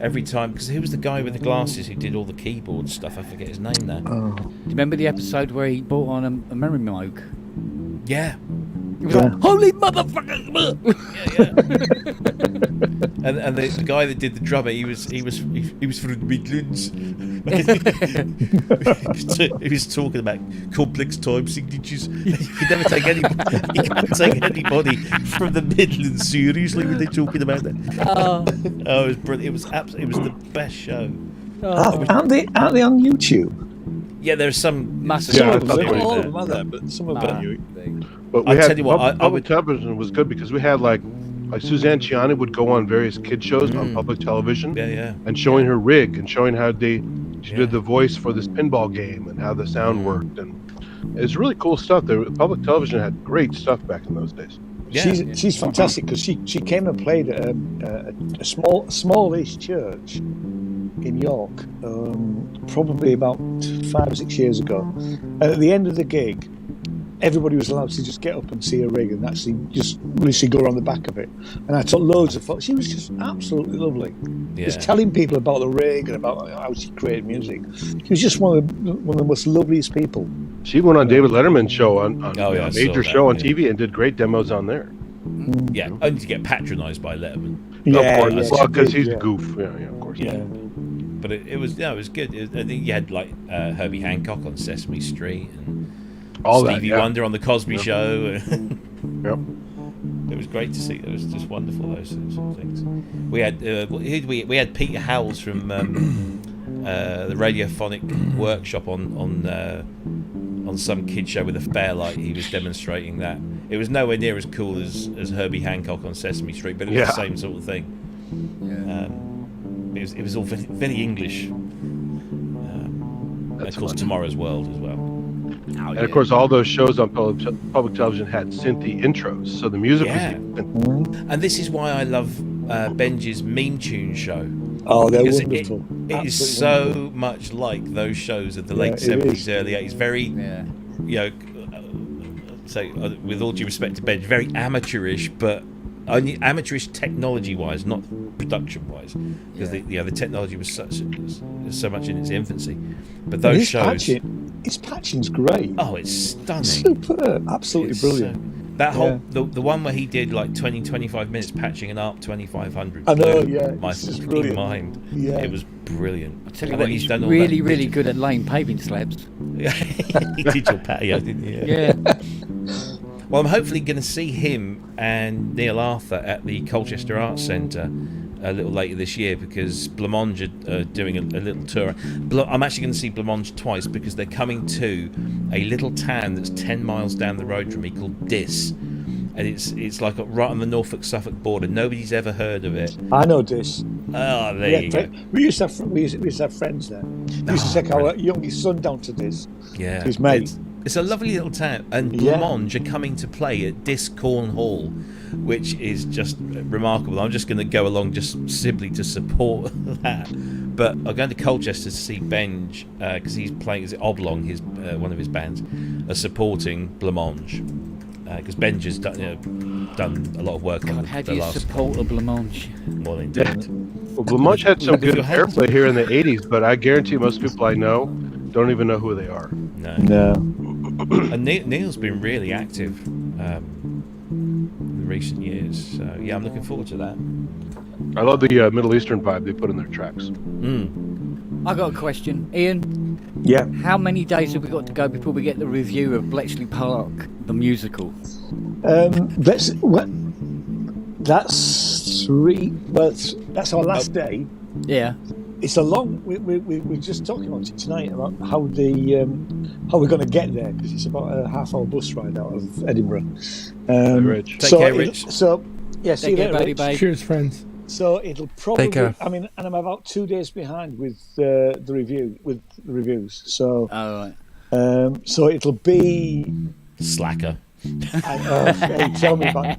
every time, because who was the guy with the glasses who did all the keyboard stuff? I forget his name now. Do you remember the episode where he brought on a memory moog? Yeah. He was like, holy motherfucker! And the guy that did the drummer, he was from the Midlands. He was talking about complex time signatures. You can never take anybody. You can't take anybody from the Midlands seriously when they're talking about that. Oh, it was brilliant. It was the best show. Aren't they on YouTube? Yeah, there's some massive. Some of them, all of them are there, but some of them. But we had public television was good, because we had like Suzanne Ciani would go on various kid shows on public television, and showing her rig and showing how she did the voice for this pinball game and how the sound worked, and it's really cool stuff. The public television had great stuff back in those days. Yeah. She's fantastic, because she came and played at a smallish church in York, probably about 5 or 6 years ago. And at the end of the gig, everybody was allowed to just get up and see a rig and actually just literally go around the back of it. And I took loads of photos. She was just absolutely lovely. Just telling people about the rig and about how she created music. She was just one of the most loveliest people. She went on David Letterman's show on I a major saw show on that, TV and did great demos on there. Yeah, only to get patronised by Letterman. Yeah, of course. Well, because he's a goof. Yeah, of course. Yeah. But it was good. I think you had like Herbie Hancock on Sesame Street and Stevie Wonder on the Cosby Show. Yep. It was great to see. It was just wonderful, those sorts of things. We had we had Peter Howells from the Radiophonic Workshop on some kid show with a Fairlight. He was demonstrating that. It was nowhere near as cool as Herbie Hancock on Sesame Street, but it was the same sort of thing. It was all very, very English. And of course, Tomorrow's World as well. And of course, all those shows on public television had synthy intros, so the music was. And this is why I love Benji's Meme Tune show. Oh, they're wonderful. It is so much like those shows of the late 70s, early 80s. Very, you know, so with all due respect to Benji, very amateurish, but only amateurish technology-wise, not production-wise, because the technology was so much in its infancy. But those shows, his patching's great. Oh, it's stunning, superb, absolutely brilliant. That whole the one where he did like 20-25 minutes patching an ARP 2500. I know, my fucking mind. Yeah, it was brilliant. I tell you what, he's done really good at laying paving slabs. He did your patio, didn't he? Yeah. Well, I'm hopefully going to see him and Neil Arthur at the Colchester Arts Centre a little later this year, because Blancmange are doing a little tour. I'm actually going to see Blancmange twice, because they're coming to a little town that's 10 miles down the road from me called Diss, and it's like right on the Norfolk-Suffolk border. Nobody's ever heard of it. I know Diss. Oh, there you go. We used to have friends there. We used to take our youngest son down to Diss. Yeah, his mate. It's a lovely little town, and Blancmange are coming to play at Diss Corn Hall, which is just remarkable. I'm just going to go along just simply to support that. But I'm going to Colchester to see Benj, because he's playing as Oblong, his one of his bands, supporting Blancmange, because Benj has done a lot of work on how the do you last support a Blancmange? Well, indeed. Well, Blancmange had some good airplay here in the 80s, but I guarantee most people I know don't even know who they are. No. And Neil's been really active in recent years, so yeah, I'm looking forward to that. I love the Middle Eastern vibe they put in their tracks. I got a question, Ian. Yeah. How many days have we got to go before we get the review of Bletchley Park, the musical? That's 3. Well, that's our last day. Yeah. It's a long. We're just talking about it tonight about how we're going to get there, because it's about a half-hour bus ride out of Edinburgh. Rich. Take care, Rich. So yeah, see you later, Rich. Cheers, friends. So it'll probably. Take care. I mean, and I'm about 2 days behind with the reviews. So. All right. So it'll be. Slacker. Hey, tell me about it.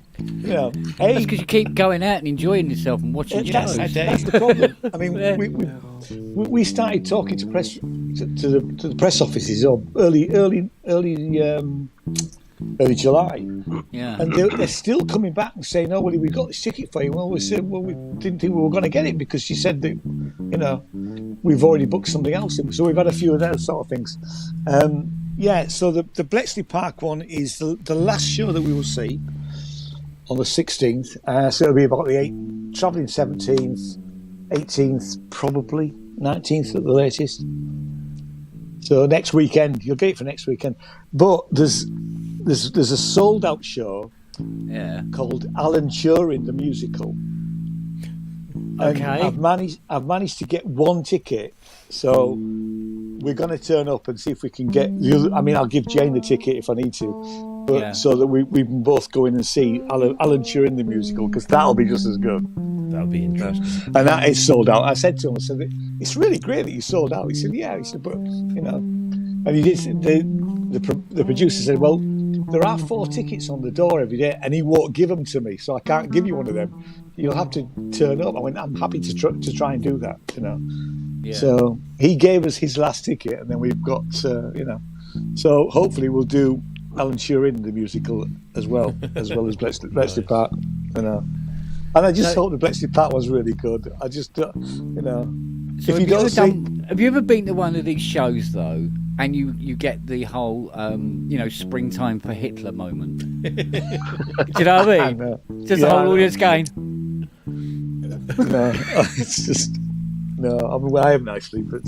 That's because you keep going out and enjoying yourself and watching shows. That's the problem. I mean, we started talking to the press offices early July. Yeah. And they're still coming back and saying, "Oh, well, we got this ticket for you." Well, we said, "Well, we didn't think we were going to get it because she said that, we've already booked something else." So we've had a few of those sort of things. So the Bletchley Park one is the last show that we will see on the 16th. So it'll be about the 8th, travelling 17th, 18th, probably 19th at the latest. So next weekend, you'll get it for next weekend. But there's a sold out show called Alan Turing the Musical. Okay. And I've managed to get one ticket, so we're going to turn up and see if we can get the other. I mean, I'll give Jane the ticket if I need to, but so that we can both go in and see Alan Turing the Musical, because that'll be just as good. That'll be interesting. And that is sold out. I said to him, "It's really great that you sold out." He said, "Yeah." He said, "But and he did. The producer said, "Well, there are 4 tickets on the door every day, and he won't give them to me, so I can't give you one of them. You'll have to turn up." I went, "I'm happy to try and do that, Yeah. So he gave us his last ticket, and then we've got, So hopefully we'll do Alan Turing the musical as well as Bletchley Park, you know. And I just thought the Bletchley Park was really good. I just, you know, So if you don't see, have you ever been to one of these shows though, and you get the whole springtime for Hitler moment? Do you know what I mean? No. Just Yeah, the I whole know. audience going. No, it's just no. I mean, I am nicely, but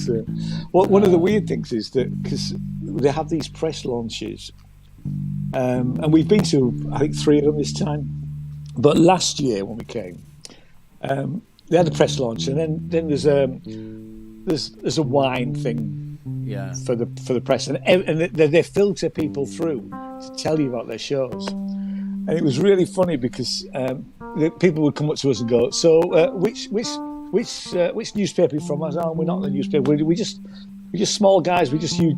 one of the weird things is that because they have these press launches, and we've been to I think 3 of them this time. But last year when we came, they had a press launch, and then there's a wine thing for the press, and they filter people through to tell you about their shows. And it was really funny because the people would come up to us and go, "So which newspaper are you from?" I was, "Oh, we're not the newspaper. We're just small guys. We just do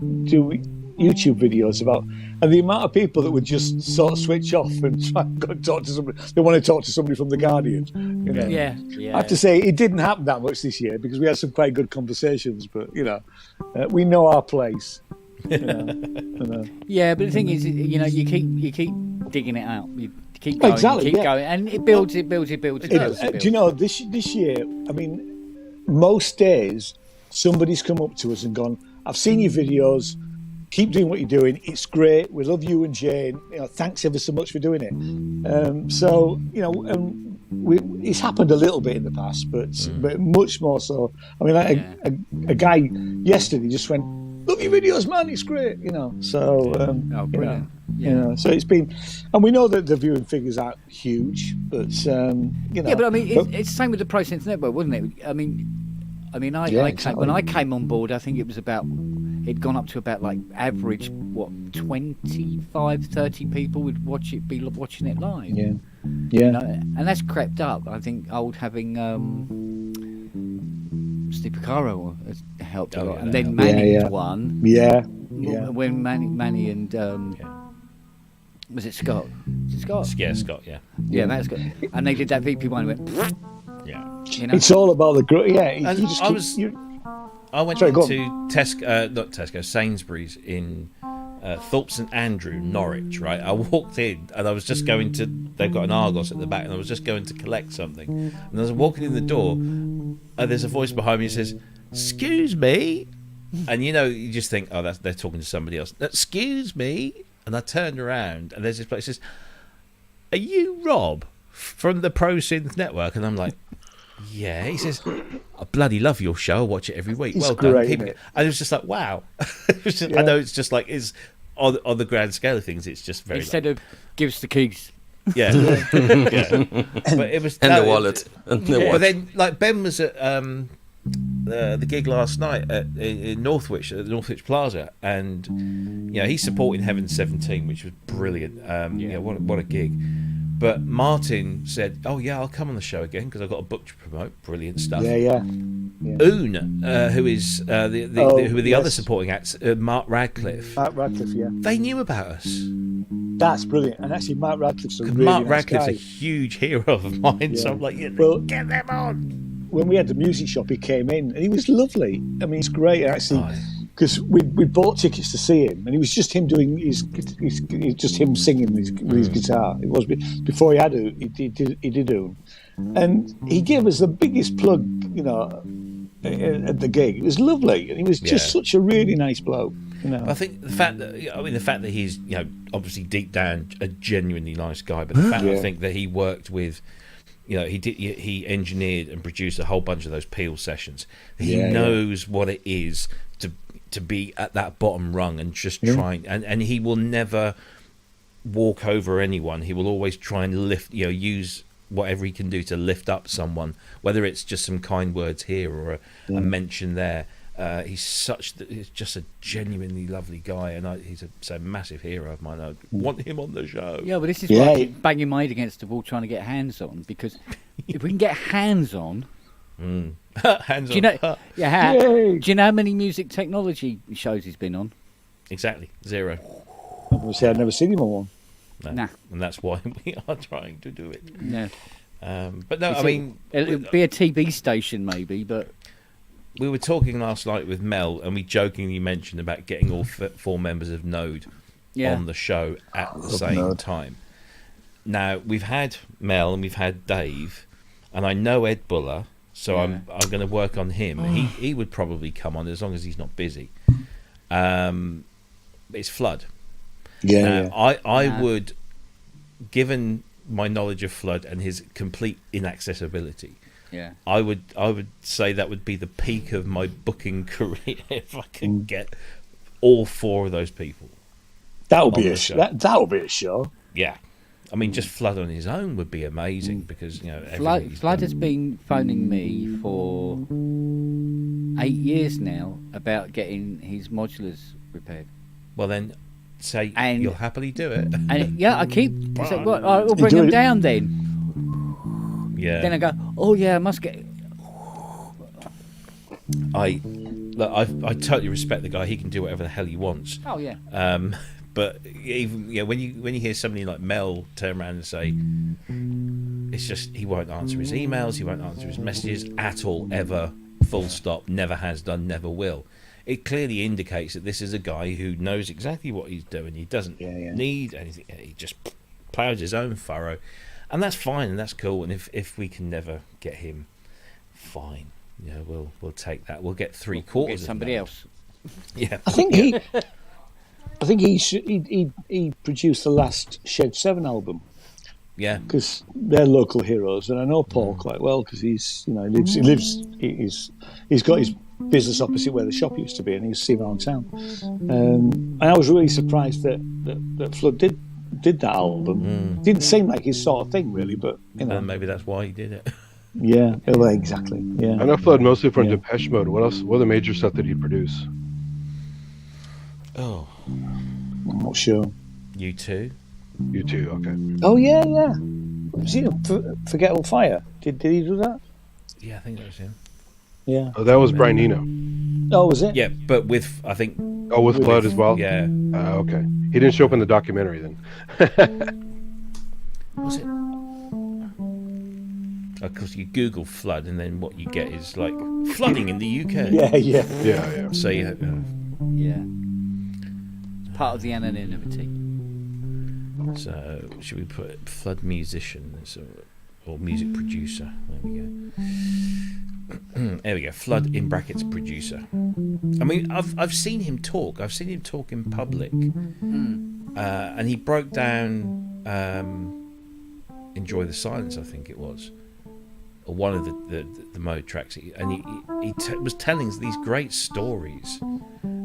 YouTube videos about." And the amount of people that would just sort of switch off and try and go and talk to somebody, they want to talk to somebody from the Guardian. You know? Yeah. I have to say it didn't happen that much this year because we had some quite good conversations. But you know, we know our place. You know. Yeah, but the thing is, you know, you keep digging it out. You keep going, Exactly, you keep yeah. going, and it builds. It builds. Do you know this year? I mean, most days somebody's come up to us and gone, "I've seen your videos. Keep doing what you're doing. It's great. We love you and Jane. You know, thanks ever so much for doing it." So you know, it's happened a little bit in the past, but much more so. I mean, a guy yesterday just went, "Love your videos, man. It's great." You know, so brilliant. You know, so it's been, and we know that the viewing figures aren't huge, but you know. Yeah, but I mean, it's the same with the Pro Synth Network, wasn't it? I mean, exactly. when I came on board, I think it was it'd gone up to about like average 25, 30 people would be watching it live. Yeah. You know, and that's crept up. I think having Steve Picaro has helped a lot, and then Manny won. Yeah. When Manny and was it Scott? Is it Scott? Yeah, Scott. Yeah. Yeah, that's good. And they did that VP one and went. Yeah. You know? It's all about the growth. Yeah. And You just I went into Sainsbury's in Thorpe St Andrew, Norwich, right? I walked in and I was just going to, they've got an Argos at the back, and I was just going to collect something. And I was walking in the door, and there's a voice behind me that says, "Excuse me." And you know, you just think, oh, they're talking to somebody else. "Excuse me." And I turned around, and there's this place that says, "Are you Rob from the Pro Synth Network?" And I'm like, "Yeah." He says, "I bloody love your show. I watch it every week. It's well great, done." isn't it? And it was just like, wow. It was just, I know it's just like, it's on the grand scale of things, it's just very Instead of gives the keys. yeah. But it was And the wallet. And the But watch. then, like, Ben was at the gig last night in Northwich, at the Northwich Plaza, and you know, he's supporting Heaven 17, which was brilliant. You know, what a gig. But Martin said, "Oh yeah, I'll come on the show again because I've got a book to promote." Brilliant stuff. Yeah. Oon, who is who are the other supporting acts, Mark Radcliffe. Mark Radcliffe, yeah. They knew about us. That's brilliant. And actually, Mark Radcliffe's a really Mark nice Radcliffe's guy. a huge hero of mine, so I'm like, Well, get them on. When we had the music shop, he came in and he was lovely. I mean, he's great actually, because we bought tickets to see him, and it was just him doing just him singing with his guitar. It was before he did Oon, and he gave us the biggest plug, you know, at the gig. It was lovely, and he was just such a really nice bloke. You know, I think the fact that he's, you know, obviously deep down a genuinely nice guy, but the fact I think that he worked with, you know, he engineered and produced a whole bunch of those Peel sessions. He knows what it is to be at that bottom rung and just trying, and he will never walk over anyone. He will always try and lift, you know, use whatever he can do to lift up someone, whether it's just some kind words here or a mention there. He's just a genuinely lovely guy, and he's a massive hero of mine. I want him on the show. Yeah, but this is why I keep banging my head against the wall trying to get hands on, because if we can get hands on, hands do you know? on. Do you know how many music technology shows he's been on? Exactly 0. I would say I've never seen him on one. No. Nah. And that's why we are trying to do it. Yeah. But no, I mean, it'll be a TV station maybe, but we were talking last night with Mel, and we jokingly mentioned about getting all 4 members of Node on the show at the same time. Now, we've had Mel and we've had Dave, and I know Ed Buller, so I'm going to work on him. He would probably come on as long as he's not busy. It's Flood. I would, given my knowledge of Flood and his complete inaccessibility, I would say that would be the peak of my booking career if I could get all four of those people. That would be a show. That would be a show. Yeah, I mean, just Flood on his own would be amazing because Flood has been phoning me for 8 years now about getting his modulars repaired. Well, then say you'll happily do it. And I keep saying, "Well, I'll bring them down then." Yeah. Then I go, "Oh yeah, I must get." I totally respect the guy. He can do whatever the hell he wants. Oh yeah. But even when you hear somebody like Mel turn around and say, it's just he won't answer his emails, he won't answer his messages at all, ever, full stop, never has done, never will. It clearly indicates that this is a guy who knows exactly what he's doing. He doesn't need anything. He just plows his own furrow, and that's fine and that's cool. And if we can never get him, fine. We'll take that. We'll get three-quarters. Get somebody else. Yeah, I think he produced the last Shed 7 album. Yeah, because they're local heroes, and I know Paul quite well because he's got his business opposite where the shop used to be, and he's seen around town. And I was really surprised that Flood did that album. Didn't seem like his sort of thing, really, but maybe that's why he did it. Yeah, well, exactly. Yeah, I know Flood mostly from Depeche Mode. What else? What other major stuff did he produce? Oh, I'm not sure. U2. U2, okay. Oh yeah. Was he Forgettable Fire? Did he do that? Yeah, I think that was him. Yeah. Oh, that was Brian Eno. Oh, was it? Yeah, but with I think. Oh, with Flood as well. Yeah. Okay. He didn't show up in the documentary then. Was it? Of course, you Google Flood, and then what you get is like flooding in the UK. Yeah. So yeah, it's part of the anonymity. So should we put Flood musician or music producer? There we go. There we go. Flood in brackets producer. I mean, I've seen him talk. I've seen him talk in public, and he broke down "Enjoy the Silence." I think it was. Or one of the Mode tracks, and he was telling us these great stories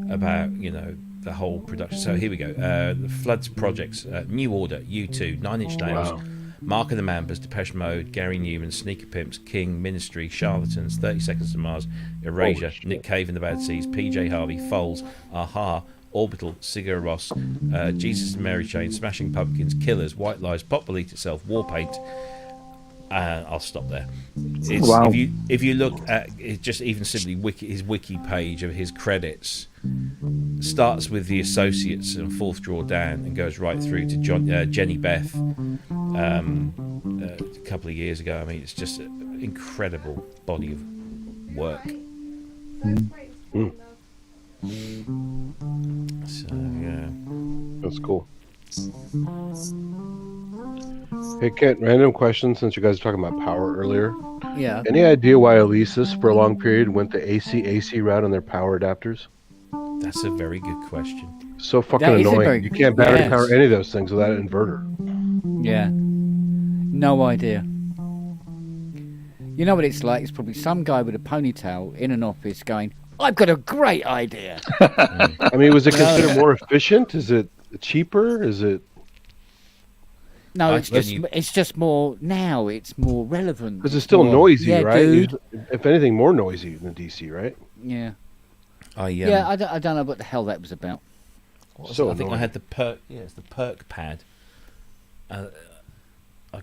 about the whole production. So here we go. The Flood's projects: New Order, U2, Nine Inch Nails, Mark of the Mambas, Depeche Mode, Gary Newman, Sneaker Pimps, King, Ministry, Charlatans, 30 Seconds to Mars, Erasure, Nick Cave and the Bad Seeds, PJ Harvey, Foals, Aha, Orbital, Sigur Rós, Jesus and Mary Chain, Smashing Pumpkins, Killers, White Lies, Pop Will Eat Itself, Warpaint. I'll stop there. If you look at it, just even simply his wiki page of his credits, starts with the Associates and Fourth Draw Down and goes right through to Jenny Beth a couple of years ago. I mean, it's just an incredible body of work. So yeah, that's cool. Hey Kent, random question since you guys were talking about power earlier. Yeah. Any idea why Alesis for a long period went the AC route on their power adapters? That's a very good question. So fucking annoying. You can't battery power any of those things without an inverter. Yeah. No idea. You know what it's like? It's probably some guy with a ponytail in an office going, "I've got a great idea." I mean, was it considered more efficient? Is it cheaper? Is it? No, it's just more now. It's more relevant. Because it's still noisy, right? Dude. If anything, more noisy than DC, right? Yeah. I don't know what the hell that was about. So I think I had the perk. Yeah, it's the perk pad. I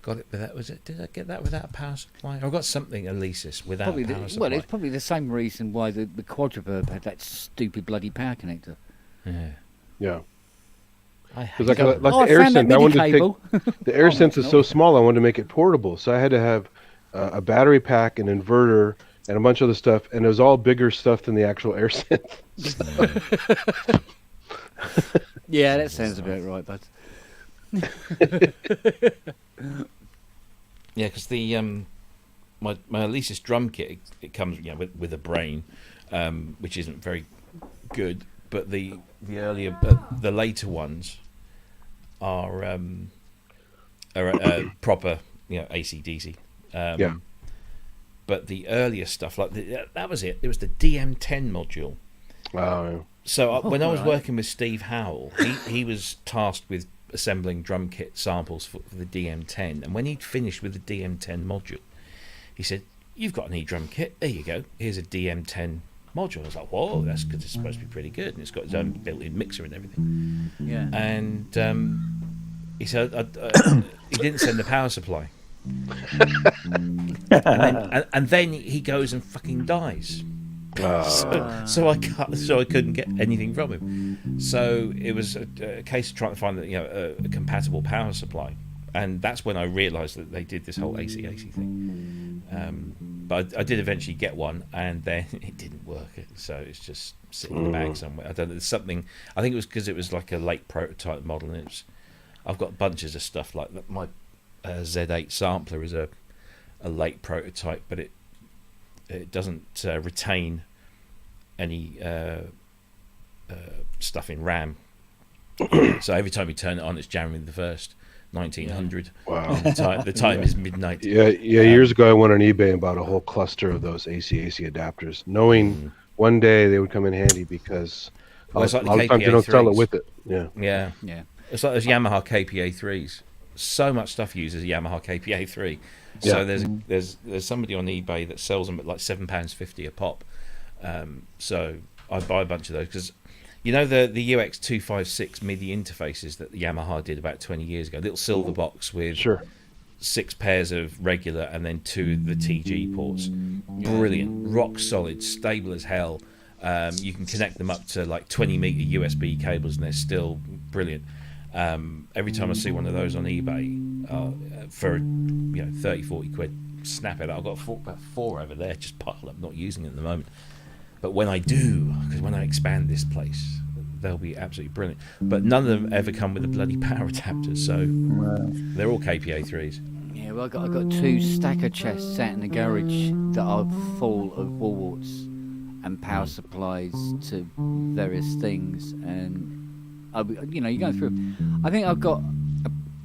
got it with that. Was it? Did I get that without a power supply? I got something Alesis without a power supply. Well, it's probably the same reason why the Quadriverb had that stupid bloody power connector. Yeah. Because like the air synth, I wanted to take the air synth is so small. I wanted to make it portable, so I had to have a battery pack, an inverter, and a bunch of other stuff, and it was all bigger stuff than the actual air synth. Yeah, that sounds about right, bud. Yeah, because the my Alesis drum kit, it comes with a brain, which isn't very good, but the earlier the later ones are proper AC/DC. Yeah. But the earlier stuff, like that was it. It was the DM10 module. Wow. So when I was right. working with Steve Howell, he was tasked with assembling drum kit samples for the DM10, and when he'd finished with the DM10 module, he said, "You've got an E-drum kit. There you go. Here's a DM10 module." I was like, "Whoa, that's good. It's supposed to be pretty good, and it's got its own built-in mixer and everything." Yeah. And he said he didn't send the power supply, and then he goes and fucking dies. So I couldn't get anything from him. So it was a case of trying to find a compatible power supply, and that's when I realised that they did this whole AC/AC thing. But I did eventually get one, and then it didn't work. So it's just sitting in the bag somewhere. I don't know. There's something. I think it was because it was like a late prototype model, and I've got bunches of stuff like that. My Z8 sampler is a late prototype, but it doesn't retain any stuff in RAM. So every time you turn it on, it's January the 1st, 1900. Wow. The time is midnight. Yeah. Years ago, I went on eBay and bought a whole cluster of those AC/AC adapters, knowing one day they would come in handy because Well, it's like a lot the of times they don't sell it KPA3s. with it. Yeah. Yeah. Yeah. It's like those Yamaha KPA3s. So much stuff uses a Yamaha KPA3. So there's somebody on eBay that sells them at like £7.50 a pop. So I buy a bunch of those because the UX256 MIDI interfaces that the Yamaha did about 20 years ago, little silver box with 6 pairs of regular and then 2 of the TG ports. Brilliant, rock solid, stable as hell. You can connect them up to like 20-meter USB cables and they're still brilliant. Every time I see one of those on eBay for 30-40 quid, snap it. I've got about 4 over there just piled up, not using it at the moment. But when I do, because when I expand this place, they'll be absolutely brilliant. But none of them ever come with a bloody power adapter, so they're all KPA3s. Yeah, well, I got 2 stacker chests sat in the garage that are full of wall warts and power supplies to various things, and you go through. I think I've got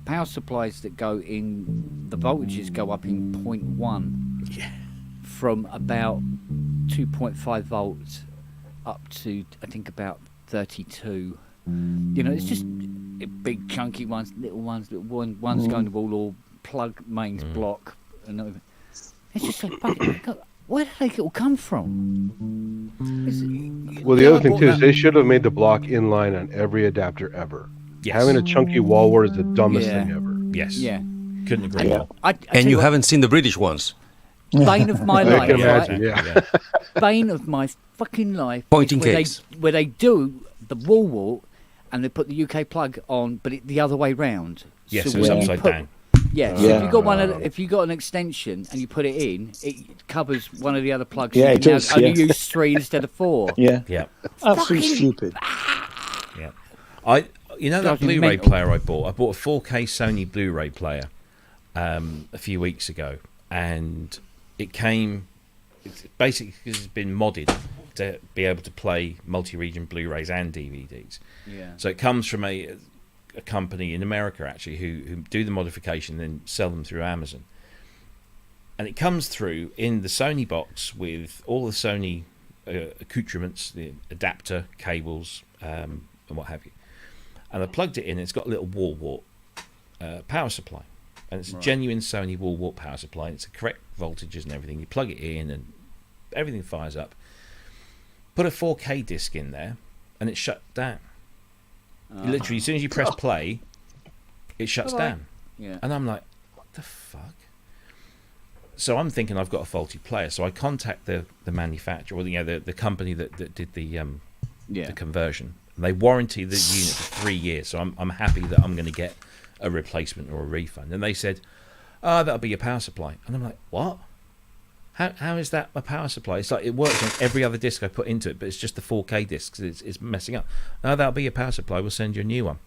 power supplies that go in. The voltages go up in 0.1 from about 2.5 volts up to I think about 32. It's just big chunky ones, little ones, one's going to wall or plug mains block, and it's just like where did they all come from? Well, the other thing too is they should have made the block inline on every adapter ever. Yes. Having a chunky wall wart is the dumbest thing ever. Yes. Yeah. Couldn't agree more. And you haven't seen the British ones. Bane of my I life, can right? imagine, Bane of my fucking life. Pointing is case. where they do the wall wart and they put the UK plug on, but the other way round. Yes, So so it's when you upside put- down. Yeah, so if you got if you got an extension and you put it in, it covers one of the other plugs. Yeah, so you it can does, now only yeah. use 3 instead of 4. Yeah. Yeah. Absolutely stupid. Yeah. that Drives me Blu-ray mental. player I bought a 4K Sony Blu-ray player a few weeks ago, and it's basically because it's been modded to be able to play multi-region Blu-rays and DVDs. Yeah. So it comes from a company in America actually who do the modification and then sell them through Amazon. And it comes through in the Sony box with all the Sony accoutrements, the adapter, cables, and what have you. And I plugged it in, and it's got a little wall wart power supply. And it's a genuine Sony wall wart power supply. And it's the correct voltages and everything. You plug it in, and everything fires up. Put a 4K disc in there, and it shut down. Literally, as soon as you press play, it shuts down. Yeah. And I'm like, what the fuck? So I'm thinking I've got a faulty player. So I contact the manufacturer, or the company that did the conversion. And they warranty the unit for 3 years. So I'm happy that I'm going to get a replacement or a refund. And they said, that'll be your power supply. And I'm like, what? how is that a power supply? It's like it works on every other disc I put into it, but it's just the 4K discs. It's messing up. No, that'll be your power supply. We'll send you a new one.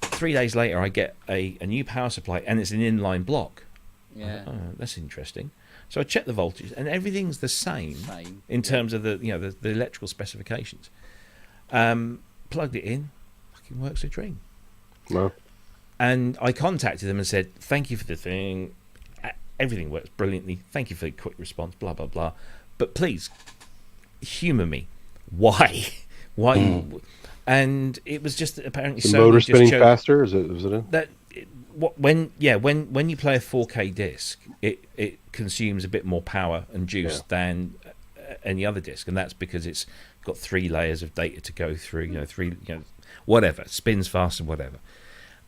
3 days later, I get a new power supply, and it's an inline block. Yeah. Oh, that's interesting. So I check the voltage, and everything's the same in terms of the electrical specifications. Plugged it in, fucking works a dream. Wow. And I contacted them and said, "Thank you for the thing. Everything works brilliantly. Thank you for the quick response. Blah blah blah. But please, humour me. Why? Why?" And it was just apparently The Sony motor just spinning chose faster? Was it in? that. When you play a 4K disc, it consumes a bit more power and juice than any other disc, and that's because it's got 3 layers of data to go through. Whatever, spins faster, whatever.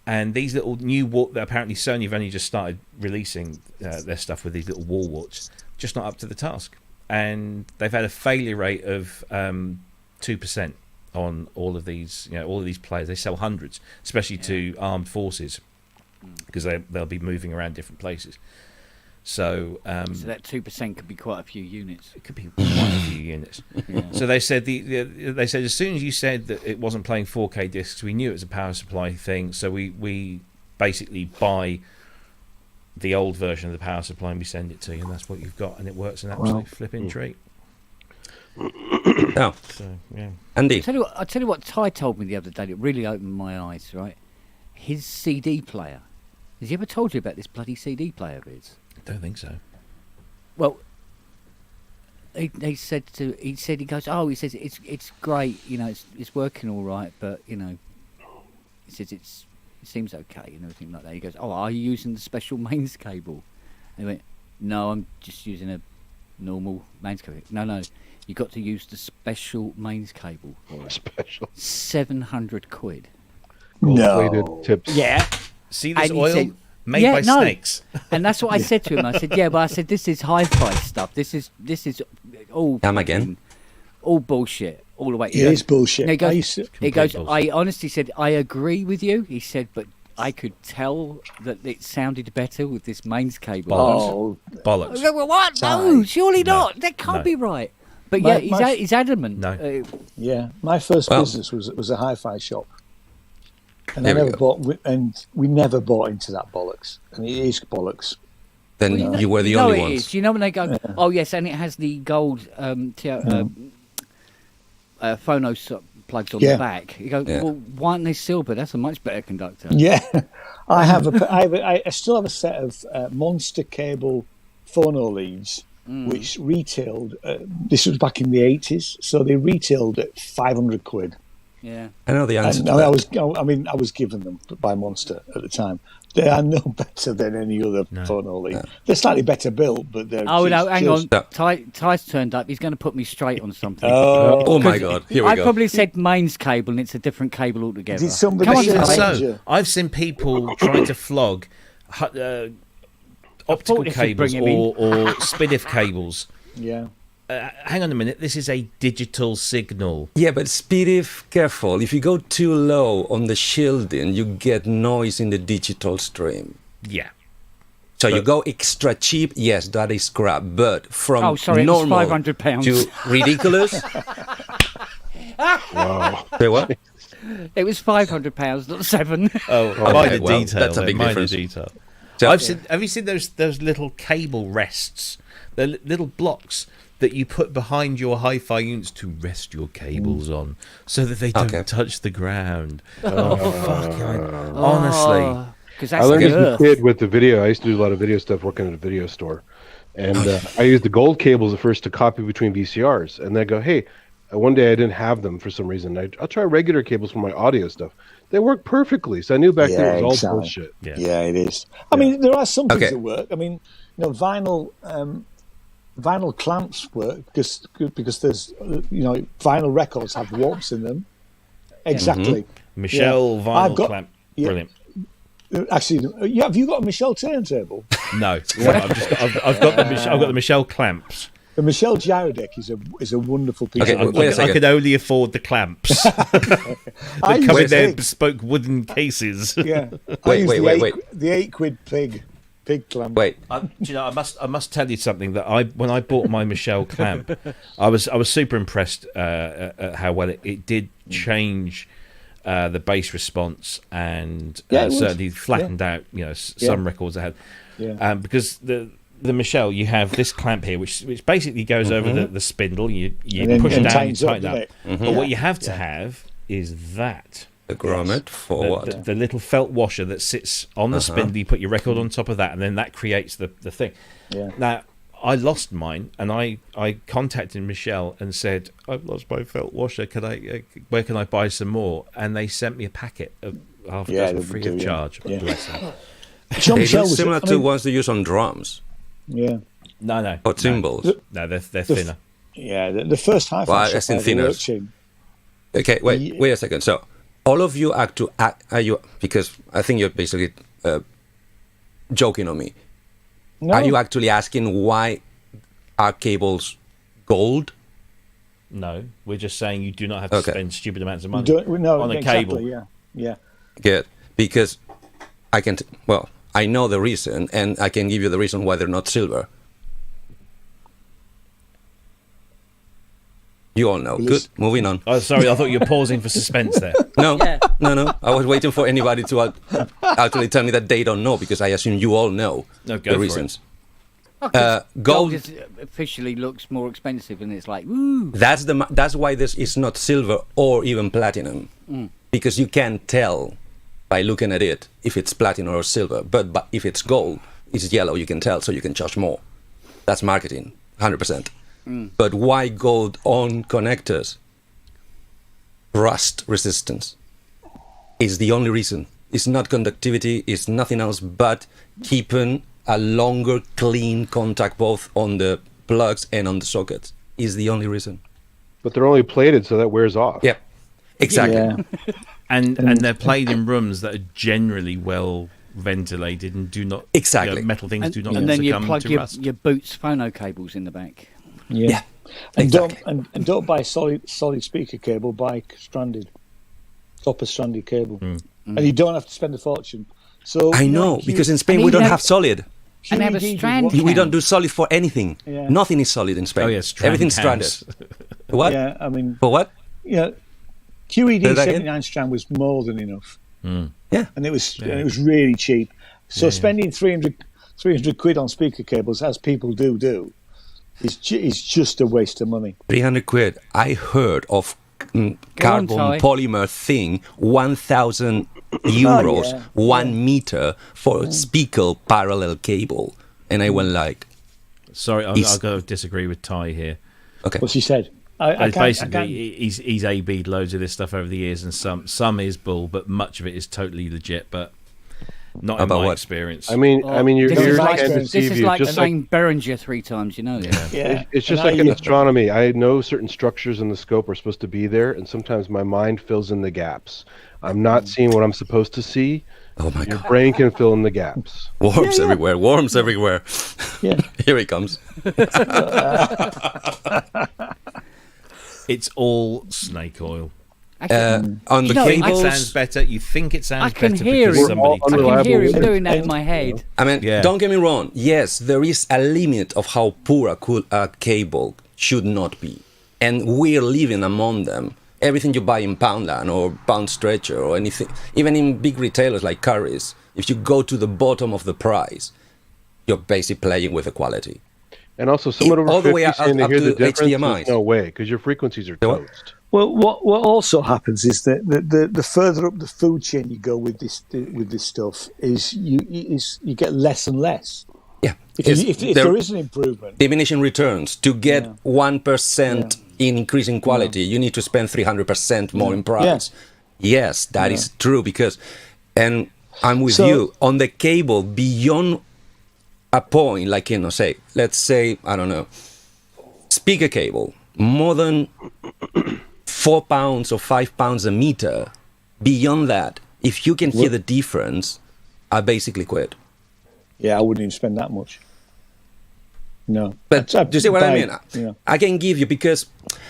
And these little new apparently Sony have only just started releasing their stuff with these little wall warts, just not up to the task, and they've had a failure rate of 2% on all of these players. They sell hundreds, especially to armed forces, because they'll be moving around different places. So that 2% could be quite a few units. It could be quite a few units. So they said they said as soon as you said that it wasn't playing 4K discs, we knew it was a power supply thing. So we basically buy the old version of the power supply and we send it to you, and that's what you've got, and it works an absolute flipping treat. Oh, So yeah, Andy. I'll tell you what Ty told me the other day that really opened my eyes, right? His CD player. Has he ever told you about this bloody CD player of his? I don't think so. Well, he said he says it's great, it's working all right, but he says it seems okay and everything like that. He goes, oh, are you using the special mains cable? And he went, no, I'm just using a normal mains cable. No, you got to use the special mains cable. Special. 700 quid. Gold-plated tips. Yeah. See this And he oil said- made by snakes. And that's what I said to him. I said, yeah, but I said, this is hi-fi stuff. This is all Come again. all bullshit all the way. It is bullshit. He goes, Complete bullshit. I honestly said, I agree with you. He said, but I could tell that it sounded better with this mains cable. Bollocks. Bollocks. I go, well, what? No, surely not. That can't be right. But My- yeah, my- he's adamant. No. Yeah, my first Well- business was a hi-fi shop, and There I we never go. bought, and we never bought into that bollocks, and it is bollocks. Then Well, you were the you know only it ones. is. You know when they go, oh yes, and it has the gold phono plugs on Yeah. the back. You go, Yeah. well, why aren't they silver? That's a much better conductor. Yeah, I still have a set of Monster cable phono leads, which retailed. This was back in the 80s, so they retailed at 500 quid. Yeah. I know the answer And to that. I was given them by Monster at the time. They are no better than any other phono lead. They're slightly better built, but they're. Oh no, hang on. Yeah. Ty's turned up. He's going to put me straight on something. Oh my God! Here we I go. probably said mains cable, and it's a different cable altogether. Did somebody Come on, say Even Ty. that? so, I've seen people trying to flog optical this would cables bring him in. or SPDIF cables. Yeah. Hang on a minute. This is a digital signal. Yeah, but SPDIF, careful. If you go too low on the shielding, you get noise in the digital stream. Yeah. So you go extra cheap, yes, that is crap. But from Oh, sorry, it was normal £500. to ridiculous. Wow. Say what? It was £500, not 7. Oh, Okay, mind the well, detail. that's a big mind difference. The detail. So- Have you seen those little cable rests? The little blocks that you put behind your hi-fi units to rest your cables on, so that they don't Okay. touch the ground. Honestly. Because I that's learned the as a earth. kid with the video. I used to do a lot of video stuff working at a video store. And I used the gold cables at first to copy between VCRs. And then I go, hey, one day I didn't have them for some reason. I'll try regular cables for my audio stuff. They work perfectly. So I knew back then it was all bullshit. Yeah, it is. I mean, there are some things Okay. that work. I mean, vinyl clamps work because there's vinyl records have warps in them. Exactly. Michelle Yeah. vinyl I've got- clamp. yeah. Brilliant. Actually, have you got a Michelle turntable? No, I've got the Michelle clamps. The Michelle Gyrodec is a wonderful piece Okay, of wait a work. second. I could only afford the clamps I that use come in the their pig. bespoke wooden cases. Yeah. Wait. The £8 pig pig clamp. Wait, Do you know, I must tell you something that when I bought my Michelle clamp, I was super impressed at how well it did change the bass response, and certainly flattened out some records I had. Yeah. Because the Michelle, you have this clamp here, which basically goes over the spindle. You push down, you tighten up. But what you have to have is that. the grommet for what? The little felt washer that sits on the spindle. You put your record on top of that, and then that creates the thing. Yeah. Now, I lost mine, and I contacted Michelle and said, I've lost my felt washer. Where can I buy some more? And they sent me a packet of half a dozen free of charge. Yeah. Bless them. They look similar to ones they use on drums. Yeah. No. Or cymbals. No, they're thinner. The first hi-fi Well, shop as in I ever worked thinners. in. Okay, wait a second. So, all of you are you, because I think you're basically joking on me. No. Are you actually asking why are cables gold? No, we're just saying you do not have to spend stupid amounts of money No, on a exactly, cable. Yeah. Good, because I know the reason, and I can give you the reason why they're not silver. You all know. Good. Moving on. Oh, sorry, I thought you were pausing for suspense there. No. I was waiting for anybody to actually tell me that they don't know, because I assume you all know No, go the for reasons. Gold Gold. officially looks more expensive, and it's like, woo. That's why this is not silver or even platinum, because you can tell by looking at it if it's platinum or silver. But if it's gold, it's yellow. You can tell, so you can charge more. That's marketing, 100%. But why gold on connectors? Rust resistance is the only reason. It's not conductivity. It's nothing else but keeping a longer clean contact both on the plugs and on the sockets. Is the only reason. But they're only plated so that wears off. Yeah, exactly. Yeah. And they're played in rooms that are generally well ventilated and do not Exactly. metal things do not And then you succumb plug to your, rust. your Boots phono cables in the back. Yeah. And exactly. don't buy solid speaker cable, buy copper stranded cable. And you don't have to spend a fortune. So I know, because in Spain and we don't even have solid. And have a QED strand. We don't do solid for anything. Yeah. Nothing is solid in Spain. Oh, yeah, strand Everything's cams. stranded. What? Yeah, I mean, For what? QED Say that again? 79 strand was more than enough. Yeah. And it was really cheap. So spending 300 quid on speaker cables, as people do, is just a waste of money. 300 quid. I heard of carbon Ty. polymer thing, 1,000 euros, yeah. 1 meter for a speaker parallel cable. And I went like, Sorry, I'll He's- go disagree with Ty here. okay. What she said. I Basically, he's AB'd loads of this stuff over the years, and some is bull, but much of it is totally legit. But not in About my what? experience. I mean, your This is ears like, can't this deceive is you. like Just like saying Berenger 3 times, you know. Yeah. it's just And like in astronomy. I know certain structures in the scope are supposed to be there, and sometimes my mind fills in the gaps. I'm not seeing what I'm supposed to see. Oh my Your God. brain can fill in the gaps. Worms everywhere. Worms everywhere. Yeah. Here he comes. It's all snake oil. On the You know, Think it cables. sounds better. You think it sounds I can better hear because it. somebody. We're all I can hear him unreliable. doing that in my head. I mean, Yeah. don't get me wrong. Yes, there is a limit of how poor a cable should not be. And we're living among them. Everything you buy in Poundland or Pound Stretcher or anything, even in big retailers like Curry's, if you go to the bottom of the price, you're basically playing with the quality. And also, someone All over the way 50 up saying they to hear the the difference, HDMIs. there's no way, because your frequencies are what? toast. Well, what also happens is that the further up the food chain you go with this stuff is you get less and less. Yeah. If there is an improvement. Diminishing returns. To get 1% in increasing quality, you need to spend 300% more in price. Yes, that is true, because, and I'm with you, on the cable, beyond a point, like, let's say, I don't know, speaker cable, more than £4 or £5 a meter, beyond that, if you can hear the difference, I basically quit. Yeah, I wouldn't even spend that much. No. But I'd do you see what I mean? Yeah. I can give you, because,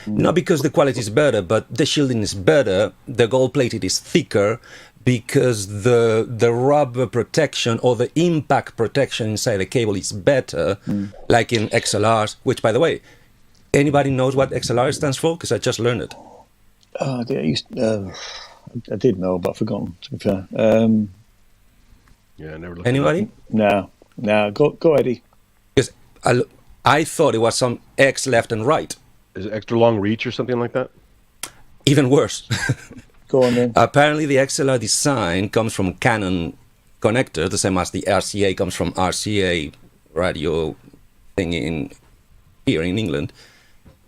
not because the quality is better, but the shielding is better, the gold plated is thicker, because the rubber protection or the impact protection inside the cable is better, like in XLRs, which, by the way, anybody knows what XLR stands for? Because I just learned it. Oh, I did know, but I've forgotten, to be fair. Yeah, I never looked. Anybody? No. Go, Eddie. Because I thought it was some X left and right. Is it extra long reach or something like that? Even worse. Go on then. Apparently, the XLR design comes from Canon connector, the same as the RCA comes from RCA radio thing here in England.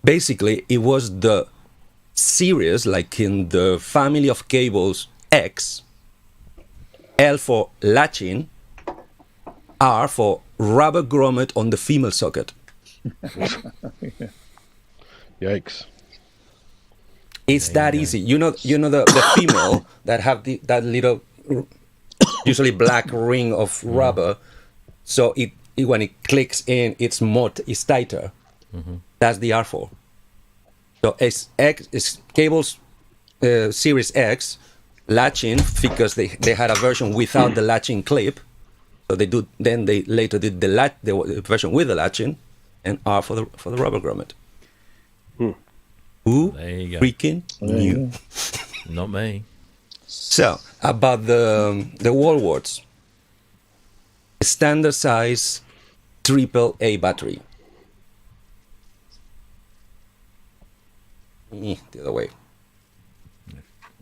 Basically, it was the series, like in the family of cables, X, L for latching, R for rubber grommet on the female socket. Yikes. It's that easy. You know the female that have that little, usually black ring of rubber. So it when it clicks in, it's tighter. That's the R4. So it's cables Series X latching, because they had a version without the latching clip. So they later did the version with the latching, and R for the rubber grommet. Who freaking knew? Not me. So, about the wall warts. Standard size AAA battery. The other way.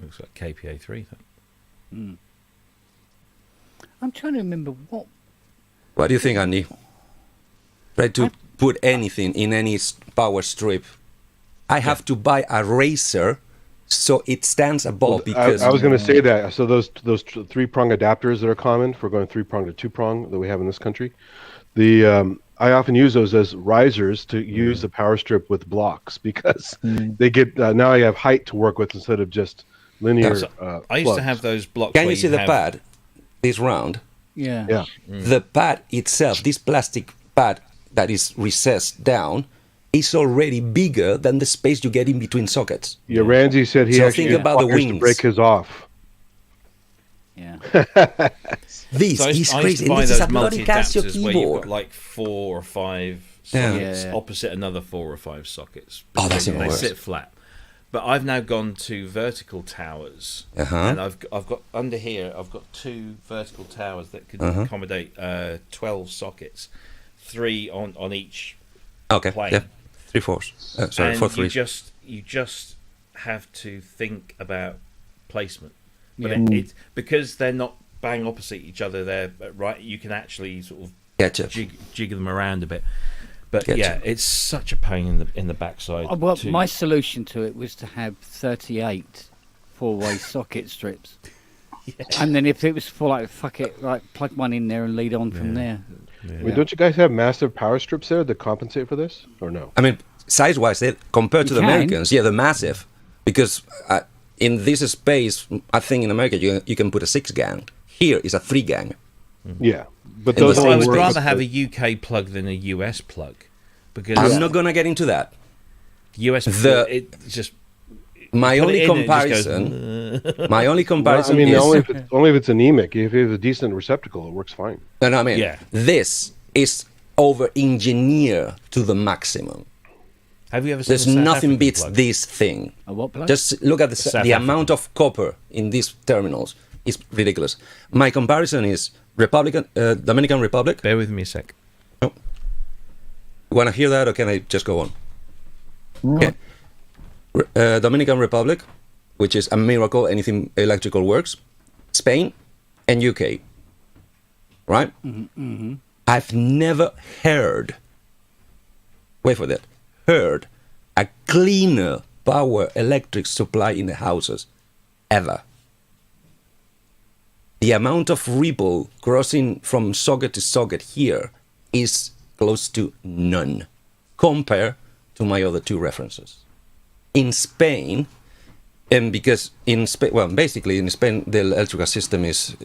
Looks like KPA3. I'm trying to remember what. What do you think, Andy? Try to put anything in any power strip. I have to buy a racer so it stands above. Because I was going to say that. So those 3-prong adapters that are common for going 3-prong to 2-prong that we have in this country, I often use those as risers to use the power strip with blocks, because they get now I have height to work with instead of just linear. I used to have those blocks. Can you see the pad? This round. Yeah. The pad itself, this plastic pad that is recessed down, is already bigger than the space you get in between sockets. Yeah, Ramsey said he actually think about the wings. to break his off. Yeah. This is crazy. And this is a bloody Casio where you've keyboard. got like 4 or 5 sockets opposite another 4 or 5 sockets. Oh, that's even They worse. sit flat. But I've now gone to vertical towers, and I've got under here. I've got 2 vertical towers that could accommodate 12 sockets, 3 on each plane. Yeah, 3/4. Sorry, And 4/3. you just have to think about placement. But Yeah. it because they're not bang opposite each other. They're right. You can actually sort of Getcha. jig them around a bit. But Getcha. yeah, it's such a pain in the backside. Well, my solution to it was to have 38 4-way socket strips. And then if it was for like, fuck it, like plug one in there and lead on from there. Wait, don't you guys have massive power strips there that compensate for this, or no? I mean, size-wise, compared to the can. Americans, they're massive. Because in this space, I think in America you can put a 6-gang. Here is a 3-gang. Yeah, but In the those same I only would work rather with have the- a UK plug than a US plug, because I'm not gonna get into that. US The- it's just My put only it in, it just comparison. goes, My only Well, I comparison mean, is only if it's anemic. If you have a decent receptacle, it works fine. no. I mean, Yeah. this is over-engineered to the maximum. Have you ever seen There's a South nothing African beats plug? this thing. A what plug? Just look at South the African. amount of copper in these terminals is ridiculous. My comparison is Dominican Republic. Bear with me a sec. You want to hear that, or can I just go on? Okay. Dominican Republic, which is a miracle, anything electrical works. Spain and UK. Right? Mm-hmm. I've never heard, wait for that, heard a cleaner power electric supply in the houses ever. The amount of ripple crossing from socket to socket here is close to none compared to my other 2 references. In Spain, and because in Spain, well, basically in Spain, the electrical system is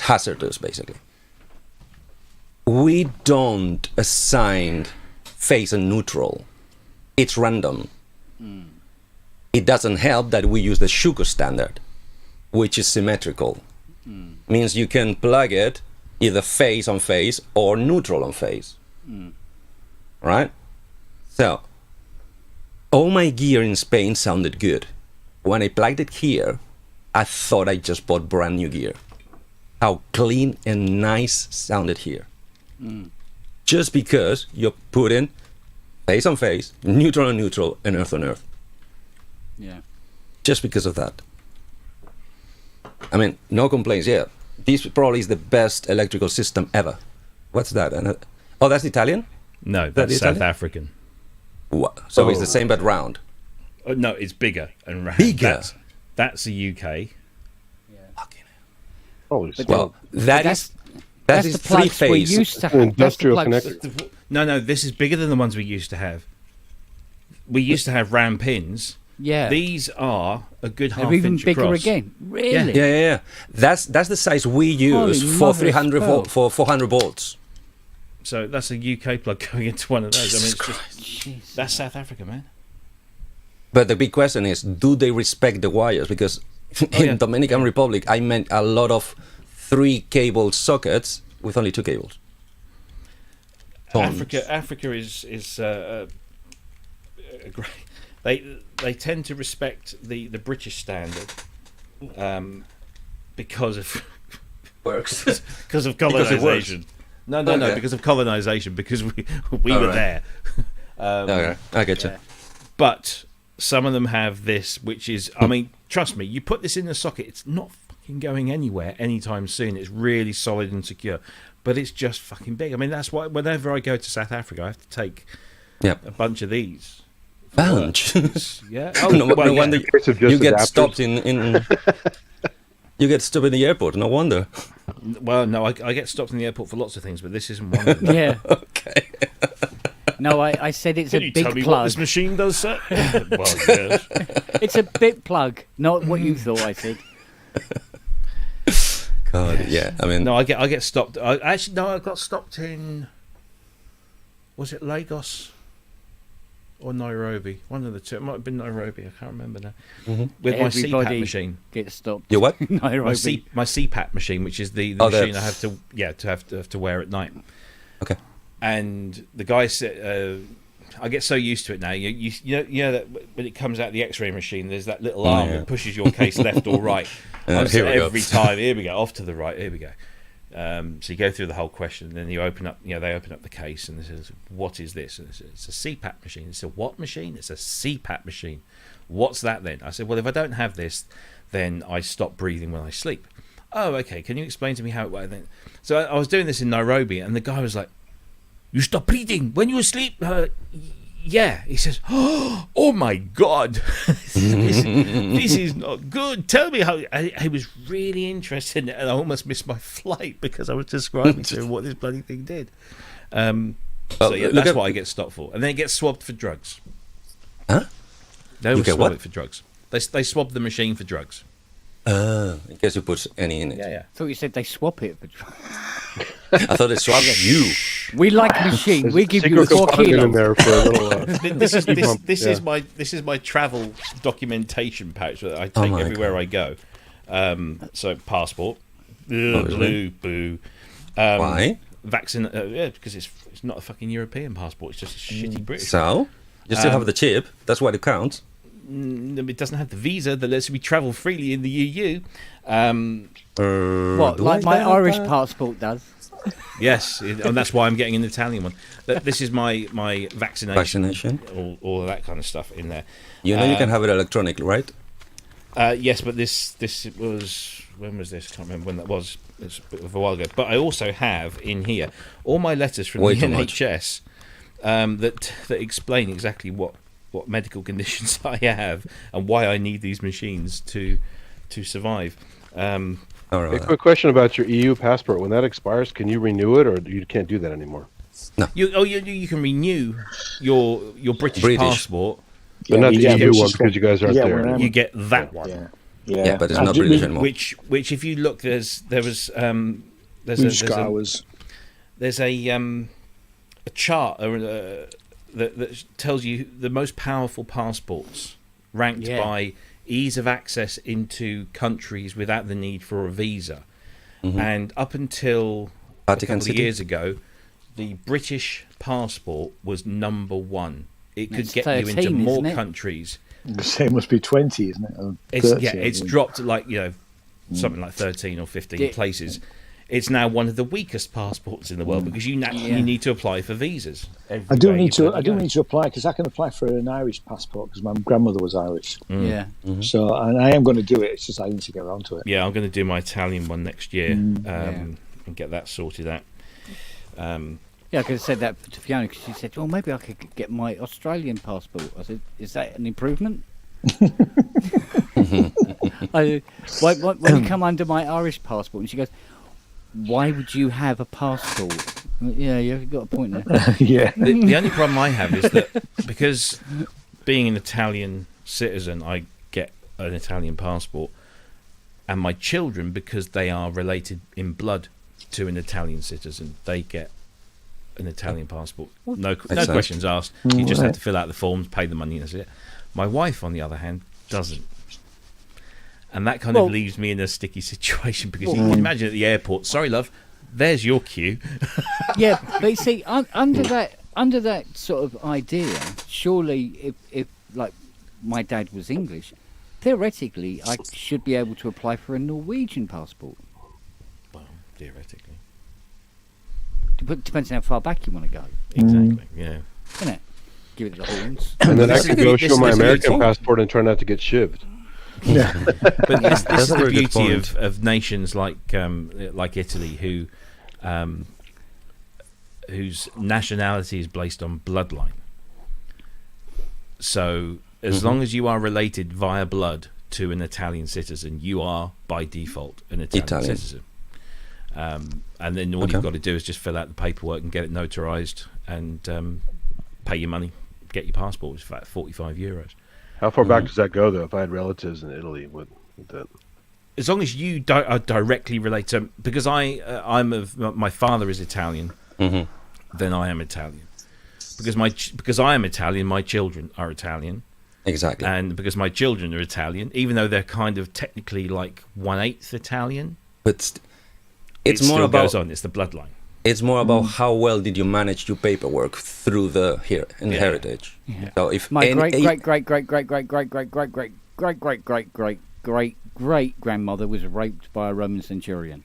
hazardous, basically. We don't assign phase and neutral. It's random. It doesn't help that we use the Schuko standard, which is symmetrical. Means you can plug it either phase on phase or neutral on phase. Right? So, all my gear in Spain sounded good. When I plugged it here, I thought I just bought brand new gear. How clean and nice sounded here. Just because you're putting phase on phase, neutral on neutral, and earth on earth. Yeah. Just because of that. I mean, no complaints. Yeah, this probably is the best electrical system ever. What's that? Oh, that's Italian? No, That that's South Italian? African. So it's the same but round. No, it's bigger and round. Bigger? That's the UK. Holy But smokes. Well, that is That's the three plugs we phase. used to An have. That's the industrial plugs- connector. No, this is bigger than the ones we used to have. We used to have round pins. Yeah. These are a good They're half even inch bigger across. again. Really? Yeah. That's the size we use Holy for mother of 300 pearl. volt, for 400 volts. So that's a UK plug going into one of those. I mean, Jesus it's just, that's South Africa, man. But the big question is, do they respect the wires? Because in Dominican Republic, I met a lot of 3 cable sockets with only 2 cables. Tons. Africa is great. They tend to respect the British standard because of Works. because of Because it works. colonization. No, Okay. because of colonization, because we All were right. there. Okay, I get you. But some of them have this, which is, I mean, trust me, you put this in the socket, it's not fucking going anywhere anytime soon. It's really solid and secure, but it's just fucking big. I mean, that's why whenever I go to South Africa, I have to take Yep. a bunch of these. Bunch. Yeah. no wonder Case of just you get adapters. stopped in you get stopped in the airport. No wonder. Well, no, I get stopped in the airport for lots of things, but this isn't one of them. Yeah. Okay. No, I said it's Can a you big tell me what plug. this machine does, sir? Well, yes. It's a bit plug, not what you thought I said. God, yeah. I mean, No, I get stopped. I got stopped in. Was it Lagos or Nairobi? One of the two. It might have been Nairobi. I can't remember now. With my CPAP Everybody machine. Get stopped. you what? Nairobi. My CPAP machine, which is the Oh, machine the- I have to wear at night. Okay. And the guy said, I get so used to it now. You know that when it comes out the X-ray machine, there's that little arm yeah. that pushes your case left or right. Here we go. Every time, here we go, off to the right. Here we go. So you go through the whole question, and then you open up. They open up the case, and it says, "What is this?" And it's a CPAP machine. It's a what machine? It's a CPAP machine. What's that then? I said, well, if I don't have this, then I stop breathing when I sleep. Oh, okay. Can you explain to me how it works? So I was doing this in Nairobi, and the guy was like, "You stop breathing when you sleep?" Yeah. He says, "Oh my God, this is not good. Tell me how." I was really interested in it, and I almost missed my flight because I was describing to him what this bloody thing did. So yeah, look that's at- what I get stopped for, and then it gets swabbed for drugs. Huh? They You will get swab what? it for drugs. They swab the machine for drugs. In case you put any in it. Yeah. I thought you said they swap it. But I thought they swapped you. we like machine. We give you Secret 4 compartment in kilos. there for a little. This is my travel documentation pouch that I take my everywhere I go. So passport, blue, boo. Why? Vaccine? Yeah, because it's not a fucking European passport. It's just a shitty British. So you still have the chip. That's what it counts. It doesn't have the visa that lets me travel freely in the EU. What, do like I my have Irish that? passport does? Yes, and that's why I'm getting an Italian one. This is my vaccination, Vaccination. all of that kind of stuff in there. You know you can have it electronic, right? Yes, but this was, when was this? I can't remember when that was. It's a bit of a while ago. But I also have in here all my letters from Way the too much. NHS that explain exactly what medical conditions I have and why I need these machines to survive. All A right. quick question about your EU passport. When that expires, can you renew it, or you can't do that anymore? You can renew your British British. passport. But not the yeah, EU British one because you guys aren't yeah, there. when I'm- You get that one. Yeah, but it's not we- British anymore. Which if you look, there's We've got ours. there's a chart that tells you the most powerful passports ranked Yeah. by ease of access into countries without the need for a visa. And up until Vatican a couple of City? years ago, the British passport was number one. It could It's get you 13, into more isn't it? countries. The same must be 20, isn't it? Or It's 30, it's I think. dropped like something like 13 or 15 Yeah. places. It's now one of the weakest passports in the world because you you need to apply for visas. I do everywhere need you to. I do go. need to apply because I can apply for an Irish passport because my grandmother was Irish. Yeah. So, and I am going to do it. It's just I need to get around to it. Yeah, I'm going to do my Italian one next year and get that sorted out. Yeah, I could have said that to Fiona because she said, "Well, maybe I could get my Australian passport." I said, "Is that an improvement?" When you come under my Irish passport, and she goes, "Why would you have a passport?" Yeah, you've got a point there. Yeah. The only problem I have is that because being an Italian citizen, I get an Italian passport, and my children, because they are related in blood to an Italian citizen, they get an Italian passport. No sense. questions asked. You just have to fill out the forms, pay the money, and that's it. My wife, on the other hand, doesn't. And that kind of leaves me in a sticky situation because you can imagine at the airport, sorry, love, there's your queue. Yeah, but you see, under that sort of idea, surely if like my dad was English, theoretically I should be able to apply for a Norwegian passport. Well, theoretically. But depends on how far back you want to go, Exactly, yeah. isn't it? Give it the horns. And then I This could is- go this show is my the American beauty. passport and try not to get shivved. But this is a the very good beauty point. of nations like Italy, whose nationality is based on bloodline. So as long as you are related via blood to an Italian citizen, you are by default an Italian citizen. And then all you've got to do is just fill out the paperwork and get it notarized and pay your money, get your passport. It's about €45. How far back does that go, though? If I had relatives in Italy, would that? As long as you are directly related, because my father is Italian, then I am Italian. Because I am Italian, my children are Italian, Exactly. and because my children are Italian, even though they're kind of technically like 1/8 Italian, But it it's more still about goes on. It's the bloodline. it's more about how well did you manage your paperwork through the heritage. Yeah. So if My any- great grandmother was raped by a Roman centurion.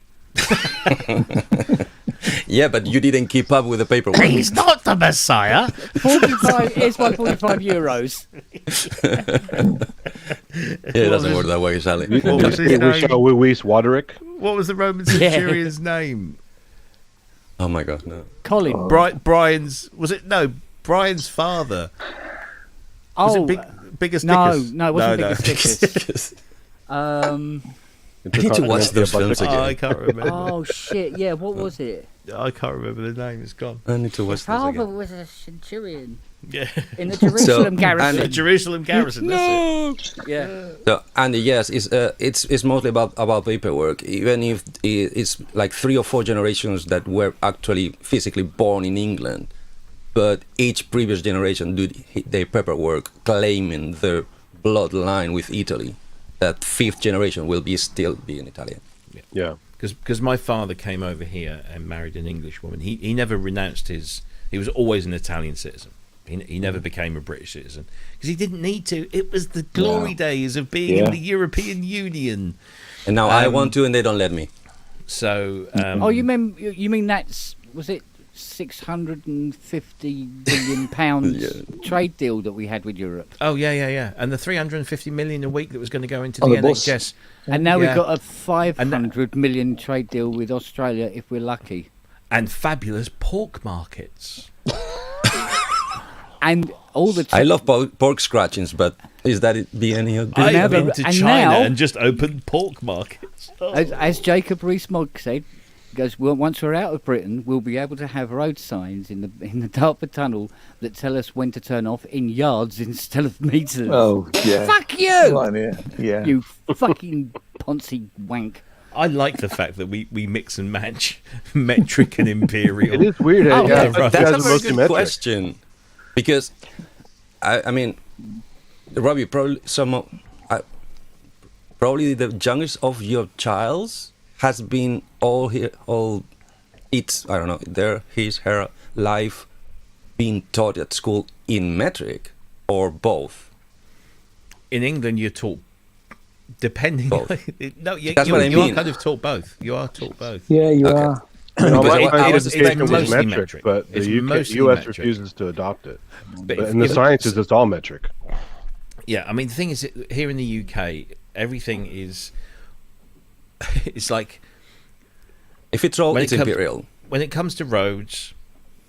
yeah, but you didn't keep up with the paperwork. He's not the Messiah. 45 is my 45 euros. Yeah, it doesn't work that way, Sally. What was his We saw name? Luis Waderick. What was the Roman centurion's name? Oh my god, no. Colin. Brian's Brian's father. Was Oh, it biggest no, Dickus? no, it wasn't Biggest Dickus. I need to watch those films again. I can't remember. Oh shit! Yeah, what was it? I can't remember the name. It's gone. I need to watch those Father again. was a centurion Yeah, in the Jerusalem the garrison. Jerusalem garrison. That's it. Yeah. So, and yes, it's mostly about paperwork. Even if it's like 3 or 4 generations that were actually physically born in England, but each previous generation did their paperwork claiming their bloodline with Italy. That 5th generation will still be an Italian. Yeah. Because my father came over here and married an English woman. He never renounced his. He was always an Italian citizen. He never became a British citizen because he didn't need to. It was the glory days of being in the European Union. And now I want to, and they don't let me. So. Oh, you mean that's was it 650 billion pounds trade deal that we had with Europe? Oh yeah, and the 350 million a week that was going to go into the the bus. NHS. And now Yeah. we've got a 500 million trade deal with Australia if we're lucky. And fabulous pork markets. And all the I love pork scratchings, but is that it be any good? I've now been the- to and China now- and just opened pork markets. Oh. as Jacob Rees-Mogg said, he goes, well, once we're out of Britain, we'll be able to have road signs in the Dartford Tunnel that tell us when to turn off in yards instead of meters. Oh, yeah. Fuck you! Right here. Yeah. You fucking poncy wank. I like the fact that we mix and match metric and imperial. It is weird. Oh, yeah, yeah, you That's guys a are very mostly good metric. question. Because, I mean, Robbie, probably probably the youngest of your childs has been all its, I don't know, her life being taught at school in metric, or both? In England, you're taught depending. Both. No, That's what I you are mean. kind of taught both. You are taught both. Yeah, you Okay. are. No, Because my I was education was mostly metric, metric. but It's the mostly US metric. refuses to adopt it. But But in the sciences, it's all metric. Yeah, I mean, the thing is, here in the UK, everything is. It's like If it's all, When it's it comes- imperial. when it comes to roads,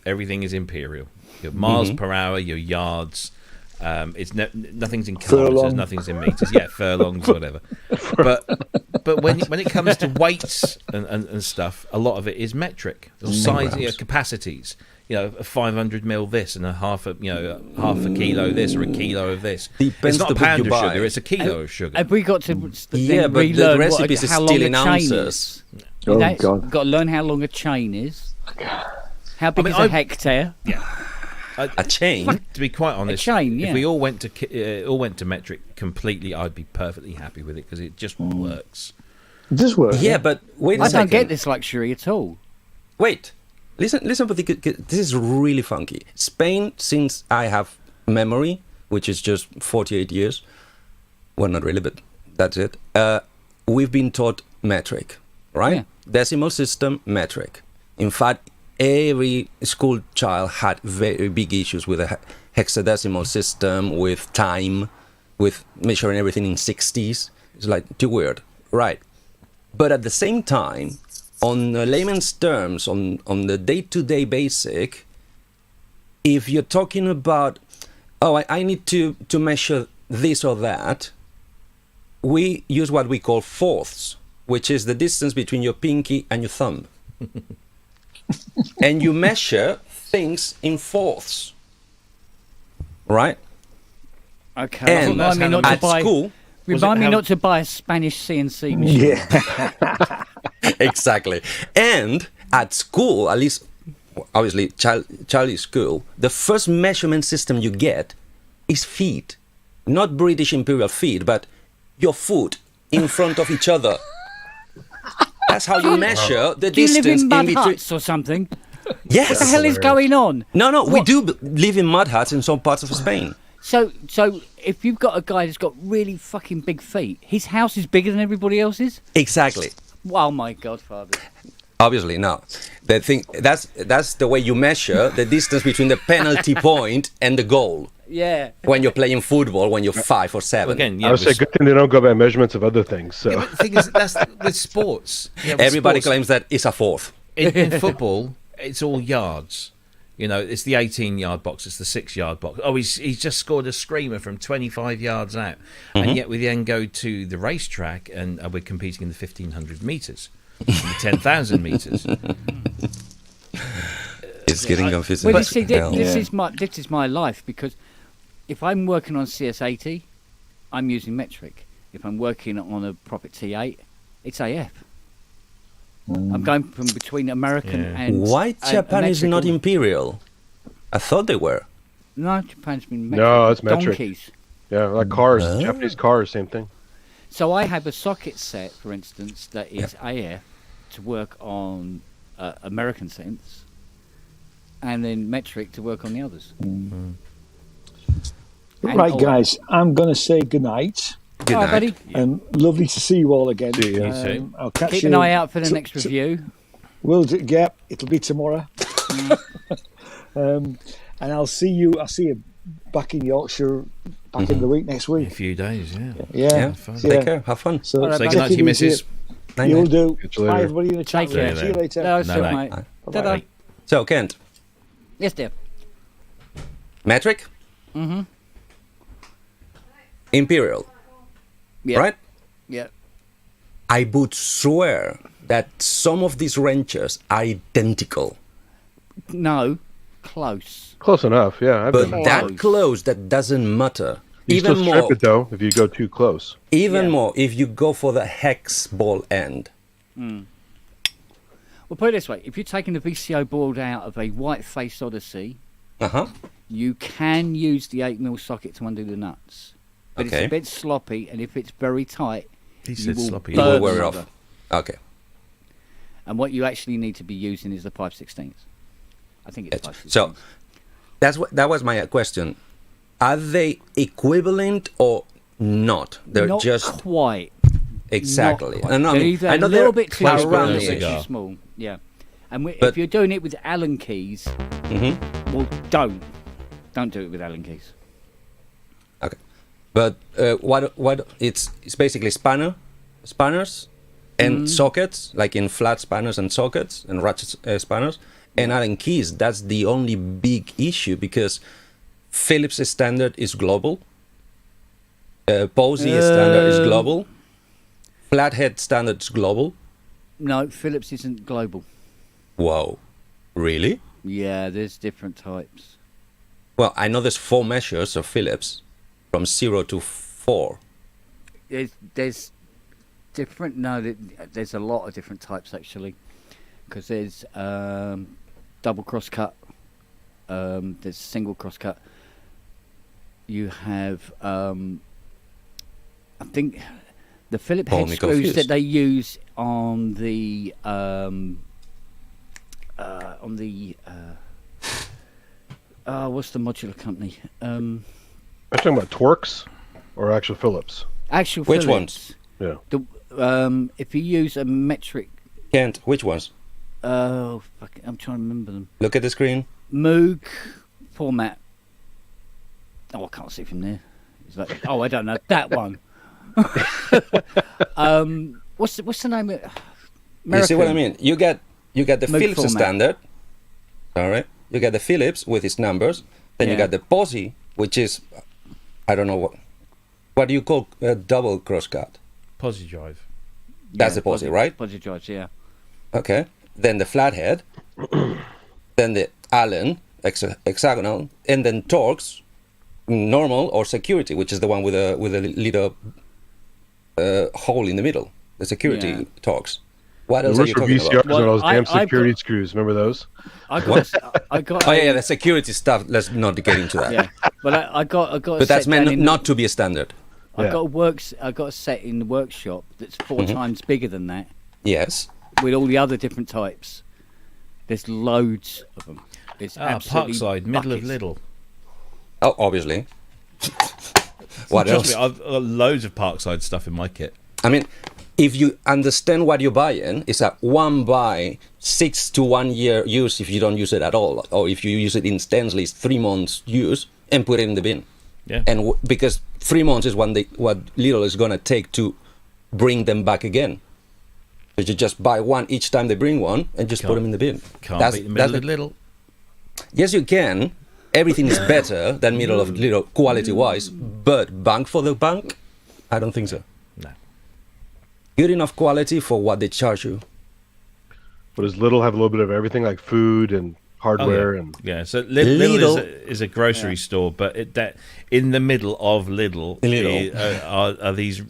everything is imperial. Your miles Mm-hmm. per hour, your yards. Nothing's in kilometers, Furlong. nothing's in meters. Yeah, furlongs, whatever. But when it comes to weights and stuff, a lot of it is metric. Or size, capacities. You know, a 500 ml this and a half a kilo this or a kilo of this. Depends it's not the a book pound you of buy. sugar; it's a kilo of sugar. Have we got to Yeah, then but the relearn recipes is how still long in a chain ounces. is? Oh, That's- God. Got to learn how long a chain is. How big mean, is a hectare? A chain? To be quite honest, chain, yeah. if we all went to metric completely, I'd be perfectly happy with it because it just works. It does work. Yeah, but wait a I second. don't get this luxury at all. Wait. Listen, but this is really funky. Spain, since I have memory, which is just 48 years, well, not really, but that's it. We've been taught metric, right? Yeah. Decimal system, metric. In fact, every school child had very big issues with a hexadecimal system, with time, with measuring everything in 60s. It's like too weird, right? But at the same time, on layman's terms, on the day-to-day basic, if you're talking about, I need to measure this or that, we use what we call fourths, which is the distance between your pinky and your thumb. And you measure things in fourths, right? Okay. And remind me not to at buy. school, Remind me how- not to buy a Spanish CNC machine. Yeah. exactly. And at school, at least, obviously, Charlie's school, the first measurement system you get is feet. Not British imperial feet, but your foot in front of each other. That's how you measure the Do you live distance in mud between. huts or something? Yes. What the hell is going on? No, we What? do live in mud huts in some parts of Spain. So if you've got a guy that's got really fucking big feet, his house is bigger than everybody else's? Exactly. Oh my God, Father. Obviously, no. The thing that's the way you measure the distance between the penalty point and the goal. Yeah. When you're playing football, when you're 5 or 7. Again, yeah, I would say good thing they don't go by measurements of other things. So but the thing is, that's with sports. Yeah, with Everybody sports, claims that it's a fourth. in football, it's all yards. You know, it's the 18-yard box, it's the 6-yard box. Oh, he's just scored a screamer from 25 yards out. And yet we then go to the racetrack and we're competing in the 1,500 metres, and the 10,000 metres. It's getting confusing. Well, you as see, hell. this is my life, because if I'm working on CS80, I'm using metric. If I'm working on a proper T8, it's AF. I'm going from between American and Why Japan is not metrical. imperial? I thought they were. No, Japan's been metric. No, it's metric. Donkeys. yeah, like cars, Japanese cars, same thing. So I have a socket set, for instance, that is AF to work on American synths, and then metric to work on the others. And Right, all- guys, I'm going to say goodnight. Good All right, night. buddy. Lovely to see you all again. See ya. You too. I'll catch Keep you. an eye out for the next review. Will do. Yeah, it'll be tomorrow. And I'll see you back in Yorkshire back in the week next In a week. few days, yeah. Yeah. fun. Take care. Have fun. So right, Say Take good night to it your easy. missus. Night, You'll night. do. Catch you Bye, later. everybody in the chat Take room. care. See you later. No, No, sure, no. mate. Bye-bye. Ta-da. So, Kent, Yes, dear. metric? Mm-hmm. Imperial, Yeah. right? Yeah. I would swear that some of these wrenches are identical. No. Close. Close enough, yeah. I've But been, that close, that doesn't matter. you Even still more, strip it though if you go too close. even Yeah. more if you go for the hex ball end. Well, put it this way. If you're taking the VCO board out of a white-faced Odyssey, Uh-huh. you can use the 8mm socket to undo the nuts. But it's Okay. a bit sloppy, and if it's very tight, He you said will sloppy. You will burn wear it the off. mother. Okay. And what you actually need to be using is the 5/16. I think it's 5/16. So that was my question. Are they equivalent or not? They're not just quite. exactly. Not quite. And They're either I know a little they're bit close, close, but but a no little bit cigar. too small. Yeah. And if But- you're doing it with Allen keys, well, don't do it with Allen keys. Okay. But what it's basically spanners and sockets, like in flat spanners and sockets and ratchet spanners, and Allen keys. That's the only big issue because Philips standard is global. Posey standard is global. Flathead standard is global. No, Philips isn't global. Whoa, really? Yeah, there's different types. Well, I know there's 4 measures of Philips, from 0 to 4. There's different. No, there's a lot of different types actually, because there's double cross cut. There's single cross cut. You have, I think, the Philip head me screws confused. that they use on the what's the modular company? I'm talking about Torx or actual Phillips. Actual Which Philips. Yeah. If you use a metric, Kent, which ones? oh fuck, I'm trying to remember them. Look at the screen. Moog format. Oh, I can't see from there. It's like, oh, I don't know that one. What's the name of it? You see what I mean? You get the Moog Philips format. standard. All right. You get the Philips with its numbers. Then you Yeah. got the Posey, which is, I don't know what do you call a double crosscut? Posy drive. That's the Posey, right? Positive drives, yeah. Okay. Then the flathead. Then the Allen hexagonal, and then Torx normal or security, which is the one with a little hole in the middle. The security Yeah. Torx. What The else are you roots for talking VCRs about? are those Well, damn I've security got- screws. Remember those? I got. Oh yeah, the security stuff. Let's not get into that. Yeah, but I got. But that's meant not to be a standard. I Yeah. got a set in the workshop that's 4 times bigger than that, Yes. with all the other different types. There's loads of them. It's absolutely Parkside, middle of buckets. Lidl. Oh, obviously. What Trust else? me, I've got loads of Parkside stuff in my kit. I mean, if you understand what you're buying, it's a 1 by 6 to 1 year use if you don't use it at all, or if you use it intensely, it's 3 months use and put it in the bin. Yeah. And because 3 months is what Lidl is gonna take to bring them back again. So you just buy one each time they bring one and just put them in the bin. Can't beat the middle of Lidl. Yes, you can. Everything is better than middle of Lidl quality-wise, but bang for the bank? I don't think so. No. Good enough quality for what they charge you. But does Lidl have a little bit of everything, like food and hardware Oh, and? yeah, so Lidl- Lidl is a grocery store, but that in the middle of Lidl, are these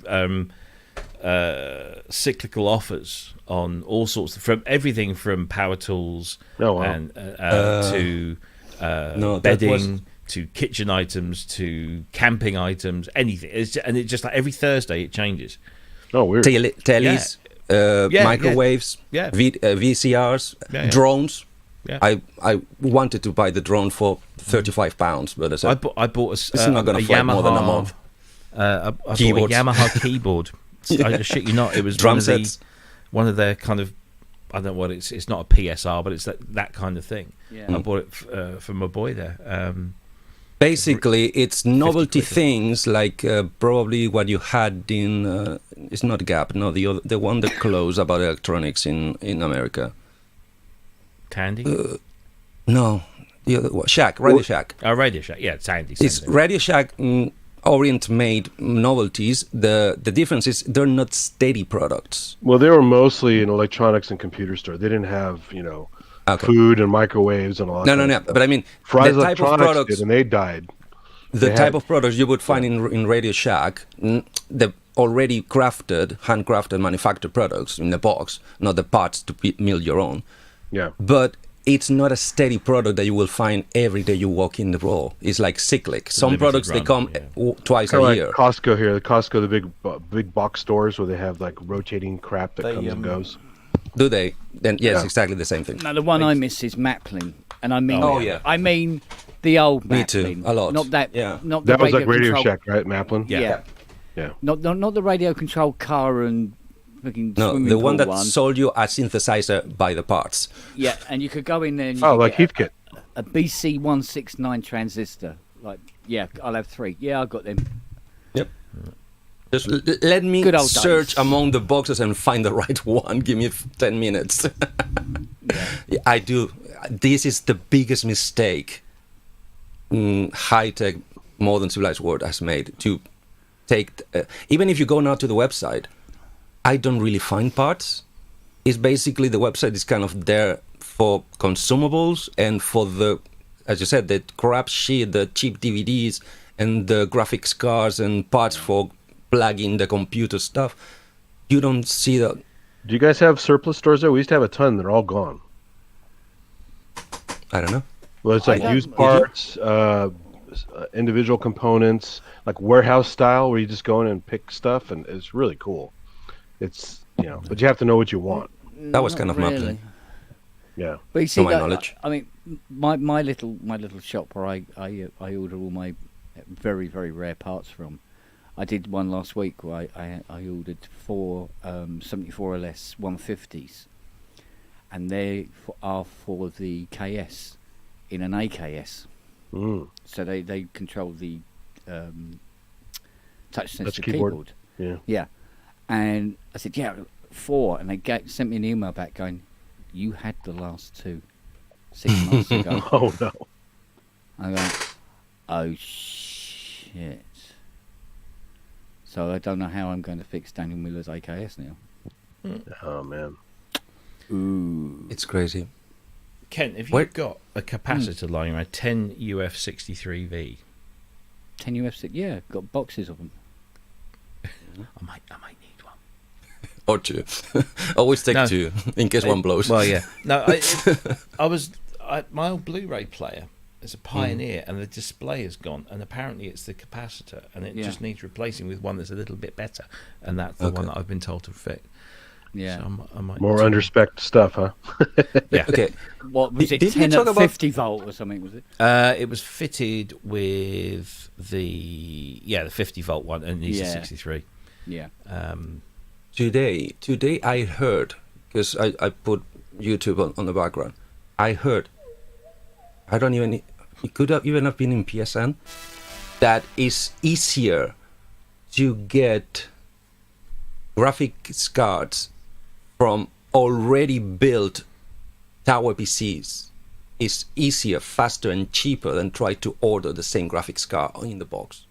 cyclical offers on all sorts, from everything from power tools Oh, wow. and to no, that bedding was- to kitchen items to camping items, anything. It's just like every Thursday it changes. Oh, weird. Tellies, Yeah, microwaves, yeah. VCRs, Yeah, yeah. drones. Yeah. I wanted to buy the drone for £35, but I said, I bought It's not gonna a fly Yamaha, more than a month. I bought a Keyboards. Yamaha keyboard. I shit you not, it was Drum one of sets. one of their kind of, I don't know what it's not a PSR, but it's that kind of thing. Yeah. I bought it for my boy there. basically, it's novelty quid. things like probably what you had in, it's not Gap, no, the one that closed about electronics in America. Tandy? No, the other one, Shack, Radio Shack. Radio Shack. Yeah, Tandy. same It's thing. Radio Shack Orient made novelties. The difference is they're not steady products. Well, they were mostly an electronics and computer store. They didn't have, Okay. food and microwaves and all that. No, kind of no. stuff. But I mean, Fry's the type of Electronics products, did, and they died. the they type had- of products you would find in Radio Shack, the already crafted, handcrafted, manufactured products in the box, not the parts to mill your own. Yeah. But it's not a steady product that you will find every day you walk in the raw. It's like cyclic. Some limited products they run, come twice Kind a of like year. Costco here. The Costco, the big box stores where they have like rotating crap that comes and goes. Do they? Then yes, Yeah. exactly the same thing. No, the one I miss is Maplin, and I mean, Oh, yeah. I mean the old Me Maplin, too, a lot. not that, Yeah. not the That was like Radio control- Shack, right, Maplin? Yeah. Yeah. Not the radio controlled car and fucking No, swimming the pool one that one. sold you a synthesizer by the parts. Yeah, and you could go in there and you Oh, could like get Heathkit. a BC 169 transistor. Like, yeah, I'll have 3. Yeah, I got them. Yep. Just let me Good old search days. among the boxes and find the right one. Give me 10 minutes. Yeah, I do. This is the biggest mistake high-tech modern civilized world has made. To take, even if you go now to the website, I don't really find parts. It's basically the website is kind of there for consumables and for the, as you said, the crap shit, the cheap DVDs and the graphics cards and parts for plugging the computer stuff. You don't see that. Do you guys have surplus stores there? We used to have a ton. They're all gone. I don't know. Well, it's like don't- used parts, individual components, like warehouse style, where you just go in and pick stuff, and it's really cool. It's but you have to know what you want. That was Not kind of really. Maplin. Yeah. But you see, my that- knowledge. I mean, my little shop where I order all my very very rare parts from. I did one last week where I ordered 4 74 LS 150s, and they are for the KS in an AKS. Mm. So they control the touch sensitive keyboard. keyboard. Yeah. Yeah, and I said 4, and they sent me an email back going, "You had the last 2 6 months ago." Oh no. I go, "Oh shit!" So I don't know how I'm going to fix Daniel Miller's AKS now. Oh man. Ooh, It's crazy. Ken, have you Where- got a capacitor lying around 10 UF63V? 10 UFC. Yeah, got boxes of them. I might need one. Or 2. Always take No. 2 in case one blows. Well, yeah. No, my old Blu-ray player is a Pioneer, and the display is gone, and apparently it's the capacitor, and it Yeah. just needs replacing with one that's a little bit better, and that's the one that I've been told to fit. Yeah. So I might More underspec stuff, huh? Yeah. Okay. What was it? Did you 10 talk at about- 50 volt or something? Was it? It was fitted with the 50 volt one, and it needs a Yeah. 63. Yeah. Today I heard, because I put YouTube on the background, I heard, it could have even have been in PSN, that it's easier to get graphics cards from already built tower PCs. It's easier, faster, and cheaper than try to order the same graphics card in the box.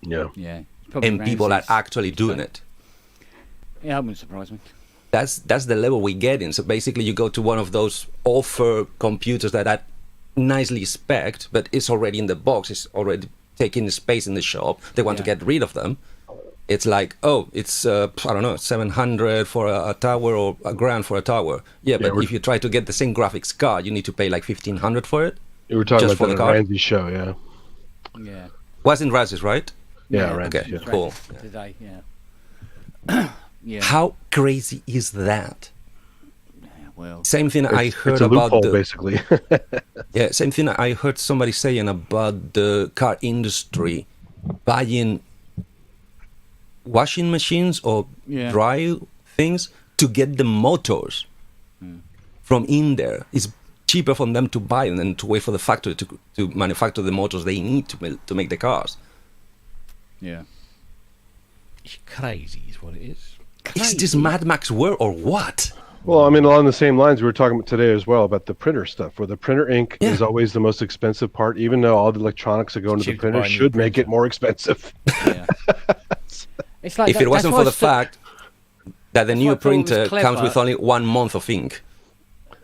Yeah. Yeah. It's probably And people are Ramsey's. actually doing it. Yeah, that wouldn't surprise me. That's the level we get in. So basically, you go to one of those offer computers that are nicely spec'd, but it's already in the box. It's already taking space in the shop. They want to Yeah. get rid of them. It's like, oh, it's I don't know, 700 for a tower or $1,000 for a tower. Yeah, but we're- if you try to get the same graphics card, you need to pay like 1,500 for it. You were talking Just about for that the on card? Randy's show, yeah. Yeah. Was in Razes, right? Yeah, Yeah, Randy's, okay. yeah. Cool. Today, yeah. Yeah. How crazy is that? Well, Same thing I It's heard a about loophole, the basically. Yeah, same thing I heard somebody saying about the car industry buying washing machines or Yeah. dry things to get the motors from in there. It's cheaper for them to buy than to wait for the factory to manufacture the motors they need to make the cars. yeah. It's crazy, is what it is. Is this Mad Max world or what? Well, I mean, along the same lines, we were talking about today as well about the printer stuff, where the printer ink Yeah. is always the most expensive part, even though all the electronics that go into the cheap to buy printer a new should make it printer. more expensive. Yeah. It's like If it wasn't for the fact that the why new I thought it was printer comes clever. with only 1 month of ink.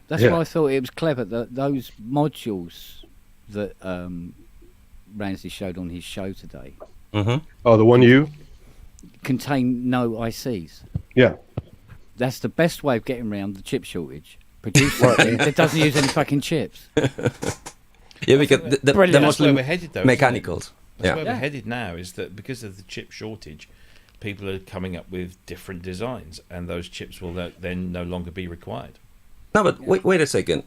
That's Yeah. why I thought it was clever that those modules that Ramsey showed on his show today Hmm. Oh, the one you? contain no ICs. Yeah. That's the best way of getting around the chip shortage. producer that doesn't use any fucking chips. Yeah, because they're That's where mostly we're headed, though. mechanicals. That's where Yeah. we're headed now. Is that because of the chip shortage, people are coming up with different designs, and those chips will then no longer be required. No, but wait a second.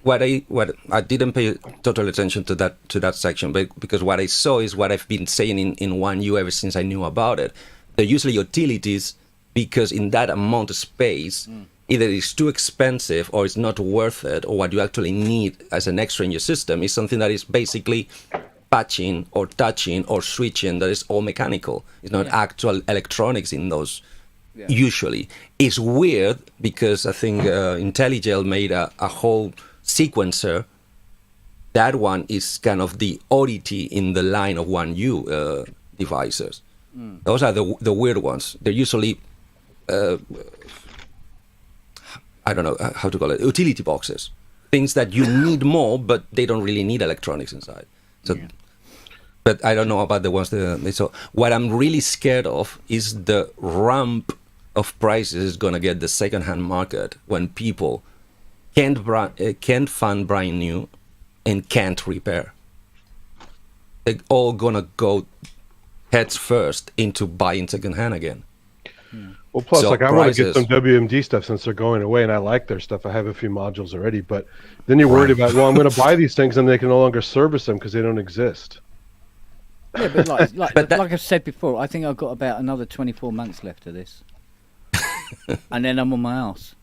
What I didn't pay total attention to that section, but because what I saw is what I've been saying in One U ever since I knew about it. They're usually utilities because in that amount of space, either it's too expensive or it's not worth it, or what you actually need as an extra in your system is something that is basically patching or touching or switching that is all mechanical. It's not actual electronics in those. Yeah. Usually, it's weird because I think IntelliGel made a whole sequencer. That one is kind of the oddity in the line of One U devices. Those are the weird ones. They're usually I don't know how to call it, utility boxes, things that you need more, but they don't really need electronics inside. So. Yeah. But I don't know about the ones that they saw. What I'm really scared of is the ramp of prices is going to get the second-hand market when people can't find brand new and can't repair. They're all going to go heads first into buying second-hand again. Well, plus, So like I want to get prices- some WMD stuff since they're going away, and I like their stuff. I have a few modules already, but then you're worried about, well, I'm going to buy these things and they can no longer service them because they don't exist. Yeah, but like I've said before, I think I've got about another 24 months left of this. And then I'm on my arse.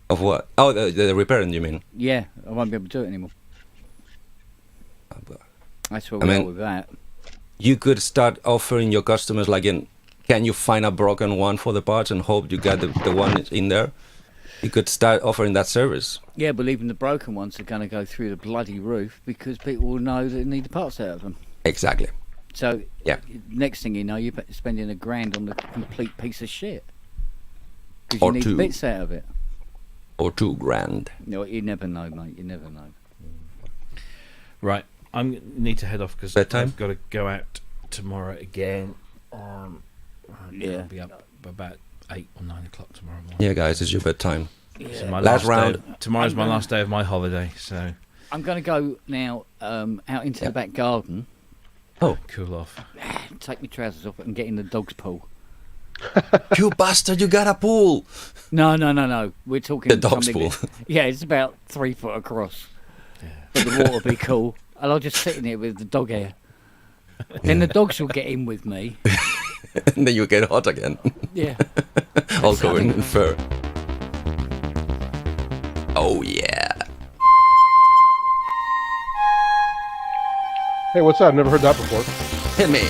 Of what? Oh, the repairing, you mean? Yeah, I won't be able to do it anymore. That's where I we mean- are with that. You could start offering your customers can you find a broken one for the parts and hope you got the one in there? You could start offering that service. Yeah, but even the broken ones are going to go through the bloody roof because people will know that they need the parts out of them. Exactly. So, Yeah. next thing you know, you're spending $1,000 on the complete piece of shit. Because Or you need two. bits out of it. Or $2,000. No, you never know, mate. You never know. Right, I need to head off because Bedtime? I've got to go out tomorrow again. Yeah. I'll be up about 8 or 9 o'clock tomorrow morning. Yeah, guys, it's your bedtime. So my Last day- round. tomorrow's my last day of my holiday, so I'm going to go now out into the back garden, cool off. take my trousers off and get in the dog's pool. You bastard, you got a pool! No. We're talking The dog's something pool. Yeah, it's about 3 foot across. But the water will be cool. And I'll just sit in it with the dog hair. Then the dogs will get in with me. And then you get hot again. Yeah. All covered in fur. Oh, yeah. Hey, what's that? I've never heard that before. Hit me.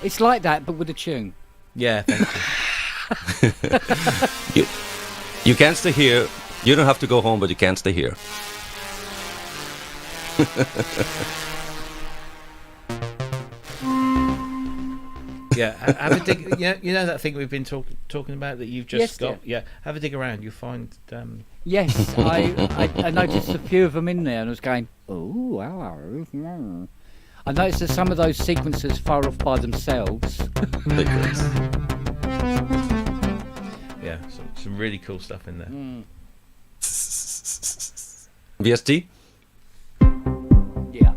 It's like that, but with a tune. Yeah, thank you. You can stay here. You don't have to go home, but you can stay here. Yeah, have a dig. You know that thing we've been talking about that you've just Yes, got. Yeah, have a dig around. You'll find. Yes, I noticed a few of them in there and I was going, oh, wow. I noticed that some of those sequences fire off by themselves. Yeah, some really cool stuff in there. VST? Yeah.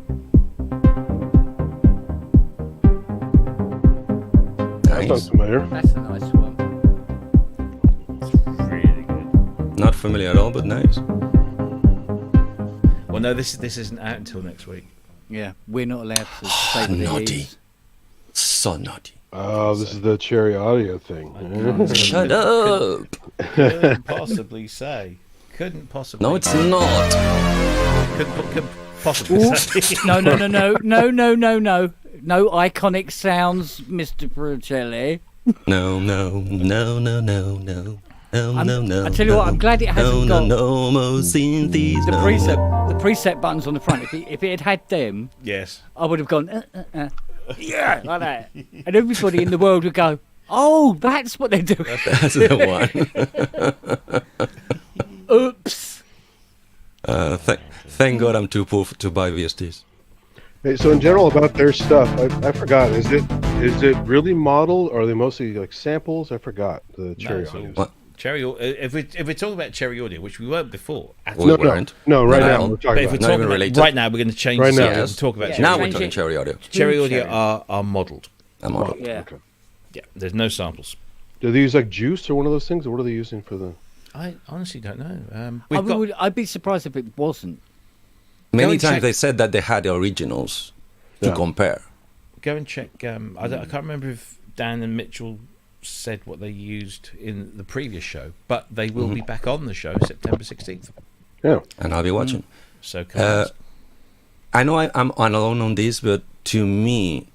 That sounds familiar. That's a nice one. Really good. Not familiar at all, but nice. Well, no, this isn't out until next week. Yeah, we're not allowed to say what it Naughty. is. So naughty. Oh, this is the Cherry Audio thing. Shut up! Couldn't possibly say. Couldn't possibly. No, it's not. Couldn't possibly say. No. No iconic sounds, Mr. Prucelli. No. I tell you what, I'm glad it hasn't got No, more synthes, the no. preset buttons on the front. If it had them, Yes. I would have gone, yeah, like that. And everybody in the world would go, oh, that's what they're doing. That's the one. Oops. Thank God I'm too poor to buy VSTs. Hey, so in general about their stuff, I forgot. Is it Is it really modeled, or are they mostly like samples? I forgot the cherry it's all- audio. What? Cherry, if we're talking about cherry audio, which we weren't before, at We all. weren't. No, right No, now no. we're But talking if we're about. Not talking even about related. right now, we're going to change Right the now, subject yes. to talk about Yeah. cherry Now audio. we're Change talking it. cherry audio. Cherry audio Cherry. are modelled. I'm on. Yeah. Okay. Yeah, there's no samples. Do they use like juice or one of those things, or what are they using for the? I honestly don't know. I'd be surprised if it wasn't. Many and times check- they said that they had the originals to Yeah. compare. Go and check. I can't remember if Dan and Mitchell said what they used in the previous show, but they will be back on the show September 16th. Yeah. And I'll be watching. So come on. I know I'm alone on this, but to me,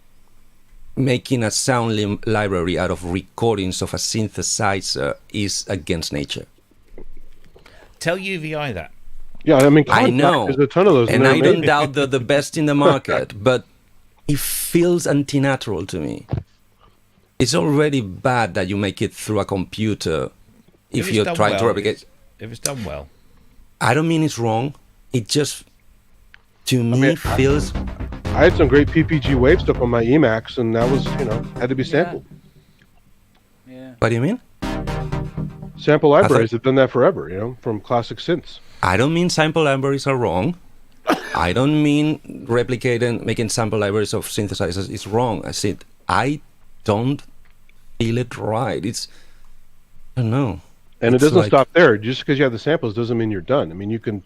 making a sound library out of recordings of a synthesizer is against nature. Tell UVI that. Yeah, I mean, I know. There's a ton of those, And they're I don't amazing. doubt they're the best in the market, but it feels anti-natural to me. It's already bad that you make it through a computer if it's you're done trying to well, replicate. if it's done well. I don't mean it's wrong. It just, to me, feels... I had some great PPG wave stuff on my Emacs, and that was, had to be sampled. Yeah. What do you mean? Sample libraries have done that forever, from classic synths. I don't mean sample libraries are wrong. I don't mean replicating, making sample libraries of synthesizers is wrong. I don't feel it right. I don't know. And it It's doesn't like- stop there. Just because you have the samples doesn't mean you're done. I mean, you can.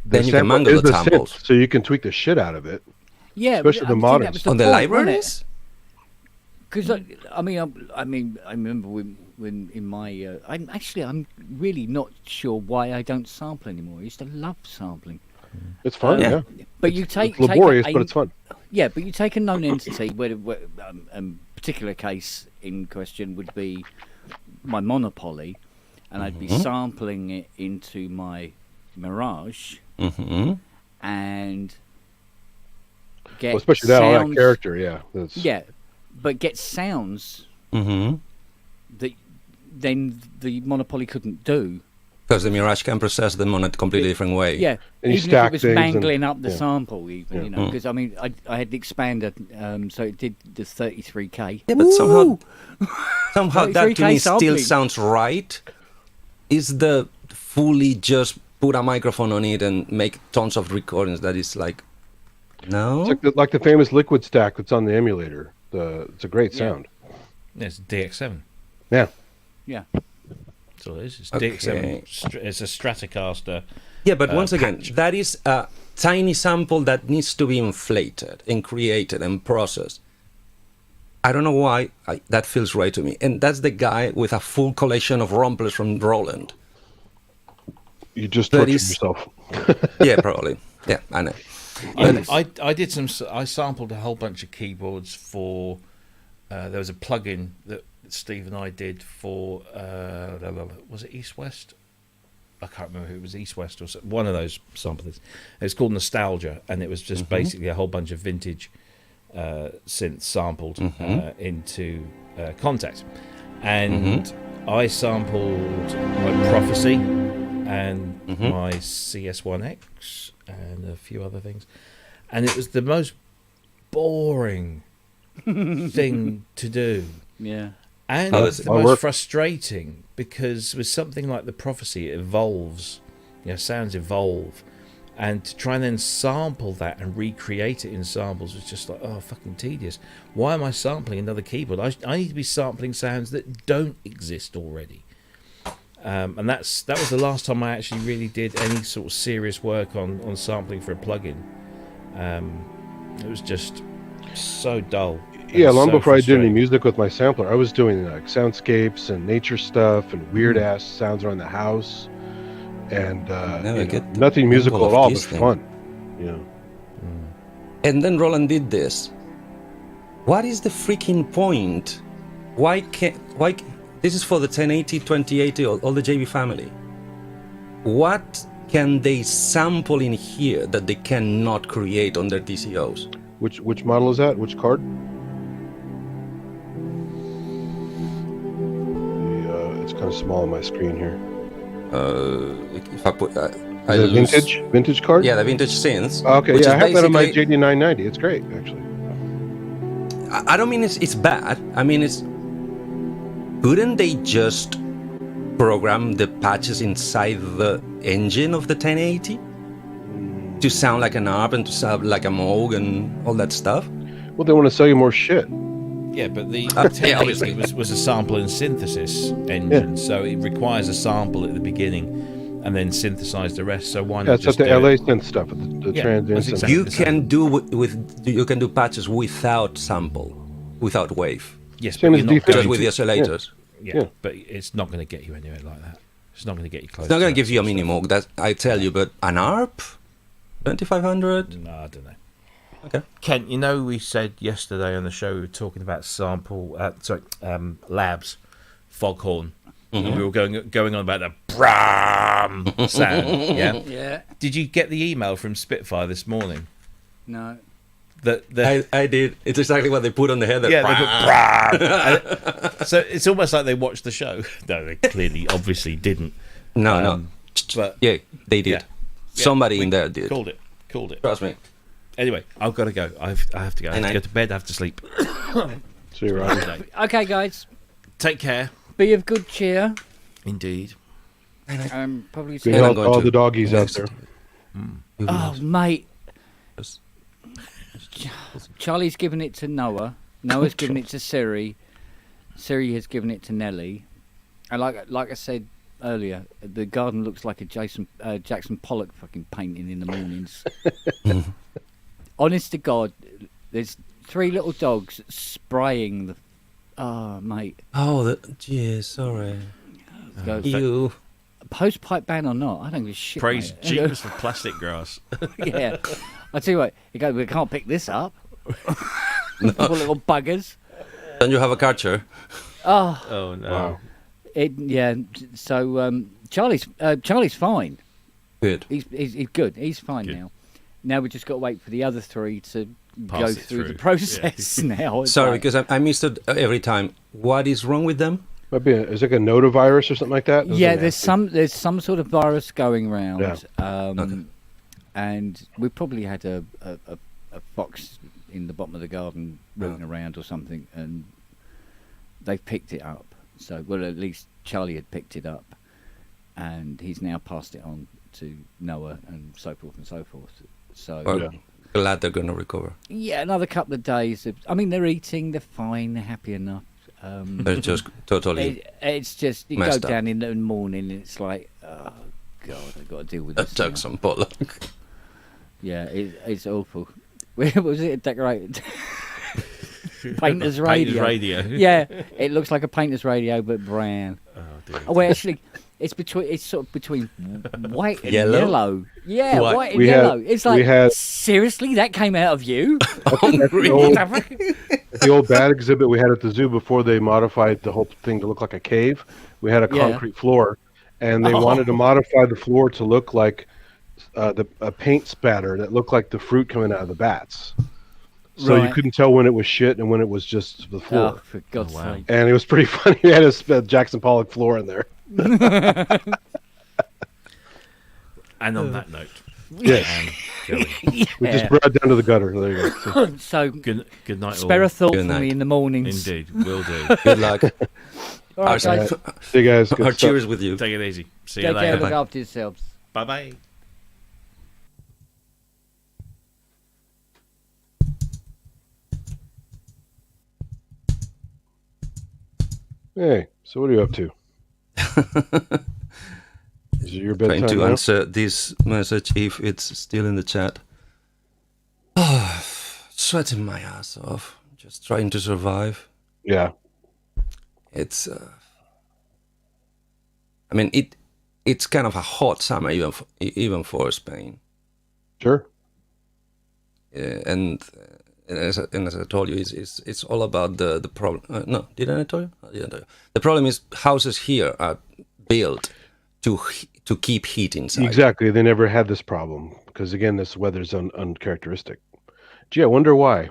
Then you can sample mangle is the synth, samples. so you can tweak the shit out of it. Yeah, Especially but the I think moderns. that was the On the point, wasn't it? libraries? Because I remember when in my I'm really not sure why I don't sample anymore. I used to love sampling. It's fun, Yeah. yeah. But you take It's laborious, take but it's fun. Yeah, but you take a known entity. Where particular case in question would be my Monopoly, and I'd be sampling it into my Mirage Mm-hmm. and get Well, especially that, all that sounds- character, yeah. That's, Yeah, but get sounds Mm-hmm. that then the Monopoly couldn't do. Because the Mirage can process them on a completely different way. Yeah, And you even if stack it was things and- mangling up the yeah. sample, even Yeah. because I had the expander, so it did the 33K. Yeah, but somehow that to 33K me still sampling. sounds right. Is the fully just put a microphone on it and make tons of recordings that is like, no? It's like the famous liquid stack that's on the emulator. It's a great sound. Yeah, it's DX7. Yeah. Yeah, That's all it is. It's Okay. DX7. It's a Stratocaster. Yeah, but once again, patch. that is a tiny sample that needs to be inflated and created and processed. I don't know why that feels right to me. And that's the guy with a full collection of rumplers from Roland. You just That tortured is- yourself. Yeah, probably. Yeah, I know. I did I sampled a whole bunch of keyboards for. There was a plugin that Steve and I did for. Was it East West? I can't remember who it was, East West or one of those samplers. It's called Nostalgia, and it was just basically a whole bunch of vintage synths sampled into Contact. And I sampled my Prophecy and my CS1X and a few other things. And it was the most boring thing to do. yeah. And Oh, it's the I'll most work. frustrating because with something like the Prophecy, it evolves. Sounds evolve. And to try and then sample that and recreate it in samples was just like, oh, fucking tedious. Why am I sampling another keyboard? I need to be sampling sounds that don't exist already. And that was the last time I actually really did any sort of serious work on sampling for a plugin. It was just so dull. Yeah, and long so before I did any frustrating. music with my sampler, I was doing like soundscapes and nature stuff and weird ass sounds around the house, and Never get the nothing musical angle at of all, but this thing. fun. And then Roland did this. What is the freaking point? Why this is for the 1080, 2080, all the JB family. What can they sample in here that they cannot create on their TCOs? Which model is that? Which card? It's kind of small on my screen here. If I put Is it vintage card? Yeah, the vintage synths. Okay, which yeah, I is have that on my basically- JD990. It's great, actually. I don't mean it's bad. I mean couldn't they just program the patches inside the engine of the 1080 to sound like an ARP and to sound like a Moog and all that stuff? Well, they want to sell you more shit. Yeah, but the yeah, 1080 obviously. was a sample and synthesis engine, so it requires a sample at the beginning and then synthesize the rest. So why Yeah, not it's just like the do LA it? synth stuff, the Yeah, transients. that's exactly You the same. can do you can do patches without sample, without wave, Yes, Same but as you're not D50. just going with the to, oscillators. yeah, but it's not going to get you anywhere like that. It's not going to get you close. It's not going to to give you a mini Moog, that I tell you, but an ARP, 2500. No, I don't know. Okay. Kent, you know, we said yesterday on the show we were talking about labs, foghorn. And we were going on about the bram sound. Yeah. Yeah. Did you get the email from Spitfire this morning? No. I did. It's exactly what they put on the head. Yeah, they put bram. So it's almost like they watched the show. No, they clearly, obviously didn't. No. But Yeah, they did. yeah. Somebody in there did. Called it. Trust me. Anyway, I've got to go. I have to go. I have to go to bed. I have to sleep. See you around. Okay, guys. Take care. Be of good cheer. Indeed. Probably Good see. I'm health going to all to- the doggies out there. Oh, mate. Charlie's given it to Noah. Noah's given it to Siri. Siri has given it to Nelly. And like I said earlier, the garden looks like a Jackson Pollock fucking painting in the mornings. Honest to God, there's 3 little dogs spraying the. Oh, mate. Oh, yeah, sorry. Go, You. post pipe ban or not, I don't give a shit. Praise mate. Jesus for plastic grass. Yeah. I tell you what, you go, we can't pick this up. Poor little buggers. Don't you have a catcher? Oh, Oh no. Wow. yeah. So Charlie's fine. Good. He's good. He's fine Good. now. Now we just got to wait for the other 3 to Pass go it through the through. process now. It's Sorry, like- because I missed it every time. What is wrong with them? Might be is it like a notavirus or something like that? Those yeah, are there's nasty. some sort of virus going round. Yeah. Okay. And we probably had a fox in the bottom of the garden rooting around or something, and they've picked it up. So, well, at least Charlie had picked it up, and he's now passed it on to Noah and so forth and so forth. So, Well, glad they're going to recover. yeah, another couple of days. I mean, they're eating, they're fine, they're happy enough. They're just totally It's just you go messed up. down in the morning, and it's like, oh God, I've got to deal with this. now. Jackson Pollock. Yeah, it's awful. Where was it? Decorated painter's radio. Painter's radio. Yeah, it looks like a painter's radio, but brown. Oh, dear. Oh, well, actually, it's sort of between white and Yellow? yellow. Yeah, White. white and We had- yellow. It's we like had- seriously, that came out of you. The old bat exhibit we had at the zoo before they modified the whole thing to look like a cave. We had a Yeah. concrete floor, and they wanted to modify the floor to look like a paint spatter that looked like the fruit coming out of the bats. So you Right. couldn't tell when it was shit and when it was just the floor. Oh, for God's wow. sake! And it was pretty funny. We had a Jackson Pollock floor in there. And on that note, Yes. going. We just brought it down to the gutter. There you go. So, So Good night, spare a all. thought Good for night. me in the mornings. Indeed, will do. Good luck. All right, Our- guys, see you guys. Good Our stuff. cheers with you. Take it easy. See you take care. later. Look after yourselves. Bye bye. Hey, so what are you up to? Is it your bedtime Trying to now? answer this message if it's still in the chat. Oh, sweating my ass off. Just trying to survive. Yeah. It's. I mean, it's kind of a hot summer even for Spain. Sure. And as I told you, it's all about the problem. No, didn't I tell you? I didn't tell you. The problem is houses here are built to keep heat inside. Exactly. They never had this problem because, again, this weather's uncharacteristic. Gee, I wonder why.